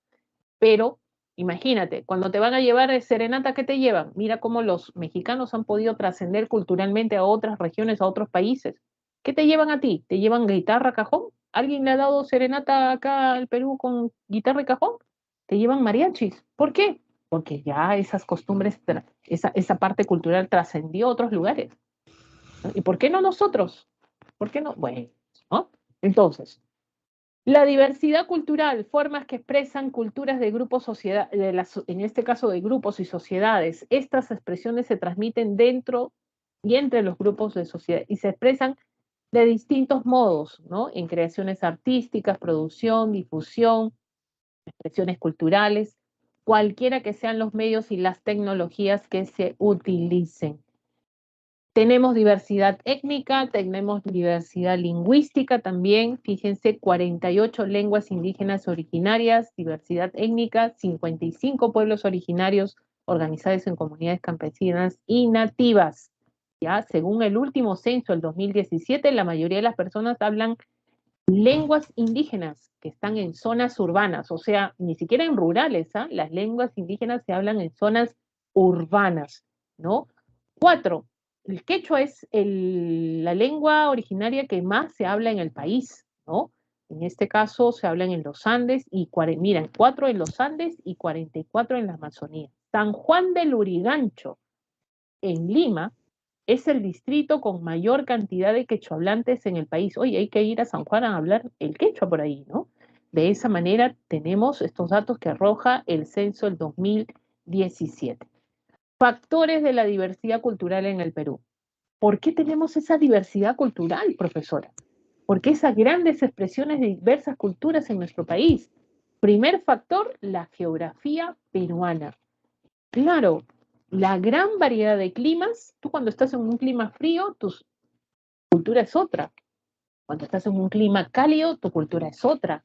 Pero imagínate, cuando te van a llevar de serenata, ¿qué te llevan? Mira cómo los mexicanos han podido trascender culturalmente a otras regiones, a otros países. ¿Qué te llevan a ti? ¿Te llevan guitarra, cajón? ¿Alguien le ha dado serenata acá al Perú con guitarra y cajón? Te llevan mariachis. ¿Por qué? Porque ya esas costumbres, esa parte cultural trascendió a otros lugares. ¿No? ¿Y por qué no nosotros? ¿Por qué no? Bueno, ¿no? Entonces, la diversidad cultural, formas que expresan culturas de grupos, en este caso de grupos y sociedades. Estas expresiones se transmiten dentro y entre los grupos de sociedad y se expresan de distintos modos, ¿no? En creaciones artísticas, producción, difusión, expresiones culturales, cualquiera que sean los medios y las tecnologías que se utilicen. Tenemos diversidad étnica, tenemos diversidad lingüística también, fíjense, 48 lenguas indígenas originarias, diversidad étnica, 55 pueblos originarios organizados en comunidades campesinas y nativas. Ya, según el último censo del 2017, la mayoría de las personas hablan lenguas indígenas que están en zonas urbanas, o sea, ni siquiera en rurales, ¿ah? Las lenguas indígenas se hablan en zonas urbanas, ¿no? 4, el quechua es la lengua originaria que más se habla en el país, ¿no? En este caso se hablan en los Andes y, miren, 4 en los Andes y 44 en la Amazonía. San Juan del Lurigancho, en Lima, es el distrito con mayor cantidad de quechohablantes en el país. Oye, hay que ir a San Juan a hablar el quechua por ahí, ¿no? De esa manera tenemos estos datos que arroja el censo del 2017. Factores de la diversidad cultural en el Perú. ¿Por qué tenemos esa diversidad cultural, profesora? ¿Por qué esas grandes expresiones de diversas culturas en nuestro país? Primer factor, la geografía peruana. Claro, la gran variedad de climas. Tú cuando estás en un clima frío, tu cultura es otra. Cuando estás en un clima cálido, tu cultura es otra.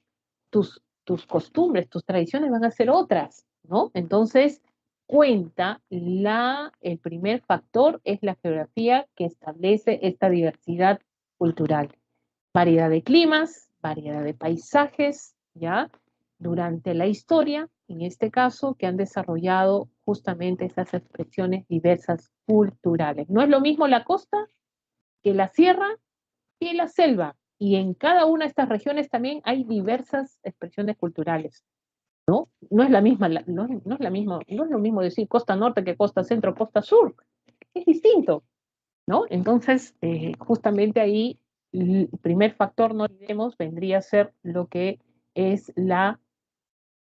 Tus costumbres, tus tradiciones van a ser otras, ¿no? Entonces, el primer factor es la geografía que establece esta diversidad cultural. Variedad de climas, variedad de paisajes, ¿ya? durante la historia, en este caso, que han desarrollado justamente esas expresiones diversas culturales. No es lo mismo la costa que la sierra que la selva, y en cada una de estas regiones también hay diversas expresiones culturales. No es la misma, no es la misma, no es lo mismo decir costa norte que costa centro, costa sur, es distinto, ¿no? Entonces, justamente ahí, el primer factor, no olvidemos, vendría a ser lo que es la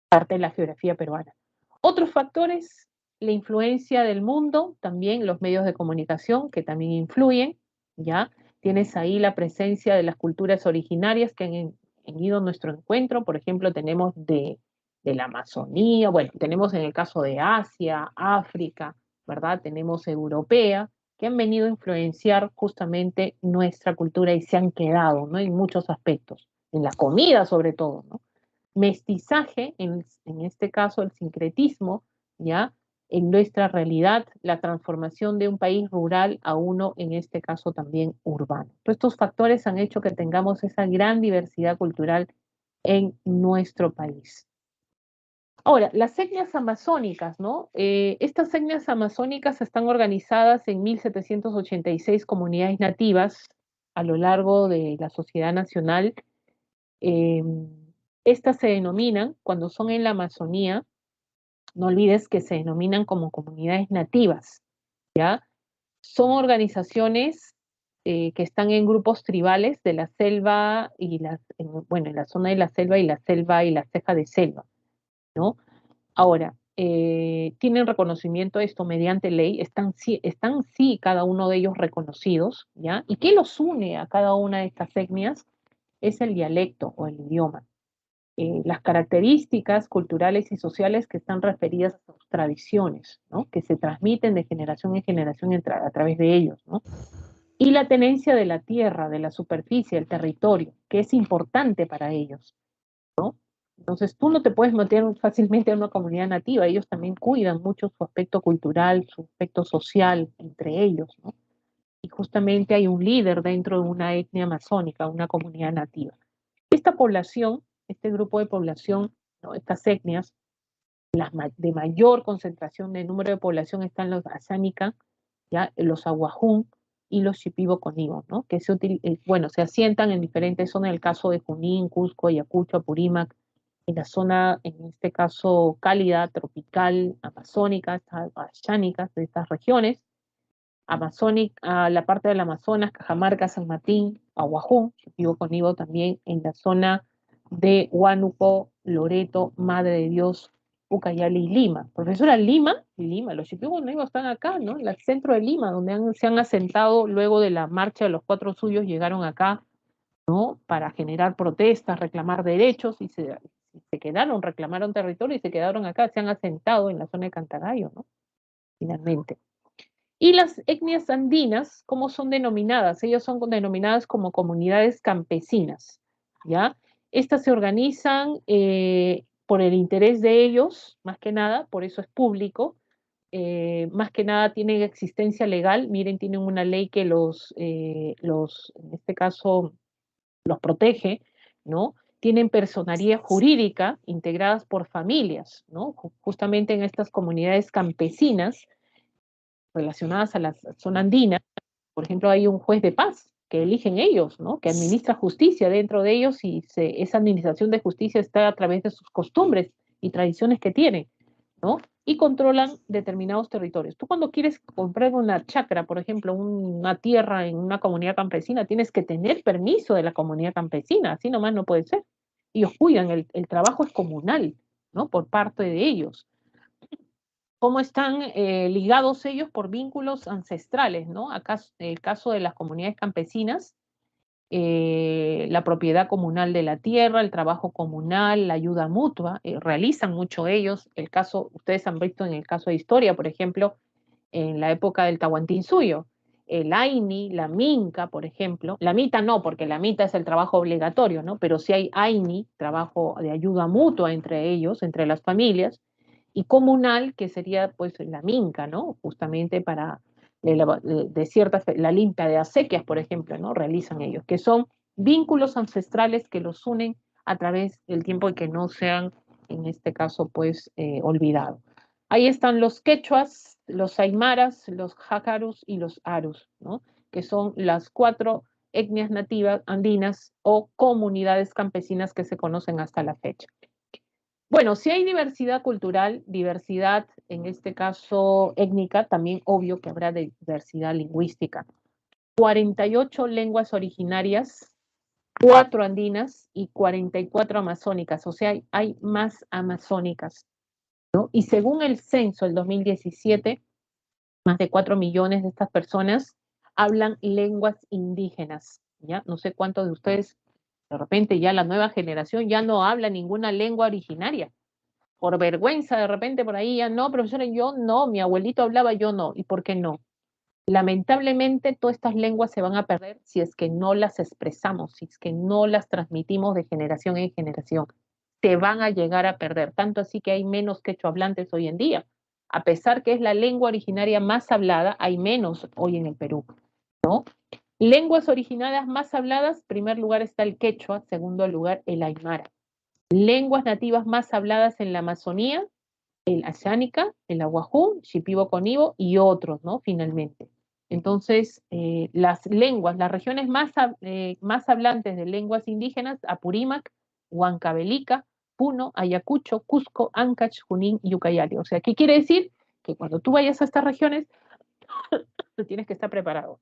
parte de la geografía peruana. Otros factores, la influencia del mundo, también los medios de comunicación que también influyen, ¿ya? Tienes ahí la presencia de las culturas originarias que han ido a nuestro encuentro, por ejemplo, tenemos de la Amazonía, bueno, tenemos en el caso de Asia, África, ¿verdad? Tenemos europea, que han venido a influenciar justamente nuestra cultura y se han quedado, ¿no? En muchos aspectos, en la comida sobre todo, ¿no? Mestizaje, en este caso el sincretismo, ¿ya? En nuestra realidad, la transformación de un país rural a uno, en este caso también urbano. Todos estos factores han hecho que tengamos esa gran diversidad cultural en nuestro país. Ahora, las etnias amazónicas, ¿no? Estas etnias amazónicas están organizadas en 1786 comunidades nativas a lo largo de la sociedad nacional. Eh, Estas se denominan, cuando son en la Amazonía, no olvides que se denominan como comunidades nativas, ¿ya? Son organizaciones que están en grupos tribales de la selva y bueno, en la zona de la selva y la ceja de selva, ¿no? Ahora, tienen reconocimiento esto mediante ley, están sí cada uno de ellos reconocidos, ¿ya? ¿Y qué los une a cada una de estas etnias? Es el dialecto o el idioma. Las características culturales y sociales que están referidas a sus tradiciones, ¿no? Que se transmiten de generación en generación a través de ellos, ¿no? Y la tenencia de la tierra, de la superficie, del territorio, que es importante para ellos, ¿no? Entonces tú no te puedes meter fácilmente en una comunidad nativa, ellos también cuidan mucho su aspecto cultural, su aspecto social entre ellos, ¿no? Y justamente hay un líder dentro de una etnia amazónica, una comunidad nativa. Esta población, este grupo de población, ¿no? Estas etnias, las de mayor concentración de número de población están los Asánica, ¿ya? Los Aguajún y los Shipibo-Conibo, ¿no? Que bueno, se asientan en diferentes zonas, en el caso de Junín, Cusco, Ayacucho, Apurímac, en la zona, en este caso, cálida, tropical, amazónica, ashánicas de estas regiones, a la parte del Amazonas, Cajamarca, San Martín, Aguajún, Shipibo-Conibo también en la zona de Huánuco, Loreto, Madre de Dios, Ucayali y Lima. Profesora, Lima, los Shipibo-Conibo están acá, ¿no? En el centro de Lima, donde se han asentado luego de la marcha de los 4 suyos, llegaron acá, ¿no? Para generar protestas, reclamar derechos, y se quedaron, reclamaron territorio y se quedaron acá, se han asentado en la zona de Cantagallo, ¿no? Finalmente. Y las etnias andinas, ¿cómo son denominadas? Ellas son denominadas como comunidades campesinas, ¿ya? Estas se organizan por el interés de ellos, más que nada, por eso es público, más que nada tienen existencia legal, miren, tienen una ley que en este caso, los protege, ¿no? Tienen personería jurídica integradas por familias, ¿no? Justamente en estas comunidades campesinas, relacionadas a la zona andina, por ejemplo, hay un juez de paz que eligen ellos, ¿no? Que administra justicia dentro de ellos y esa administración de justicia está a través de sus costumbres y tradiciones que tienen, ¿no? Y controlan determinados territorios. Tú cuando quieres comprar una chacra, por ejemplo, una tierra en una comunidad campesina, tienes que tener permiso de la comunidad campesina, así nomás no puede ser. Ellos cuidan, el trabajo es comunal, ¿no? Por parte de ellos. Cómo están ligados ellos por vínculos ancestrales, ¿no? Acá, el caso de las comunidades campesinas, la propiedad comunal de la tierra, el trabajo comunal, la ayuda mutua, realizan mucho ellos. El caso, ustedes han visto en el caso de historia, por ejemplo, en la época del Tahuantinsuyo, el Aini, la Minca, por ejemplo, la Mita no, porque la Mita es el trabajo obligatorio, ¿no? Pero sí hay Aini, trabajo de ayuda mutua entre ellos, entre las familias, y comunal, que sería pues la minca, ¿no? Justamente para la limpia de acequias, por ejemplo, ¿no? Realizan ellos, que son vínculos ancestrales que los unen a través del tiempo y que no sean, en este caso, pues, olvidados. Ahí están los quechuas, los aymaras, los jácaros y los arus, ¿no? Que son las 4 etnias nativas andinas o comunidades campesinas que se conocen hasta la fecha. Bueno, si hay diversidad cultural, diversidad, en este caso étnica, también obvio que habrá diversidad lingüística. 48 lenguas originarias, 4 andinas y 44 amazónicas, o sea, hay más amazónicas, ¿no? Y según el censo del 2017, más de 4 millones de estas personas hablan lenguas indígenas, ¿ya? No sé cuántos de ustedes, de repente ya la nueva generación ya no habla ninguna lengua originaria. Por vergüenza, de repente por ahí ya no, profesora, yo no, mi abuelito hablaba, yo no. ¿Y por qué no? Lamentablemente, todas estas lenguas se van a perder si es que no las expresamos, si es que no las transmitimos de generación en generación. Se van a llegar a perder, tanto así que hay menos quechohablantes hoy en día. A pesar que es la lengua originaria más hablada, hay menos hoy en el Perú, ¿no? Lenguas originarias más habladas, en primer lugar está el quechua, segundo lugar el aymara. Lenguas nativas más habladas en la Amazonía, el Ashánica, el Aguajú, Shipibo-Conibo y otros, ¿no? Finalmente. Entonces, las lenguas, las regiones más hablantes de lenguas indígenas, Apurímac, Huancavelica, Puno, Ayacucho, Cusco, Ancash, Junín y Ucayali. O sea, ¿qué quiere decir? Que cuando tú vayas a estas regiones, tú tienes que estar preparado.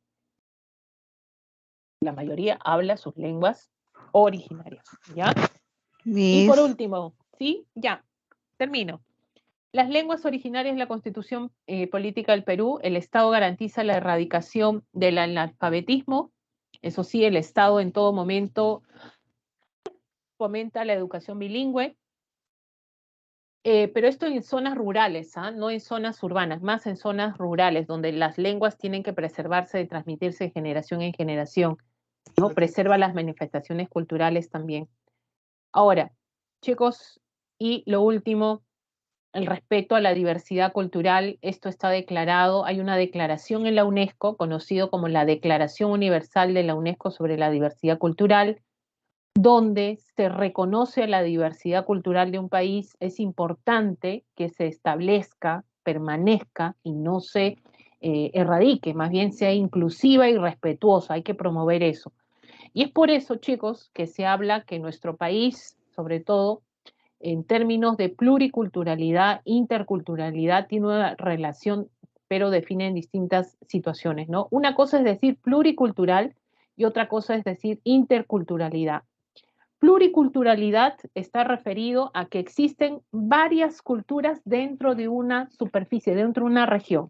La mayoría habla sus lenguas originarias, ¿ya? Y por último, ¿sí? Ya, termino. Las lenguas originarias de la Constitución Política del Perú, el Estado garantiza la erradicación del analfabetismo. Eso sí, el Estado en todo momento fomenta la educación bilingüe, pero esto en zonas rurales, no en zonas urbanas, más en zonas rurales, donde las lenguas tienen que preservarse y transmitirse de generación en generación, ¿no? Preserva las manifestaciones culturales también. Ahora, chicos, y lo último, el respeto a la diversidad cultural, esto está declarado, hay una declaración en la UNESCO, conocido como la Declaración Universal de la UNESCO sobre la Diversidad Cultural, donde se reconoce a la diversidad cultural de un país. Es importante que se establezca, permanezca y no se erradique, más bien sea inclusiva y respetuosa, hay que promover eso. Y es por eso, chicos, que se habla que nuestro país, sobre todo, en términos de pluriculturalidad, interculturalidad, tiene una relación, pero define en distintas situaciones, ¿no? Una cosa es decir pluricultural y otra cosa es decir interculturalidad. Pluriculturalidad está referido a que existen varias culturas dentro de una superficie, dentro de una región,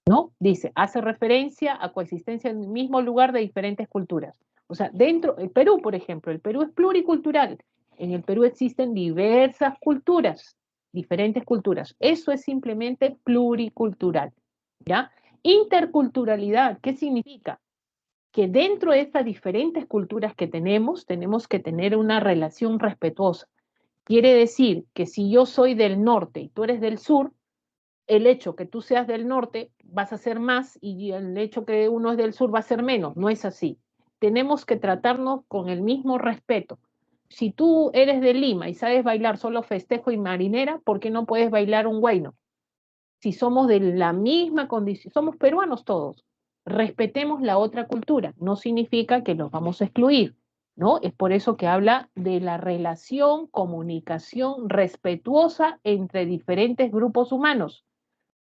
¿no? Dice, hace referencia a coexistencia en el mismo lugar de diferentes culturas. O sea, dentro, el Perú, por ejemplo, el Perú es pluricultural. En el Perú existen diversas culturas, diferentes culturas. Eso es simplemente pluricultural, ¿ya? Interculturalidad, ¿qué significa? Que dentro de estas diferentes culturas que tenemos que tener una relación respetuosa. Quiere decir que si yo soy del norte y tú eres del sur, el hecho que tú seas del norte vas a ser más y el hecho que uno es del sur va a ser menos. No es así. Tenemos que tratarnos con el mismo respeto. Si tú eres de Lima y sabes bailar solo festejo y marinera, ¿por qué no puedes bailar un huayno? Si somos de la misma condición, somos peruanos todos, respetemos la otra cultura. No significa que los vamos a excluir, ¿no? Es por eso que habla de la relación, comunicación respetuosa entre diferentes grupos humanos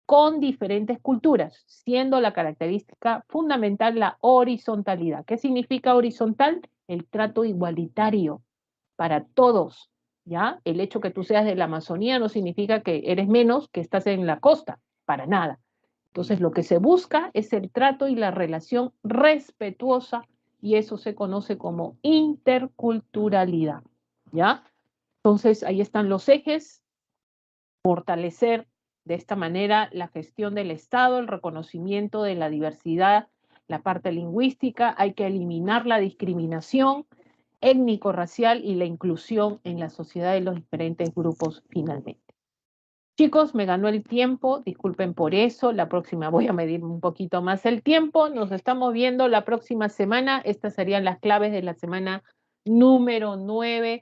con diferentes culturas, siendo la característica fundamental la horizontalidad. ¿Qué significa horizontal? El trato igualitario para todos, ¿ya? El hecho que tú seas de la Amazonía no significa que eres menos que estás en la costa, para nada. Entonces, lo que se busca es el trato y la relación respetuosa y eso se conoce como interculturalidad, ¿ya? Entonces, ahí están los ejes, fortalecer de esta manera la gestión del Estado, el reconocimiento de la diversidad, la parte lingüística, hay que eliminar la discriminación étnico-racial y la inclusión en la sociedad de los diferentes grupos finalmente. Chicos, me ganó el tiempo, disculpen por eso, la próxima voy a medir un poquito más el tiempo, nos estamos viendo la próxima semana, estas serían las claves de la semana número 9